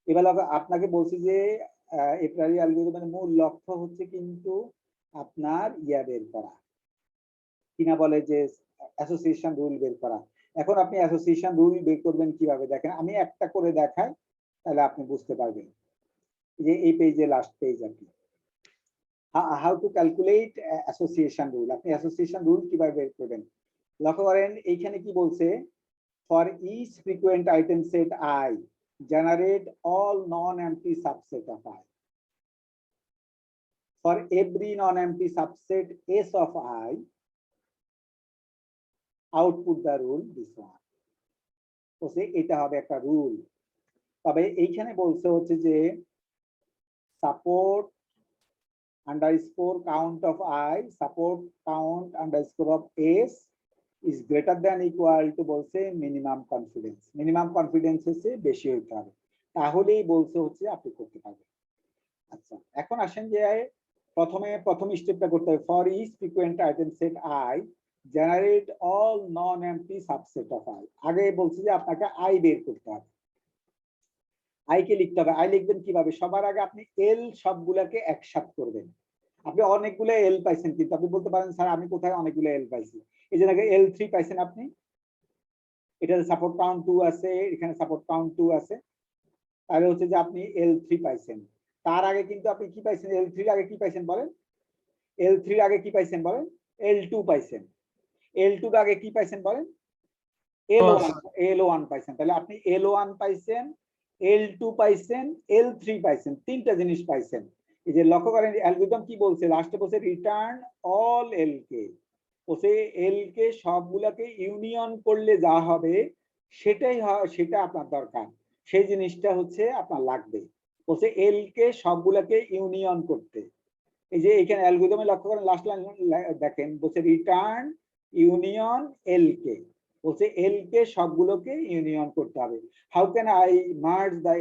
এবার আপনাকে বলছি যে এপ্রারি অ্যালগরিদমের মূল লক্ষ্য হচ্ছে কিন্তু আপনার বের করা, কিনা বলে যে অ্যাসোসিয়েশন রুল বের করা। এখন আপনি অ্যাসোসিয়েশন রুল বের করবেন কিভাবে, দেখেন আমি একটা করে দেখাই, তাহলে আপনি বুঝতে পারবেন। যে এই পেজে লাস্ট পেজ আর কি, how to calculate association rule. আপনি অ্যাসোসিয়েশন রুল কিভাবে বের করবেন, লক্ষ্য করেন এইখানে কি বলছে, for each frequent item set I generate all non empty subset of I, for every non empty subset S of I output the rule this one. বলছে এটা হবে একটা রুল। তবে এইখানে বলছে হচ্ছে যে support underscore count of I, support count underscore of S is greater than equal to বলছে মিনিমাম কনফিডেন্স। মিনিমাম কনফিডেন্স হচ্ছে বেশি হইতে হবে, তাহলেই বলছে হচ্ছে আপনি করতে পারবেন। আচ্ছা, এখন আসেন যে প্রথম স্টেপটা করতে হবে, for each frequent item set I generate all non empty subset of I. আগে বলছি যে আপনাকে আই বের করতে হবে, আই কে লিখতে হবে। আই লিখবেন কিভাবে, সবার আগে আপনি এল সবগুলাকে একসাথে করবেন। আপনি অনেকগুলো এল পাইছেন, কিন্তু আপনি বলতে পারেন স্যার আমি কোথায় অনেকগুলো এল পাইছি, এই যে L3 পাইছেন আপনি, এটাতে সাপোর্ট কাউন্ট 2 আছে, এখানে সাপোর্ট কাউন্ট 2 আছে, তাহলে হচ্ছে যে আপনি L3 পাইছেন। তার আগে কিন্তু আপনি কি পাইছেন, L3 আগে কি পাইছেন বলেন, L3 আগে কি পাইছেন বলেন, L2 পাইছেন। L2 আগে কি পাইছেন বলেন, L1 পাইছেন। তাহলে আপনি L1 পাইছেন, L2 পাইছেন, L3 পাইছেন, তিনটা জিনিস পাইছেন। এই যে লক্ষ্য করেন অ্যালগরিদম কি বলছে, লাস্টে বলছে রিটার্ন অল এল কে, বলছে এল কে সবগুলাকে ইউনিয়ন করলে যা হবে সেটাই সেটা আপনার দরকার, সেই জিনিসটা হচ্ছে আপনার লাগবে। বলছে এল কে সবগুলাকে ইউনিয়ন করতে। এই যে এখানে অ্যালগরিদমে লক্ষ্য করেন লাস্ট লাইন দেখেন, বলছে রিটার্ন ইউনিয়ন এল কে, বলছে এল কে সবগুলোকে ইউনিয়ন করতে হবে। How can I merge the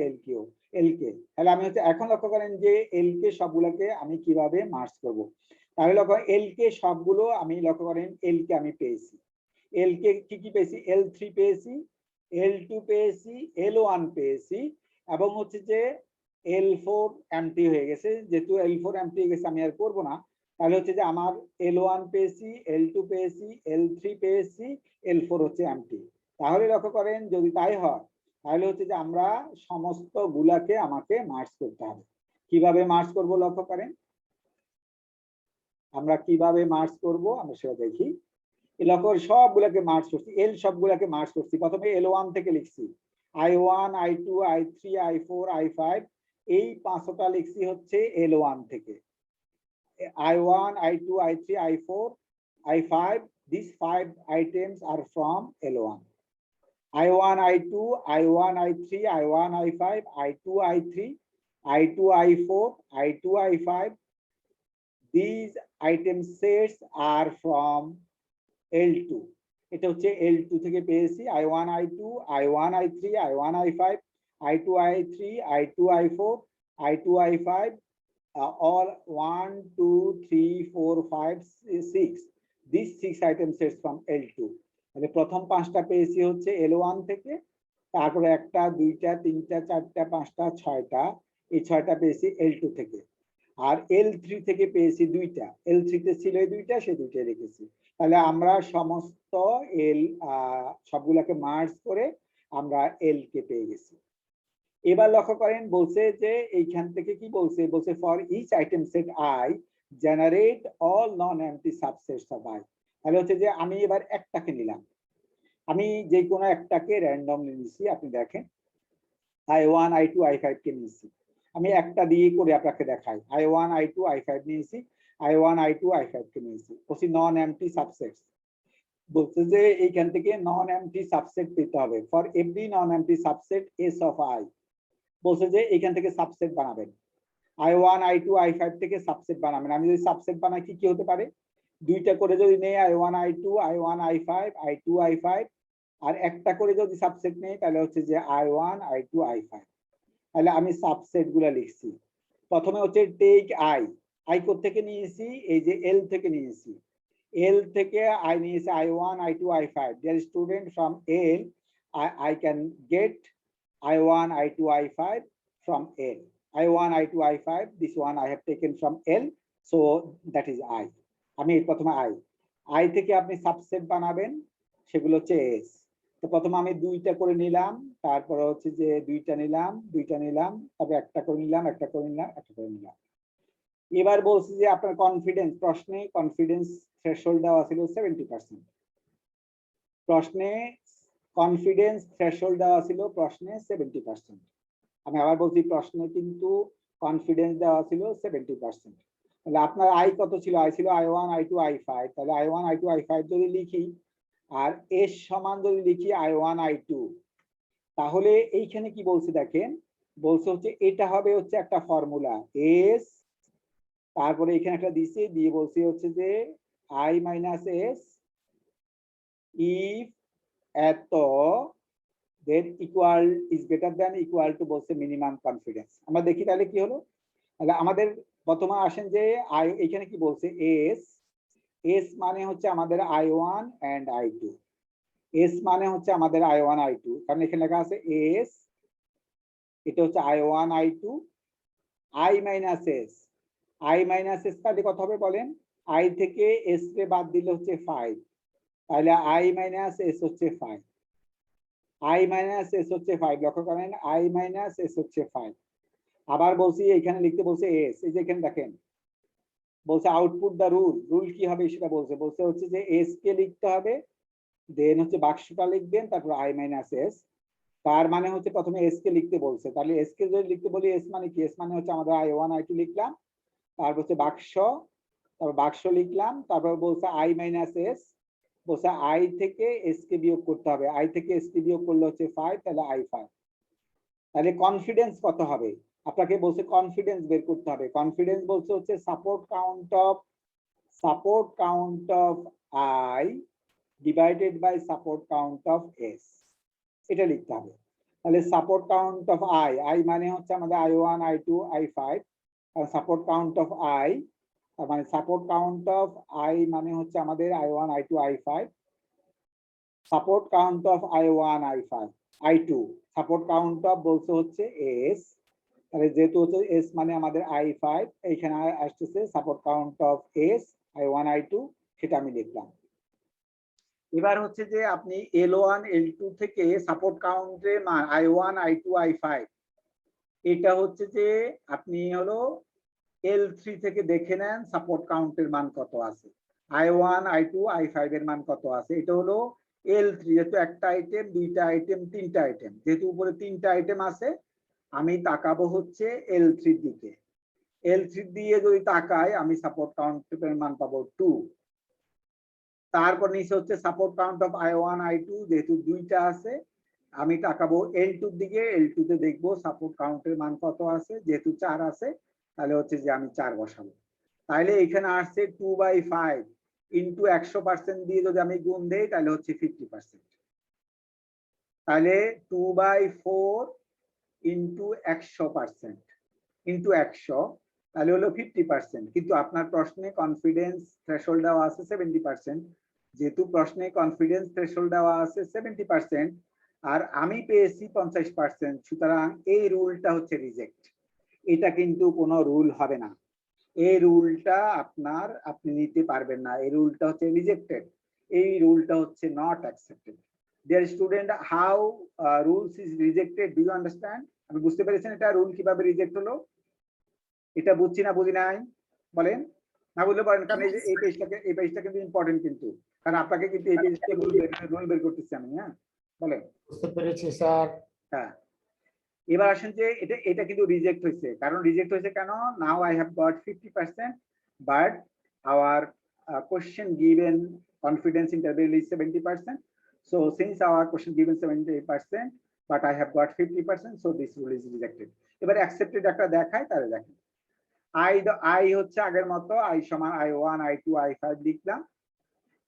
L K, তাহলে আমি হচ্ছে এখন লক্ষ্য করেন যে এল কে সবগুলোকে আমি কিভাবে মার্জ করব। তাহলে লক্ষ্য করেন এল কে সবগুলো আমি লক্ষ্য করেন এল কে আমি পেয়েছি, এল কে কি কি পেয়েছি, L3 পেয়েছি, L2 পেয়েছি, L1 পেয়েছি, এবং হচ্ছে যে L4 এমটি হয়ে গেছে। যেহেতু L4 এমটি হয়ে গেছে আমি আর করবো না, তাহলে হচ্ছে যে আমার L1 পেয়েছি, L2 পেয়েছি, L3 পেয়েছি, L4 হচ্ছে এমটি। তাহলে লক্ষ্য করেন যদি তাই হয় তাহলে হচ্ছে যে আমরা সমস্ত গুলাকে আমাকে মার্জ করতে হবে। কিভাবে মার্জ করব লক্ষ্য করেন, আমরা কিভাবে মার্জ করব আমরা সেটা দেখি। লক্ষ্য সবগুলোকে মার্জ করছি, এল সবগুলোকে মার্জ করছি। প্রথমে L1 থেকে লিখছি I1 I2 I3 I4 I5, এই পাঁচটা লিখছি হচ্ছে L1 থেকে। I1 I2 I3 I4 I5, these 5 items are from L1. I1 I2 I1 I3 I1 I5 I2 I3 I2 I4 I2 I5, these item sets are from L2. এটা হচ্ছে L2 থেকে পেয়েছি I1 I2 I1 I3 I1 I5 I2 I3 I2 I4 I2 I5, all 1 2 3 4 5 6, these 6 item sets from L2. মানে প্রথম পাঁচটা পেয়েছি হচ্ছে L1 থেকে, তারপরে একটা দুইটা তিনটা চারটা পাঁচটা ছয়টা, এই ছয়টা পেয়েছি L2 থেকে। আর L3 থেকে পেয়েছি দুইটা, L3 তে ছিল এই দুইটা, সেই দুইটা রেখেছি। তাহলে আমরা সমস্ত এল সবগুলোকে মার্জ করে আমরা এল কে পেয়ে গেছি। এবার লক্ষ্য করেন বলছে যে এইখান থেকে কি বলছে, বলছে for each item set I generate all non empty subsets of I. তাহলে হচ্ছে যে আমি এবার একটাকে নিলাম, আমি যে কোনো একটাকে র্যান্ডমলি নিছি। আপনি দেখেন I1 I2 I5 কে নিয়েছি, আমি একটা দিয়ে করে আপনাকে দেখাই। I1 I2 I5 নিয়েছি, I1 I2 I5 কে নিয়েছি, বলছি নন এমটি সাবসেটস। বলছে যে এইখান থেকে নন এমটি সাবসেট পেতে হবে for every non empty subset S of I. বলছে যে এইখান থেকে সাবসেট বানাবেন, I1 I2 I5 থেকে সাবসেট বানাবেন। আমি যদি সাবসেট বানাই কি কি হতে পারে, দুইটা করে যদি নেই I1 I2 I1 I5 I2 I5, আর একটা করে যদি সাবসেট নেই তাহলে হচ্ছে যে I1 I2 I5। তাহলে আমি সাবসেট গুলা লিখছি। প্রথমে হচ্ছে টেক আই কোথেকে নিয়েছি, এই যে এল থেকে নিয়েছি, এল থেকে আই নিয়েছি I1 I2 I5, dear student from L I can get I1 I2 I5 from L, I1 I2 I5, this one I have taken from L, so that is I। আমি প্রথমে আই থেকে আপনি subset বানাবেন, সেগুলো হচ্ছে S. তো প্রথমে আমি দুইটা করে নিলাম, তারপরে হচ্ছে যে দুইটা নিলাম, তারপর একটা করে নিলাম, একটা করে নিলাম। এবার বলছি যে আপনার কনফিডেন্স, প্রশ্নে কনফিডেন্স থ্রেশহোল্ড দেওয়া ছিল 70%, প্রশ্নে কনফিডেন্স থ্রেশহোল্ড দেওয়া ছিল প্রশ্নে 70%। আমি আবার বলছি প্রশ্নে কিন্তু কনফিডেন্স দেওয়া ছিল 70%। তাহলে আপনার আই কত ছিল, আই ছিল I1 I2 I5, তাহলে I1 I2 I5 যদি লিখি আর এস সমান যদি লিখি I1 I2, তাহলে এইখানে কি বলছে দেখেন, বলছে হচ্ছে এটা হবে হচ্ছে একটা ফর্মুলা এস, তারপরে এখানে একটা দিছি দিয়ে বলছি হচ্ছে যে I মাইনাস এস ইফ এত then equal is greater than equal to বলছে মিনিমাম কনফিডেন্স। আমরা দেখি তাহলে কি হলো। তাহলে আমাদের প্রথমে আসেন যে আই, এখানে কি বলছে এস মানে হচ্ছে আমাদের I1 and I2, এস মানে হচ্ছে আমাদের I1 I2, কারণ এখানে লেখা আছে এস, এটা হচ্ছে I1 I2, I minus S তাহলে কত হবে বলেন, আই থেকে এস কে বাদ দিলে হচ্ছে 5, তাহলে I মাইনাস এস হচ্ছে 5, I মাইনাস এস হচ্ছে 5, লক্ষ্য করেন I মাইনাস এস হচ্ছে 5। আবার বলছি এখানে লিখতে বলছে এস, এই যে এখানে দেখেন বলছে আউটপুট দা রুল কি হবে সেটা বলছে হচ্ছে যে এস কে লিখতে হবে, দেন হচ্ছে বাক্সটা লিখবেন, তারপর I মাইনাস এস, তার মানে হচ্ছে প্রথমে এস কে লিখতে বলছে, তাহলে এস কে যদি লিখতে বলি এস মানে কি, এস মানে হচ্ছে আমাদের I1 I2 লিখলাম, তারপর হচ্ছে বাক্স, তারপর বাক্স লিখলাম, তারপর বলছে I মাইনাস এস, বলছে আই থেকে এস কে বিয়োগ করতে হবে, আই থেকে এস কে বিয়োগ করলে হচ্ছে 5, তাহলে I5। তাহলে কনফিডেন্স কত হবে, আপনাকে বলছে কনফিডেন্স বের করতে হবে। কনফিডেন্স বলছে হচ্ছে support count of I divided by support count of S, এটা লিখতে হবে। তাহলে সাপোর্ট কাউন্ট অফ আই মানে হচ্ছে আমাদের I1 I2 I5, আর সাপোর্ট কাউন্ট অফ আই মানে সাপোর্ট কাউন্ট অফ আই মানে হচ্ছে আমাদের I1 I2 I5, support count of I1 I5 I2, support count of বলছে হচ্ছে এস, তাহলে যেহেতু হচ্ছে এস মানে আমাদের I5, এইখানে আসতেছে support count of S I1 I2, সেটা আমি লিখলাম। এবার হচ্ছে যে আপনি L1 L2 থেকে সাপোর্ট কাউন্টের মান I1 I2 I5, এটা হচ্ছে যে আপনি হলো L3 থেকে দেখে নেন সাপোর্ট কাউন্টের মান কত আছে, I1 I2 I5 এর মান কত আছে। এটা হলো L3, যেহেতু একটা আইটেম, দুইটা আইটেম, তিনটা আইটেম, যেহেতু উপরে তিনটা আইটেম আছে, আমি তাকাবো হচ্ছে L3 দিকে। L3 দিয়ে যদি তাকাই আমি সাপোর্ট কাউন্টের মান পাবো 2। তারপর নিচে হচ্ছে support count of I1 I2, যেহেতু দুইটা আছে আমি তাকাবো L2 দিকে, L2 তে দেখবো সাপোর্ট কাউন্টের মান কত আছে, যেহেতু 4 আছে তাহলে হচ্ছে যে আমি 4 বসাবো। তাহলে এখানে আসছে 2/5 ইন্টু 100% দিয়ে যদি আমি গুণ দেই তাহলে হচ্ছে 50%, তাহলে 2/4 ইন্টু 100% ইন্টু 100, তাহলে হলো 50%। কিন্তু আপনার প্রশ্নে কনফিডেন্স থ্রেশহোল্ড দেওয়া আছে 70%, যেহেতু প্রশ্নে কনফিডেন্স থ্রেশহোল্ড দেওয়া আছে 70% আর আমি পেয়েছি 50%, সুতরাং এই রুলটা হচ্ছে রিজেক্ট। এটা কিন্তু কোনো রুল হবে না, এই রুলটা আপনি নিতে পারবেন না, এই রুলটা হচ্ছে রিজেক্টেড, এই রুলটা হচ্ছে not accepted. Dear student, how rules is rejected, do you understand? আপনি বুঝতে পেরেছেন এটা রুল কিভাবে রিজেক্ট হলো? এটা বুঝছি না বুঝি নাই বলেন, না বুঝলে বলেন, কারণ এই পেজটা কিন্তু ইম্পর্টেন্ট, কিন্তু কারণ আপনাকে কিন্তু এই পেজটা রুল বের করতেছি আমি। হ্যাঁ বলেন। বুঝতে পেরেছি স্যার। হ্যাঁ, এবার আসেন যে এটা কিন্তু রিজেক্ট হয়েছে, কারণ রিজেক্ট হয়েছে কেন? Now I have got 50%, but hour question given confidence interval is 70%, so since our question given 70% but I have got 50%, so this rule is rejected. এবার accepted একটা দেখায়, তাহলে দেখেন I হচ্ছে আগের মতো I সমান I1 I2 I5 লিখলাম,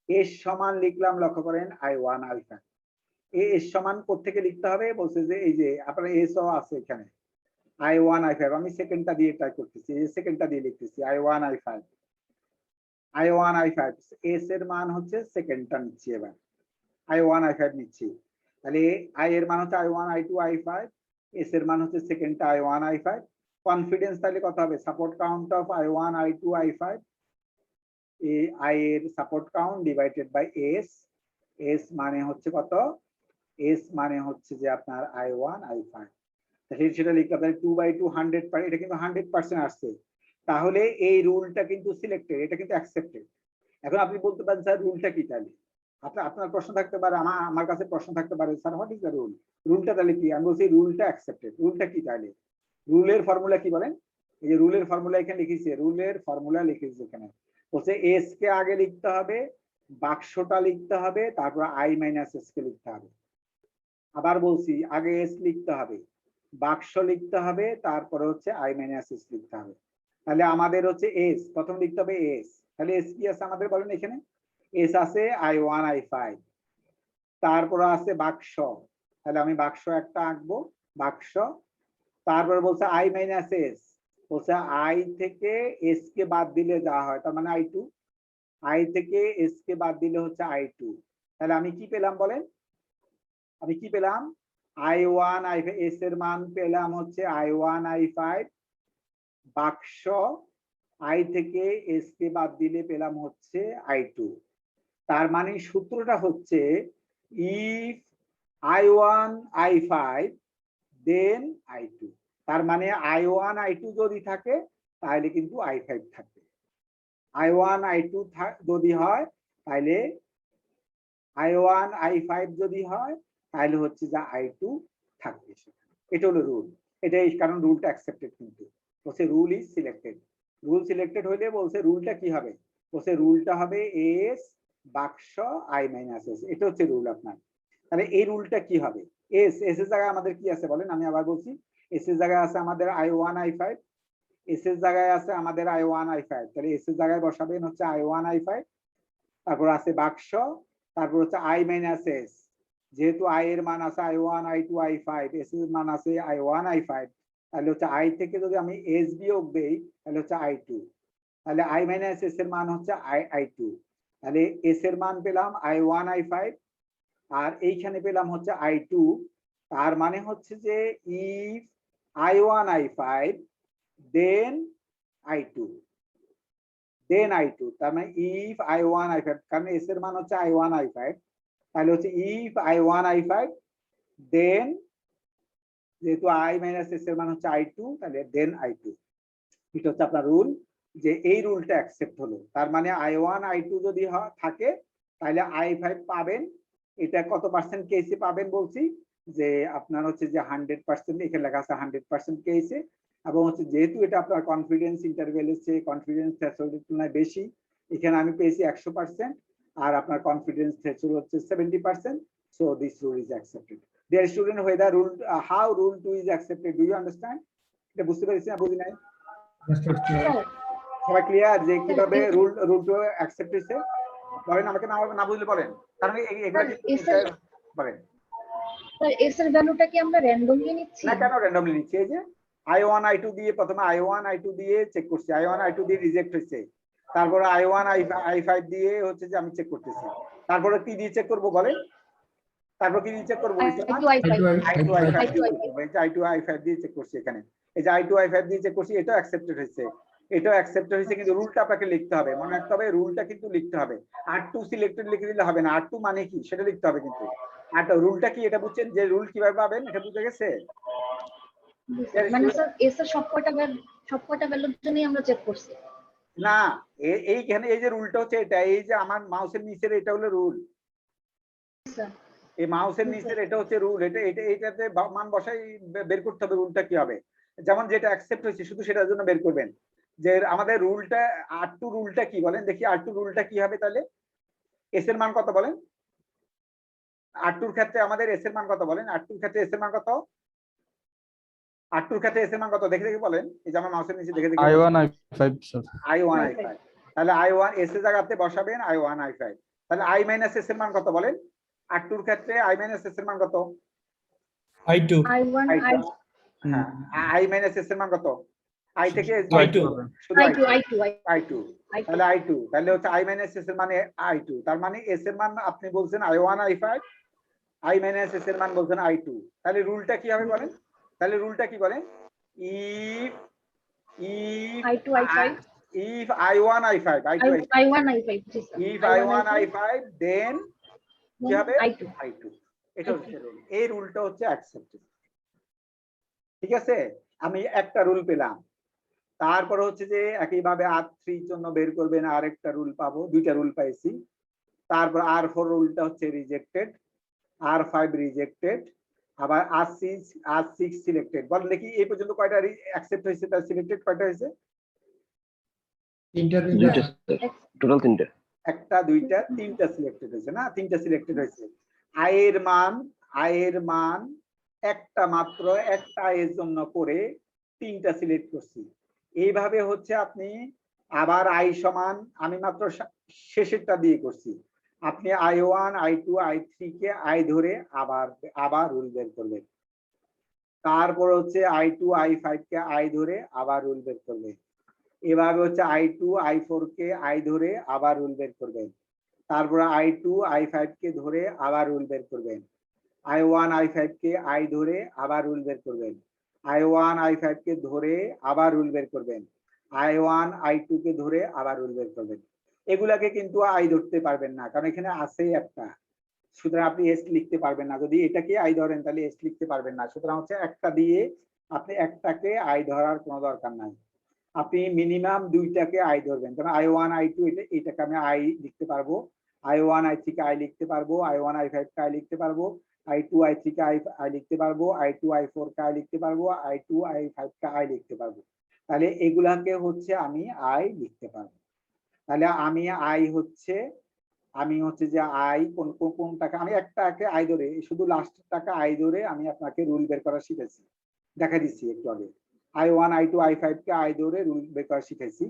S সমান লিখলাম, লক্ষ্য করেন I1 I5। এস সমান কোত্থেকে লিখতে হবে বলছে যে এই যে আপনার এস ও আছে এখানে I1 I5, আমি সেকেন্ডটা দিয়ে ট্রাই করতেছি, এই সেকেন্ডটা দিয়ে লিখতেছি I1 I5, এস এর মান হচ্ছে সেকেন্ডটা নিচ্ছি, এবার I1 I5 নিচ্ছি, তাহলে আই এর মান হচ্ছে I1 I2 I5, এস এর মান হচ্ছে সেকেন্ডটা I1 I5। কনফিডেন্স তাহলে কত হবে? Support count of I1 I2 I5, I এর support count divided by S, S মানে হচ্ছে কত? এস মানে হচ্ছে যে আপনার I1 I5, সেটা লিখতে হবে 2/2 100, এটা কিন্তু 100% আসছে, তাহলে এই রুলটা কিন্তু সিলেক্টেড, এটা কিন্তু অ্যাকসেপ্টেড। এখন আপনি বলতে পারেন স্যার রুলটা কি? তাহলে আপনার প্রশ্ন থাকতে পারে, আমার কাছে প্রশ্ন থাকতে পারে, sir what is the rule, রুলটা তাহলে কি? আমি বলছি রুলটা অ্যাকসেপ্টেড। রুলটা কি তাহলে? রুলের ফর্মুলা কি বলেন? এই যে রুলের ফর্মুলা এখানে লিখেছি, রুলের ফর্মুলা লিখেছি এখানে, বলছে এস কে আগে লিখতে হবে, বাক্সটা লিখতে হবে, তারপর I মাইনাস এস কে লিখতে হবে। আবার বলছি আগে এস লিখতে হবে, বাক্স লিখতে হবে, তারপরে হচ্ছে I মাইনাস এস লিখতে হবে। তাহলে আমাদের হচ্ছে এস প্রথম লিখতে হবে এস, তাহলে এস কি আছে আমাদের বলেন? এখানে এস আছে I1 I5, তারপরে আছে বাক্স, তাহলে আমি বাক্স একটা আঁকবো, বাক্স, তারপরে বলছে I মাইনাস এস, বলছে I থেকে এস কে বাদ দিলে যা হয়, তার মানে I2, I থেকে এস কে বাদ দিলে হচ্ছে I2, তাহলে আমি কি পেলাম বলেন? আমি কি পেলাম? I1 I5, এস এর মান পেলাম হচ্ছে I1 I5, বাক্স I থেকে এস কে বাদ দিলে পেলাম হচ্ছে I2। তার মানে সূত্রটা হচ্ছে if I1 I5 then I2, তার মানে I1 I2 যদি থাকে তাহলে কিন্তু I5 থাকবে, I1 I2 যদি হয় তাহলে I1 I5 যদি হয় তাহলে হচ্ছে যে I2 থাকবে সেখানে। এটা হলো রুল। এটাই কারণ রুলটা অ্যাকসেপ্টেড, কিন্তু বলছে rule is selected. Rule selected হইলে বলছে রুলটা কি হবে, বলছে রুলটা হবে এস বাক্স আই মাইনাস এস। এটা হচ্ছে রুল আপনার। তাহলে এই রুলটা কি হবে, এস এস এর জায়গায় আমাদের কি আছে বলেন, আমি আবার বলছি, এস এর জায়গায় আছে আমাদের I1 I5, এস এর জায়গায় আছে আমাদের I1 I5। তাহলে এস এর জায়গায় বসাবেন হচ্ছে I1 I5, তারপর আছে বাক্স, তারপর হচ্ছে I মাইনাস এস। যেহেতু আই এর মান আছে I1 I2 I5, এস এর মান আছে I1 I5, তাহলে হচ্ছে আই থেকে যদি আমি এস বিয়োগ দেই তাহলে হচ্ছে I2। তাহলে I মাইনাস এস এর মান হচ্ছে I2। তাহলে এস এর মান পেলাম I1 I5, আর এইখানে পেলাম হচ্ছে I2। তার মানে হচ্ছে যে if I1 I5 then I2, then I2। তার মানে ইফ I1 I5, কারণ এস এর মান হচ্ছে I1 I5, তাহলে হচ্ছে ইফ I1 I5 দেন, যেহেতু I মাইনাস এস এর মান হচ্ছে I2, তাহলে দেন I2। এটা হচ্ছে আপনার রুল, যে এই রুলটা অ্যাকসেপ্ট হলো। তার মানে I1 I2 যদি থাকে তাহলে I5 পাবেন। এটা কত পার্সেন্ট কেসে পাবেন বলছি, যে আপনার হচ্ছে যে 100%, এখানে লেখা আছে 100% কেসে, এবং হচ্ছে যেহেতু এটা আপনার কনফিডেন্স ইন্টারভ্যালের চেয়ে কনফিডেন্স থ্রেশহোল্ডের তুলনায় বেশি, এখানে আমি পেয়েছি 100%, আর আপনার কনফিডেন্স থ্রেশহোল্ড হচ্ছে 70%, so this rule is accepted. Dear student, whether rule how rule 2 is accepted, do you understand? এটা বুঝতে পেরেছেন না বুঝি নাই? সবাই ক্লিয়ার যে কিভাবে রুল 2 অ্যাকসেপ্ট হয়েছে? বলেন আমাকে, না বুঝলে বলেন, কারণ এগুলা বলেন। স্যার এস এর ভ্যালুটা কি আমরা র্যান্ডমলি নিচ্ছি? না, কেন র্যান্ডমলি নিচ্ছি? এই যে I1 I2 দিয়ে, প্রথমে I1 I2 দিয়ে চেক করছি, I1 I2 দিয়ে রিজেক্ট হয়েছে, তারপরে I1 I5 দিয়ে হচ্ছে যে আমি চেক করতেছি, তারপরে কি দিয়ে চেক করব বলেন? তারপর কি দিয়ে চেক করব? I2 I5 দিয়ে চেক করছি এখানে। এই যে I2 I5 দিয়ে চেক করছি, এটা অ্যাকসেপ্টেড হয়েছে, এটা অ্যাকসেপ্টেড হয়েছে, কিন্তু রুলটা আপনাকে লিখতে হবে, মনে রাখতে হবে রুলটা কিন্তু লিখতে হবে। R2 সিলেক্টেড লিখে দিলে হবে না, R2 মানে কি সেটা লিখতে হবে কিন্তু। আর রুলটা কি এটা বুঝছেন, যে রুল কিভাবে পাবেন এটা বুঝে গেছে? মানে স্যার এস এর সবকটা ভ্যালুর জন্যই আমরা চেক করছি না, এইখানে এই যে রুলটা হচ্ছে এটা, এই যে আমার মাউসের নিচের এটা হলো রুল, স্যার। এই মাউসের নিচের এটা হচ্ছে রুল। এটাতে মান বসাই বের করতে হবে রুলটা কি হবে। যেমন যেটা অ্যাকসেপ্ট হয়েছে শুধু সেটার জন্য বের করবেন, যে আমাদের রুলটা R2 রুলটা কি বলেন দেখি, R2 রুলটা কি হবে তাহলে? এস এর মান কত বলেন? R2 এর ক্ষেত্রে আমাদের এস এর মান কত বলেন? R2 এর ক্ষেত্রে এস এর মান কত? R2 এর ক্ষেত্রে এস এর মান কত দেখে দেখে বলেন, এই যে আমার মাউসের নিচে দেখে দেখে। I1 I5 sir. I1 I5, তাহলে I1 এস এর জায়গাতে বসাবেন I1 I5। তাহলে I মাইনাস এস এর মান কত বলেন? R2 এর ক্ষেত্রে I মাইনাস এস এর মান কত? I2 হ্যাঁ, I মাইনাস এস এর মান কত? I থেকে I2 শুধু I2, তাহলে I2, তাহলে হচ্ছে I মাইনাস এস এর মানে I2। তার মানে এস এর মান আপনি বলছেন I1 I5, I minus S এর মান বলছেন I2। তাহলে রুলটা কি হবে বলেন? তাহলে রুলটা কি বলেন? if I1 I5 if I1 I5 then কি হবে? I2। এটা হচ্ছে রুল। এই রুলটা হচ্ছে অ্যাকসেপ্টেড। ঠিক আছে, আমি একটা রুল পেলাম। তারপর হচ্ছে যে একইভাবে R3 এর জন্য বের করবেন, আরেকটা রুল পাবো, দুইটা রুল পাইছি। তারপর R4 রুলটা হচ্ছে রিজেক্টেড, R5 রিজেক্টেড, আবার R6 সিলেক্টেড। বলেন দেখি এই পর্যন্ত কয়টা অ্যাকসেপ্ট হয়েছে, তার সিলেক্টেড কয়টা হয়েছে? টোটাল 3টে। একটা, দুইটা, তিনটা সিলেক্টেড হয়েছে না? তিনটা সিলেক্টেড হয়েছে। আই এর মান একটা মাত্র, একটা এর জন্য করে তিনটা সিলেক্ট করছি। এইভাবে হচ্ছে আপনি আবার আই সমান, আমি মাত্র শেষেরটা দিয়ে করছি, আপনি I1 I2 I3 K I ধরে আবার রুল বের করবেন। তারপর হচ্ছে I2 I5 কে আই ধরে আবার রুল বের করবেন। এভাবে হচ্ছে I2 I4 কে আই ধরে আবার রুল বের করবেন। তারপরে I2 I5 কে ধরে আবার রুল বের করবেন। I1 I5 কে আই ধরে আবার রুল বের করবেন। I1 I5 কে ধরে আবার রুল বের করবেন। I1 I2 কে ধরে আবার রুল বের করবেন। এগুলাকে কিন্তু আই ধরতে পারবেন না, কারণ এখানে আছেই একটা, সুতরাং আপনি এস লিখতে পারবেন না। যদি এটাকে আই ধরেন তাহলে এস লিখতে পারবেন না। সুতরাং হচ্ছে একটা দিয়ে আপনি একটাকে আই ধরার কোনো দরকার নাই, আপনি মিনিমাম দুইটাকে আই ধরবেন। কারণ I1 I2 এটাকে আমি আই লিখতে পারবো, I1 I3 কে I লিখতে পারবো, I1 I5 কে I লিখতে পারবো, I2 I3 কে I লিখতে পারবো, I2 I4 কে I লিখতে পারবো, I2 I5 কে I লিখতে পারবো। তাহলে এগুলাকে হচ্ছে আমি I লিখতে পারবো। তাহলে আমি হচ্ছে যে I কোনটাকে আমি একটাকে I ধরে শুধু লাস্টটাকে I ধরে আমি আপনাকে রুল বের করা শিখেছি, দেখা দিচ্ছি একটু আগে। I1 I2 I5 K I ধরে রুল বের করা শিখেছি।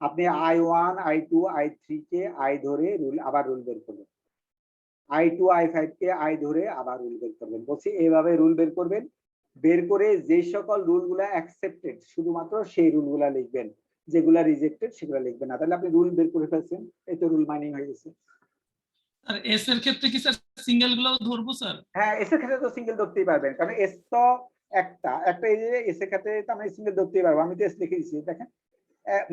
আপনি I1 I2 I3 K I ধরে আবার রুল বের করবেন, I2 I5 কে I ধরে আবার রুল বের করবেন। বলছি এইভাবে রুল বের করবেন, বের করে যে সকল রুলগুলা অ্যাকসেপ্টেড শুধুমাত্র সেই রুলগুলা লিখবেন, যেগুলা রিজেক্টেড সেগুলা লিখবেন না। তাহলে আপনি রুল বের করে ফেলছেন, এই তো রুল মাইনিং হয়ে গেছে। আর এস এর ক্ষেত্রে কি স্যার সিঙ্গেল গুলো ধরবো স্যার? হ্যাঁ, এস এর ক্ষেত্রে তো সিঙ্গেল ধরতেই পারবেন, কারণ এস তো একটা এই যে এস এর ক্ষেত্রে তো আমি সিঙ্গেল ধরতেই পারবো। আমি তো এস লিখে দিচ্ছি, দেখেন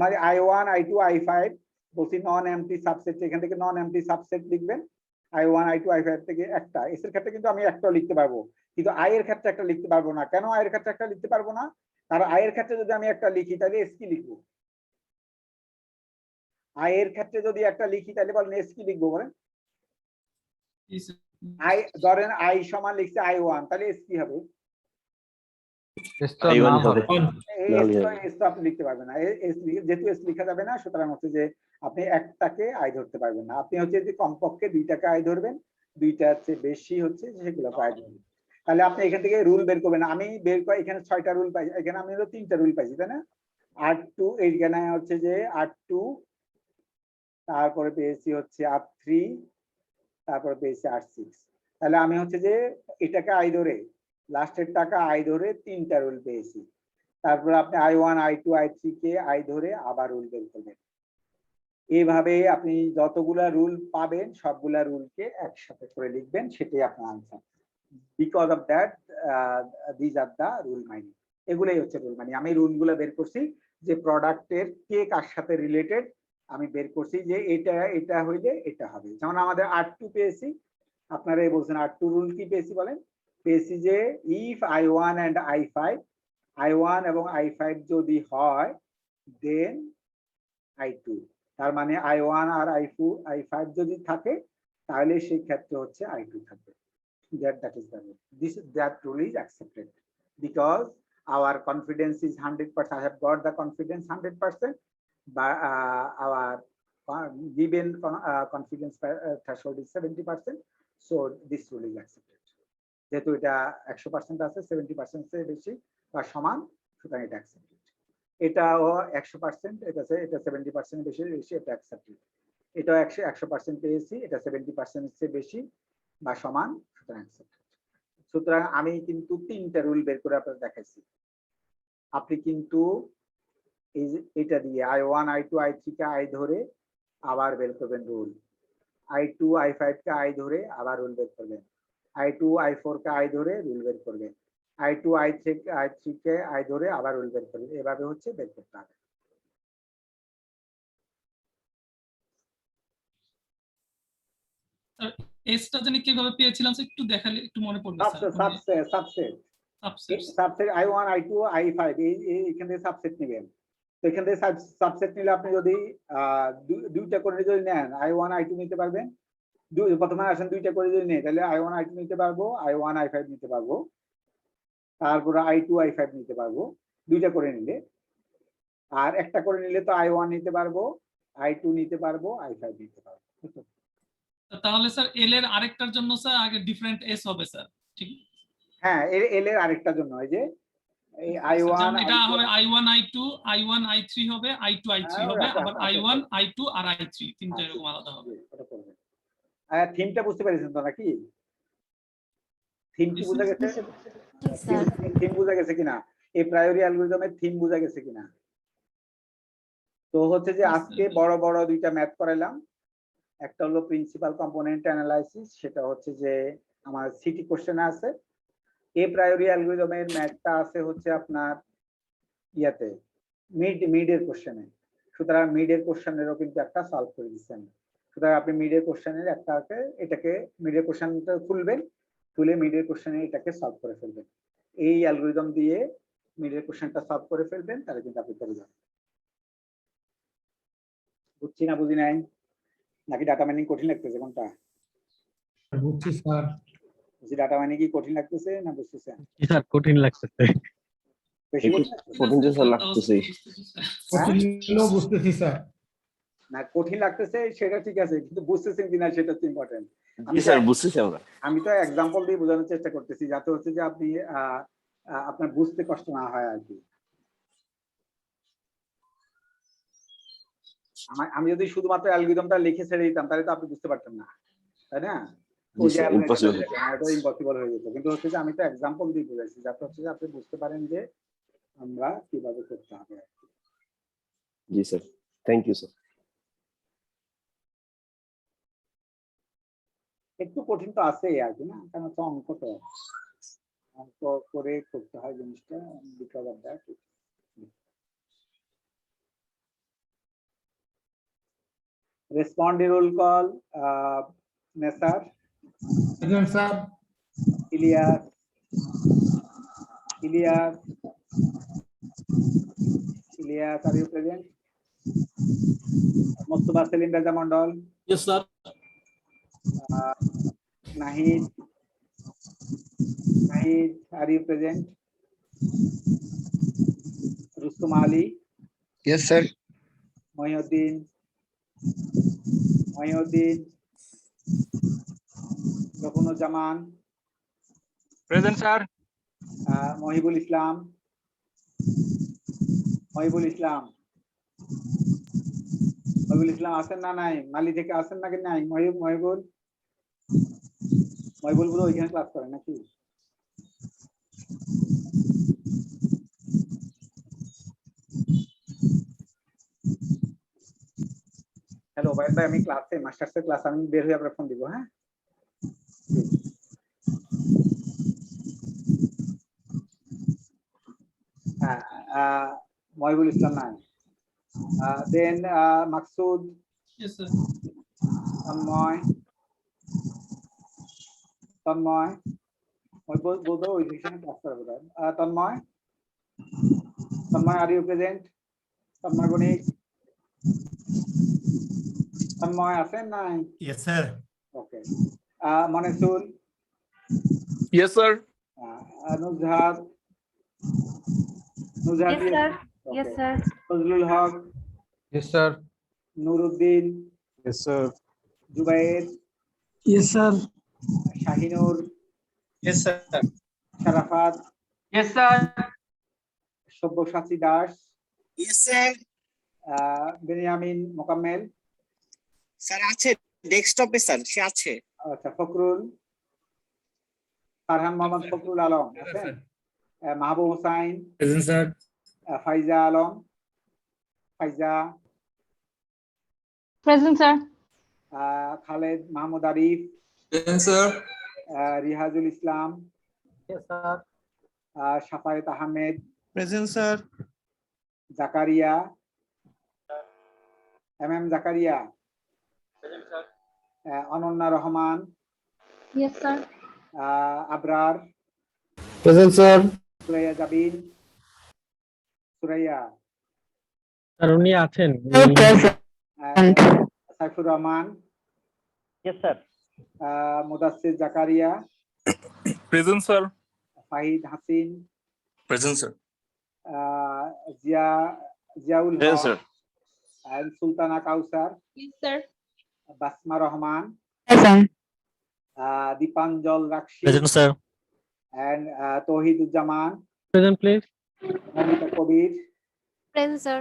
মানে I1 I2 I5 বলছি নন এমটি সাবসেট, এখান থেকে নন এমটি সাবসেট লিখবেন। I1 I2 I5 থেকে একটা, এস এর ক্ষেত্রে কিন্তু আমি একটা লিখতে পারবো, কিন্তু আই এর ক্ষেত্রে একটা লিখতে পারবো না। কেন আই এর ক্ষেত্রে একটা লিখতে পারবো না? কারণ আই এর ক্ষেত্রে যদি আমি একটা লিখি তাহলে এস কি লিখবো? আই এর ক্ষেত্রে যদি একটা লিখি তাহলে বলেন এস কি লিখবো বলেন? আই ধরেন আই সমান লিখছে I1, তাহলে এস কি হবে? এস তো আপনি লিখতে পারবেন না, যেহেতু এস লিখা যাবে না, সুতরাং হচ্ছে যে আপনি একটাকে আই ধরতে পারবেন না। আপনি হচ্ছে যে কমপক্ষে দুইটাকে আই ধরবেন, দুইটার চেয়ে বেশি হচ্ছে সেগুলো আই ধরবেন। তাহলে আপনি এখান থেকে রুল বের করবেন। আমি বের করে এখানে 6টা রুল পাই, এখানে আমি হলো 3টা রুল পাইছি, তাই না? R2 এইখানে হচ্ছে যে R2, তারপরে পেয়েছি হচ্ছে R3, তারপরে পেয়েছি R6। তাহলে আমি হচ্ছে যে এটাকে আই ধরে লাস্টের টাকা আই ধরে 3টা রুল পেয়েছি। তারপর আপনি I1 I2 I3 K I ধরে আবার রুল বের করবেন। এইভাবে আপনি যতগুলা রুল পাবেন সবগুলা রুলকে একসাথে করে লিখবেন, সেটাই আপনার answer. Because of that this are the rule mining. এগুলাই হচ্ছে রুল মাইনিং। আমি রুলগুলো বের করছি যে প্রোডাক্টের কে কার সাথে রিলেটেড, আমি বের করছি যে এটা হইলে এটা হবে। যেমন আমাদের R2 পেয়েছি, আপনারা বলছেন R2 রুল কি পেয়েছি বলেন? পেয়েছি যে ইফ I1 and I1 এবং I5 যদি হয় দেন I2, তার মানে I1 আর I5 যদি থাকে তাহলে সেই ক্ষেত্রে হচ্ছে I2 থাকবে। that is the rule. That rule is accepted because our confidence is 100%. I have got the confidence 100%, but our given confidence threshold is 70%. So this rule is accepted. যেহেতু এটা 100% আছে, 70% এর বেশি বা সমান, সুতরাং এটা accepted. এটাও 100%, এটা 70% বেশি, এটা accepted. এটাও 100% পেয়েছি, এটা 70% এর বেশি বা সমান, সুতরাং accepted. সুতরাং আমি কিন্তু 3টা রুল বের করে আপনাদের দেখাইছি। আপনি কিন্তু এই যে এটা দিয়ে I1 I2 I3 K I ধরে আবার বের করবেন rule, I2 I5 K I ধরে আবার রুল বের করবেন, I2 I4 কে আই ধরে রুল বের করবেন, I2 I3 কে আই ধরে আবার রুল বের করবেন। এভাবে হচ্ছে বের করতে হবে। এসটা জানি কিভাবে পেয়েছিলাম স্যার, একটু দেখালে একটু মনে পড়বে sir. Subset I1 I2 I5 এইখান থেকে সাবসেট নেবেন। তো এখান থেকে সাবসেট নিলে আপনি যদি দুইটা করে যদি নেন I1 I2 নিতে পারবেন। প্রথমে আসেন দুইটা করে যদি নেই তাহলে I1 I2 নিতে পারবো, I1 I5 নিতে পারবো, তারপরে I2 I5 নিতে পারবো দুইটা করে নিলে। আর একটা করে নিলে তো I1 নিতে পারবো, I2 নিতে পারবো, I5 নিতে পারবো। তাহলে স্যার এল এর আরেকটার জন্য স্যার আগে ডিফারেন্ট এস হবে স্যার, ঠিক? হ্যাঁ, এল এর আরেকটার জন্য এই যে এই I1 এটা হবে I1 I2 I1 I3 হবে, I2 I3 হবে, আবার I1 I2 আর I3 তিনটা এরকম আলাদা হবে। থিমটা বুঝতে পেরেছেন তো নাকি? থিম কি বুঝা গেছে? থিম বুঝা গেছে কিনা? এই প্রায়োরি অ্যালগরিদমের থিম বুঝা গেছে কিনা? তো হচ্ছে যে আজকে বড় বড় দুইটা ম্যাথ করাইলাম। একটা হলো প্রিন্সিপাল কম্পোনেন্ট অ্যানালাইসিস, সেটা হচ্ছে যে আমার সিটি কোশ্চেনে আছে। এ প্রায়োরি অ্যালগরিদমের ম্যাথটা আছে হচ্ছে আপনার ইয়াতে মিডের কোশ্চেনে। সুতরাং মিডের কোশ্চেনেরও কিন্তু একটা সলভ করে দিচ্ছেন। সুতরাং আপনি মিডের কোশ্চেনের এটাকে মিডের কোশ্চেনটা খুলবেন, খুলে মিডের কোশ্চেনে এটাকে সলভ করে ফেলবেন। এই অ্যালগরিদম দিয়ে মিডের কোশ্চেনটা সলভ করে ফেলবেন, তাহলে কিন্তু আপনি পেরে যাবেন। বুঝছি না বুঝি নাই? নাকি ডাটা মাইনিং কঠিন লাগতেছে কোনটা? বুঝছি স্যার। ডাটা মাইনিং কি কঠিন লাগতেছে না বুঝতেছেন? স্যার কঠিন লাগতেছে। বেশি একটু কঠিন লাগতেছে? কঠিন যে স্যার লাগতেছে। কঠিন হলেও বুঝতেছি স্যার। না কঠিন লাগতেছে সেটা ঠিক আছে, কিন্তু বুঝতেছেন কিনা সেটা হচ্ছে ইম্পর্টেন্ট। জি স্যার বুঝতেছি আমরা। আমি তো এক্সাম্পল দিয়ে বোঝানোর চেষ্টা করতেছি যাতে হচ্ছে যে আপনি আপনার বুঝতে কষ্ট না হয় আর কি। আমি যদি শুধুমাত্র অ্যালগরিদমটা লিখে ছেড়ে দিতাম তাহলে তো আপনি বুঝতে পারতেন না, তাই না? ইম্পসিবল হয়ে যেত। কিন্তু হচ্ছে যে আমি তো এক্সাম্পল দিয়ে বোঝাইছি যাতে হচ্ছে যে আপনি বুঝতে পারেন যে আমরা কিভাবে করতে হবে। জি স্যার, থ্যাংক ইউ স্যার। একটু কঠিন তো আছেই আর কি, না? কারণ হচ্ছে অঙ্ক তো অঙ্ক করে করতে হয় জিনিসটা, because of that. Respond roll call, Nesar, present sir. Ilyas, are you present? Mustafa Selim Raja Mandal, Yes, sir. Nahid, are you present? Rustum Ali, Yes, sir. Mohyuddin, Zaman, present sir. Mohibul Islam, আছেন না নাই? মালি থেকে আছেন নাকি নাই? মহিবুল গুলো ওইখানে class করে নাকি? হ্যালো ভাই, আমি ক্লাসে মাস্টার্সের ক্লাস, আমি বের হয়ে আপনার ফোন দিব। হ্যাঁ, মহিবুল ইসলাম নাই। দেন মাকসুদ, Yes, sir. তন্ময় বোধ ওই সেকশনে ক্লাস করে বোধ হয়। Tanmoy, are you present? Tanmoy Banik, Tanmoy আছেন নাই? Yes sir. Okay. Monesul? Yes sir. Nuzhat? Yes, sir. Yes, sir. Fazlul Haque? Yes sir. Nuruddin? Yes sir. Zubair? Yes sir. Shahinur? Yes sir. Sharafat? Yes sir. Sabyasachi Das? Yes sir. Beniamin Mokammel? Sir আছে ডেস্কটপে স্যার, সে আছে। আচ্ছা, ফখরুল? ফারহান মোহাম্মদ ফখরুল আলম আছেন? Mahbub Hossain? Present sir. Faiza Alam? Present, sir. Khaled Mahmud Arif? Present sir. Rihajul Islam? Yes sir. Shafayet Ahmed? Present sir. Zakaria? Zakaria? Ananya Rahman? Yes, sir. Abrar? Present, sir. Suraiya Jabin? Sir উনি আছেন। Saifur Rahman? Yes sir. Mudassir Zakaria? Present sir. Fahid Hasin? Present sir. Ziaul হ্যাঁ Haq? Sir. Sultana Kawsar? Yes, sir. Basma Rahman? Present. Dipanjal Rakshi? Present sir. and Tauhiduzzaman? Present please. Momita Kabir? Present, sir.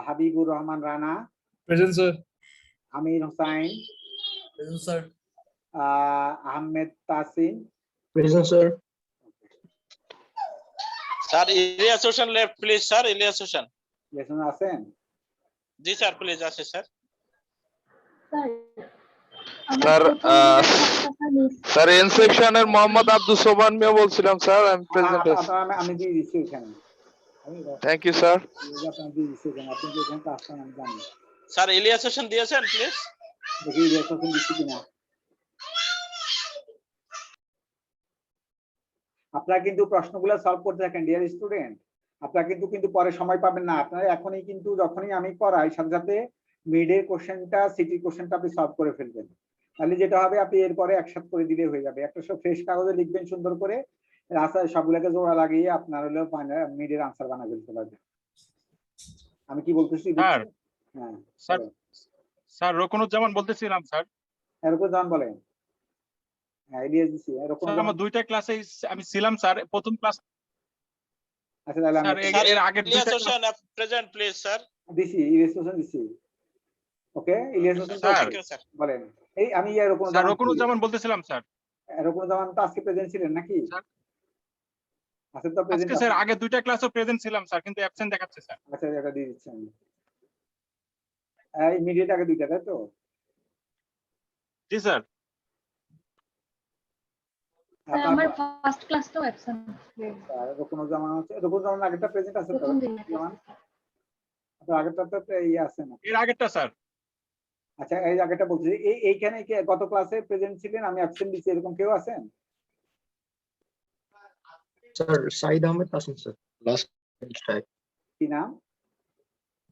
Habibur Rahman Rana? Present sir. Amir Hossain? Present, sir. Ahmed Tasin? Present, sir. Sir Ilias Hossain left please sir, Ilias Hossain. লেসন আছেন? জি sir please আছে sir. Sir, sir N সেকশনের মোহাম্মদ আব্দুল সোবান মিয়া বলছিলাম sir, আমি present আছি। আমি দিয়ে দিচ্ছি এখানে। Thank you sir. আপনার দিয়ে দিচ্ছি এখানে, আপনি যে এখানে আসছেন আমি জানি। স্যার ইলিয়াস হোসেন দিয়েছেন প্লিজ। দেখি লেসন দিচ্ছি কিনা। আপনারা কিন্তু প্রশ্নগুলো সলভ করতে থাকেন ডিয়ার স্টুডেন্ট। আপনারা কিন্তু পরে সময় পাবেন না, আপনারা এখনই কিন্তু যখনই আমি করাই সাথে সাথে মিডের কোশ্চেনটা সিটি কোশ্চেনটা আপনি সলভ করে ফেলবেন। তাহলে যেটা হবে আপনি এরপরে একসাথে করে দিলে হয়ে যাবে। একটা সব ফ্রেশ কাগজে লিখবেন সুন্দর করে, রাস্তায় সবগুলোকে জোড়া লাগিয়ে আপনার হলো মিডের আনসার বানিয়ে ফেলতে পারবেন। আমি কি বলতেছি? স্যার হ্যাঁ স্যার স্যার রকনুজ্জামান বলতেছিলাম স্যার। এরকম জান বলেন। হ্যাঁ ইলিয়াস দিছি এরকম। স্যার আমার দুইটা ক্লাসে আমি ছিলাম স্যার, প্রথম ক্লাস। আচ্ছা তাহলে স্যার এর আগের দুইটা ক্লাস প্রেজেন্ট প্লিজ স্যার। দিছি, ইলিয়াস হোসেন দিছি। ওকে ইলিয়াস হোসেন স্যার বলেন। এই আমি এরকম স্যার রকনুজ্জামান বলতেছিলাম স্যার। এরকম জামান তো আজকে প্রেজেন্ট ছিলেন নাকি? স্যার আজকে তো প্রেজেন্ট আজকে স্যার আগের দুইটা ক্লাসও প্রেজেন্ট ছিলাম স্যার, কিন্তু অ্যাবসেন্ট দেখাচ্ছে স্যার। আচ্ছা এটা দিয়ে দিচ্ছি আমি। ইমিডিয়েট আগে দুইটা, তাই তো? জি স্যার। আমার ফার্স্ট ক্লাসটাও অ্যাবসেন্ট। রকম জামান আছে, রকম জামান আগেরটা প্রেজেন্ট আছে তো? প্রথম দিন আপনার আগেরটা তো ইয়ে আছে না? এর আগেরটা স্যার। আচ্ছা এই আগেরটা বলছি, এইখানে কি গত ক্লাসে প্রেজেন্ট ছিলেন, আমি অ্যাবসেন্ট দিচ্ছি, এরকম কেউ আছেন? স্যার সাইদ আহমেদ আছেন স্যার, লাস্ট স্ট্রাইক। কি নাম?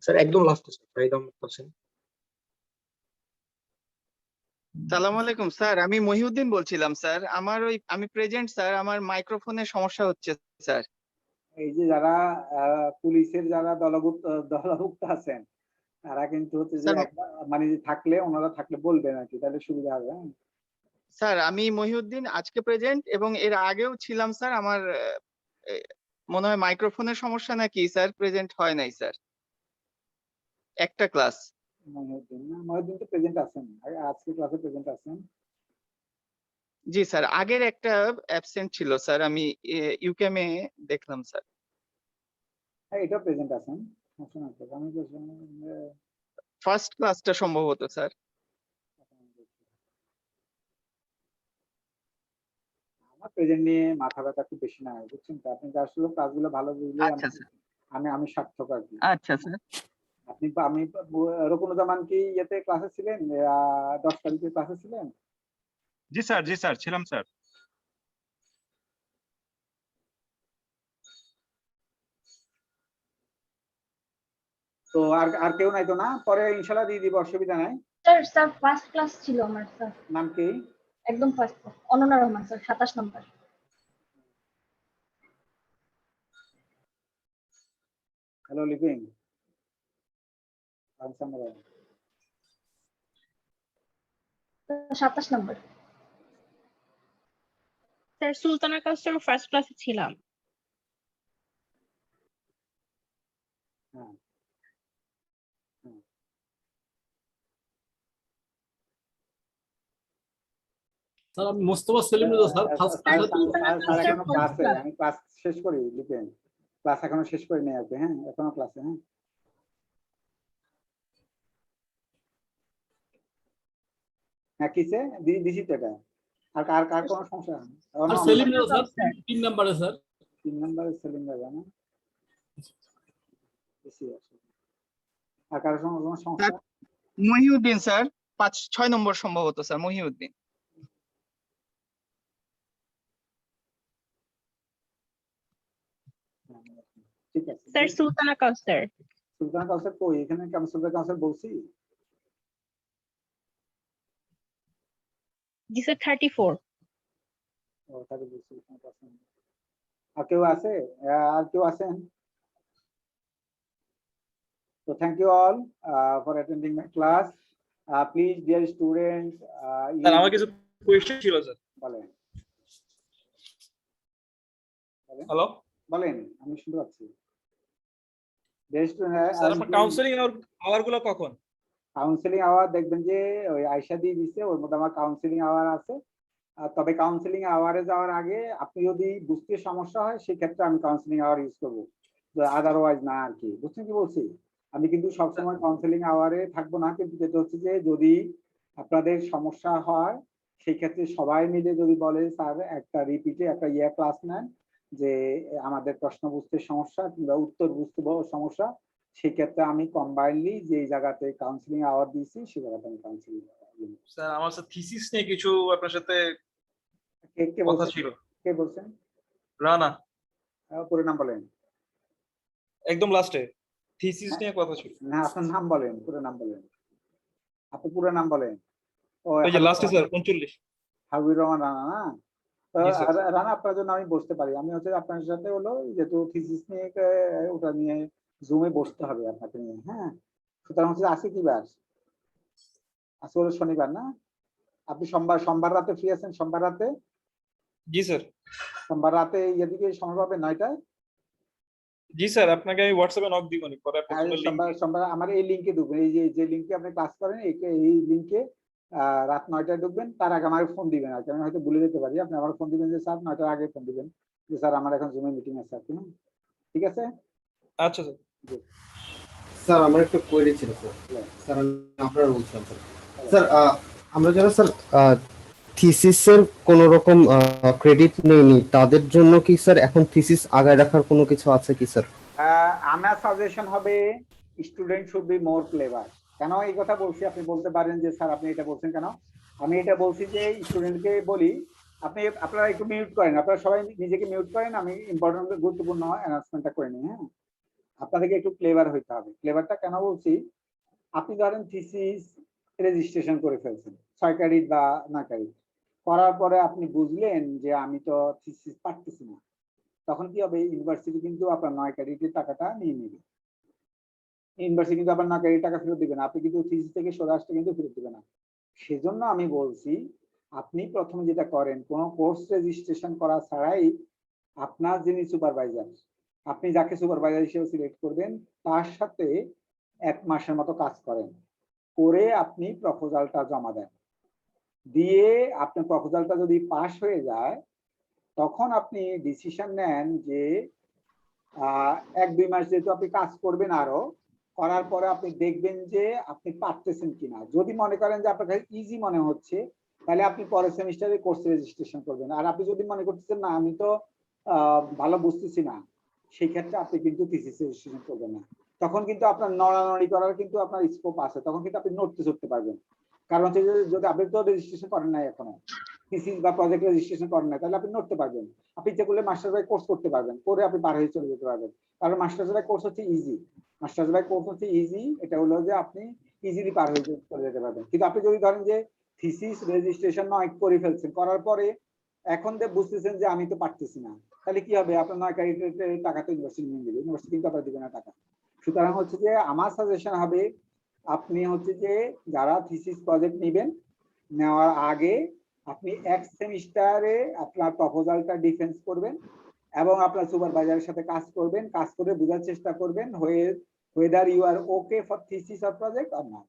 স্যার একদম লাস্টে স্যার সাইদ আহমেদ আছেন। সালাম আলাইকুম স্যার, আমি মহিউদ্দিন বলছিলাম স্যার। আমি প্রেজেন্ট স্যার, আমার মাইক্রোফোনের সমস্যা হচ্ছে স্যার। এই যে যারা পুলিশের যারা দলভুক্ত আছেন তারা কিন্তু হচ্ছে যে মানে থাকলে ওনারা থাকলে বলবেন আর কি, তাহলে সুবিধা হবে। স্যার আমি মহিউদ্দিন আজকে প্রেজেন্ট এবং এর আগেও ছিলাম স্যার। আমার মনে হয় মাইক্রোফোনের সমস্যা নাকি স্যার, প্রেজেন্ট হয় নাই স্যার একটা ক্লাস। মহিউদ্দিন তো প্রেজেন্ট আছেন, আজকে ক্লাসে প্রেজেন্ট আছেন। জি স্যার, আগের একটা অ্যাবসেন্ট ছিল স্যার, আমি ইউকেমে দেখলাম স্যার। হ্যাঁ এটা প্রেজেন্ট আছেন। ফার্স্ট ক্লাসটা সম্ভবত স্যার। আমার প্রেজেন্ট নিয়ে মাথা ব্যথা খুব বেশি না, বুঝছেন তো? আপনি আসলে ক্লাসগুলো ভালো বুঝলে আমি সার্থক আর কি। আচ্ছা স্যার। আমি রকুনুজ্জামান কি ইয়েতে ক্লাসে ছিলেন, 10 তারিখে ক্লাসে ছিলেন? জি স্যার, জি স্যার ছিলাম স্যার। তো আর কেউ নাই তো না? পরে ইনশাআল্লাহ দিয়ে দিব, অসুবিধা নাই। স্যার ফার্স্ট ক্লাস ছিল আমার স্যার। নাম কি? একদম first class, Ananya Rahman sir, 27 নম্বর। হ্যালো লিপিং। 27 নম্বর। স্যার সুলতানা কাউসার ফার্স্ট ক্লাসে ছিলাম। হ্যাঁ স্যার আমি মোস্তফা সেলিম রেজা স্যার, ফার্স্ট ক্লাসে। আমি ক্লাস শেষ করি লিপেন, ক্লাস এখনো শেষ করি নাই আপনি। হ্যাঁ এখনো ক্লাসে। হ্যাঁ কিসে দিছি তো এটা। আর কার কোনো সমস্যা? আর সেলিম রেজা স্যার 3 নম্বরে স্যার। 3 নম্বরে সেলিম রাজা না? আর কার কোনো সমস্যা? মহিউদ্দিন স্যার 5-6 নম্বর সম্ভবত স্যার, মহিউদ্দিন। ঠিক আছে স্যার সুলতানা কাউসার। সুলতানা কাউসার কই? এখানে কি আমি সুলতানা কাউসার বলছি? জি স্যার 34। ও তাহলে বলছি সুলতানা কাউসার। আর কেউ আছে? আর কেউ আছেন? So thank you all for attending my class. Please, dear students. Sir আমার কিছু কোয়েশ্চেন ছিল স্যার। বলেন। হ্যালো বলেন, আমি শুনতে পাচ্ছি। Dear students, স্যার আপনার কাউন্সেলিং আওয়ারগুলো কখন? কাউন্সেলিং আওয়ার দেখবেন যে ওই আয়শা দিয়ে দিচ্ছে, ওর মধ্যে আমার কাউন্সেলিং আওয়ার আছে। তবে কাউন্সেলিং আওয়ারে যাওয়ার আগে আপনি যদি বুঝতে সমস্যা হয় সেক্ষেত্রে আমি কাউন্সেলিং আওয়ার ইউজ করবো, আদারওয়াইজ না আর কি। বুঝছেন কি বলছি? আমি কিন্তু সবসময় কাউন্সেলিং আওয়ারে থাকবো না, কিন্তু যেটা হচ্ছে যে যদি আপনাদের সমস্যা হয় সেই ক্ষেত্রে সবাই মিলে যদি বলে স্যার একটা রিপিটে একটা ক্লাস নেন যে আমাদের প্রশ্ন বুঝতে সমস্যা কিংবা উত্তর বুঝতে সমস্যা, সেই ক্ষেত্রে আমি কম্বাইনলি যে জায়গাতে কাউন্সেলিং আওয়ার দিয়েছি সেই জায়গাতে আমি কাউন্সেলিং। স্যার আমার স্যার থিসিস নিয়ে কিছু আপনার সাথে কে কথা ছিল। কে বলছেন? রানা। পুরো নাম বলেন। একদম লাস্টে থিসিস নিয়ে কথা ছিল। না আপনার নাম বলেন, পুরো নাম বলেন। আপনি পুরো নাম বলেন। ও এই যে লাস্টে স্যার 39। হাবিবুর রহমান রানা না? তো জি, স্যার। রানা, আপনার জন্য আমি বসতে পারি। আমি হচ্ছে আপনার সাথে হলো যেহেতু থিসিস নিয়ে ওটা নিয়ে জুমে বসতে হবে আপনাকে নিয়ে, হ্যাঁ। সুতরাং হচ্ছে আজকে কি বার? আজকে হলো শনিবার না? আপনি সোমবার রাতে ফ্রি আছেন? সোমবার রাতে? জি স্যার। সোমবার রাতে এদিকে সময় পাবেন 9টায়? জি স্যার, আপনাকে আমি হোয়াটসঅ্যাপে নক দিব নি পরে পার্সোনাল লিংক। সোমবার আমার এই লিংকে ঢুকবেন, এই যে লিংকে আপনি ক্লাস করেন এই লিংকে রাত 9টায় ঢুকবেন। তার আগে আমার ফোন দিবেন আর কি, আমি হয়তো ভুলে যেতে পারি। আপনি আমার ফোন দিবেন যে স্যার 9টার আগে ফোন দিবেন যে স্যার আমার এখন জুমে মিটিং আছে আর কি, হ্যাঁ? ঠিক আছে? আচ্ছা স্যার। স্যার আমার একটা কোয়েরি ছিল স্যার। স্যার আমি আপনার বলছিলাম স্যার, আমরা যারা স্যার থিসিসের কোনো রকম ক্রেডিট নেইনি তাদের জন্য কি স্যার এখন থিসিস আগায় রাখার কোনো কিছু আছে কি স্যার? আমার সাজেশন হবে student should be more clever. কেন এই কথা বলছি আপনি বলতে পারেন যে স্যার আপনি এটা বলছেন কেন? আমি এটা বলছি যে স্টুডেন্টকে বলি আপনারা একটু মিউট করেন, আপনারা সবাই নিজেকে মিউট করেন, আমি ইম্পর্টেন্ট গুরুত্বপূর্ণ অ্যানাউন্সমেন্টটা করে নিই, হ্যাঁ। আপনাদেরকে একটু ক্লেভার হইতে হবে। ক্লেভারটা কেন বলছি, আপনি ধরেন থিসিস রেজিস্ট্রেশন করে ফেলছেন 6 ক্রেডিট বা 9 ক্রেডিট করার পরে আপনি বুঝলেন যে আমি তো থিসিস পারতেছি না, তখন কি হবে? ইউনিভার্সিটি কিন্তু আপনার 9 ক্রেডিটের টাকাটা নিয়ে নেবে। ইউনিভার্সিটি কিন্তু আপনার 9 ক্রেডিট টাকা ফেরত দিবে না, আপনি কিন্তু থিসিস থেকে সরে আসতে কিন্তু ফেরত দিবে না। সেজন্য আমি বলছি আপনি প্রথমে যেটা করেন, কোনো কোর্স রেজিস্ট্রেশন করা ছাড়াই আপনার যিনি সুপারভাইজার, আপনি যাকে সুপারভাইজার হিসেবে সিলেক্ট করবেন তার সাথে 1 মাসের মতো কাজ করেন, করে আপনি প্রপোজালটা জমা দেন। দিয়ে আপনার প্রপোজালটা যদি পাস হয়ে যায় তখন আপনি ডিসিশন নেন যে 1-2 মাস যেহেতু আপনি কাজ করবেন, আরো করার পরে আপনি দেখবেন যে আপনি পারতেছেন কিনা। যদি মনে করেন যে আপনার কাছে ইজি মনে হচ্ছে তাহলে আপনি পরের সেমিস্টারে কোর্স রেজিস্ট্রেশন করবেন। আর আপনি যদি মনে করতেছেন না আমি তো ভালো বুঝতেছি না, সেই ক্ষেত্রে আপনি কিন্তু থিসিস রেজিস্ট্রেশন করবেন না। তখন কিন্তু আপনার নড়ানড়ি করার কিন্তু আপনার স্কোপ আছে, তখন কিন্তু আপনি নড়তে চড়তে পারবেন। কারণ হচ্ছে যদি আপনি তো রেজিস্ট্রেশন করেন নাই এখনো, থিসিস বা প্রজেক্ট রেজিস্ট্রেশন করেন নাই, তাহলে আপনি নড়তে পারবেন। আপনি ইচ্ছা করলে মাস্টার্স বাই কোর্স করতে পারবেন, করে আপনি পার হয়ে চলে যেতে পারবেন। কারণ মাস্টার্স বাই কোর্স হচ্ছে ইজি। মাস্টার্স বাই কোর্স হচ্ছে ইজি, এটা হলো যে আপনি ইজিলি পার হয়ে চলে যেতে পারবেন। কিন্তু আপনি যদি ধরেন যে থিসিস রেজিস্ট্রেশন নয় করে ফেলছেন, করার পরে এখন যে বুঝতেছেন যে আমি তো পারতেছি না, তাহলে কি হবে? আপনার 9 ক্রেডিটের টাকা তো ইউনিভার্সিটি নিয়ে নেবে, ইউনিভার্সিটি কিন্তু আপনার দিবে না টাকা। সুতরাং হচ্ছে যে আমার সাজেশন হবে আপনি হচ্ছে যে যারা থিসিস প্রজেক্ট নেবেন, নেওয়ার আগে আপনি 1 সেমিস্টারে আপনার প্রপোজালটা ডিফেন্স করবেন এবং আপনার সুপারভাইজারের সাথে কাজ করবেন, কাজ করে বোঝার চেষ্টা করবেন whether you are okay for thesis or project or not।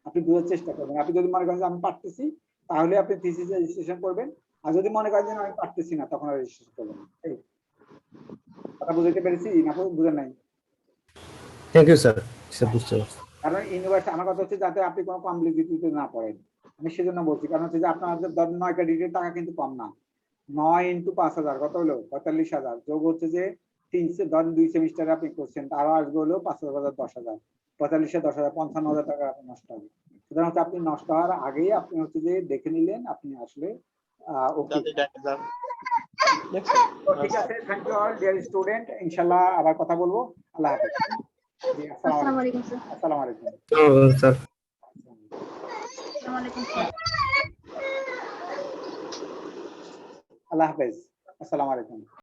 আপনি বোঝার চেষ্টা করবেন। আপনি যদি মনে করেন যে আমি পারতেছি তাহলে আপনি থিসিস রেজিস্ট্রেশন করবেন, আর যদি মনে করেন যে আমি পারতেছি না তখন আর রেজিস্ট্রেশন করবেন না। এই কথা বুঝাতে পেরেছি না? বুঝেন নাই? থ্যাংক ইউ স্যার, স্যার বুঝতে পারছি। কারণ ইউনিভার্সিটি আমার কথা হচ্ছে যাতে আপনি কোনো কমপ্লিকেটিভিটি না পড়েন, আমি সেজন্য বলছি। কারণ হচ্ছে যে আপনাদের 9 ক্রেডিটের টাকা কিন্তু কম না। 9 × 5,000 কত হলো? 45,000 যোগ হচ্ছে যে 2 সেমিস্টারে আপনি করছেন, আরো আসবে হলো 5,000 10,000, 45 10,000 55,000 টাকা নষ্ট হবে। সুতরাং হচ্ছে আপনি নষ্ট হওয়ার আগেই আপনি হচ্ছে যে দেখে নিলেন আপনি আসলে ওকে। ঠিক আছে, thank you all dear student, ইনশাআল্লাহ আবার কথা বলবো। আল্লাহ হাফেজ। আসসালামু আলাইকুম স্যার। আসসালামু আলাইকুম স্যার। আসসালামু আলাইকুম স্যার। আল্লাহ হাফেজ। আসসালামু আলাইকুম।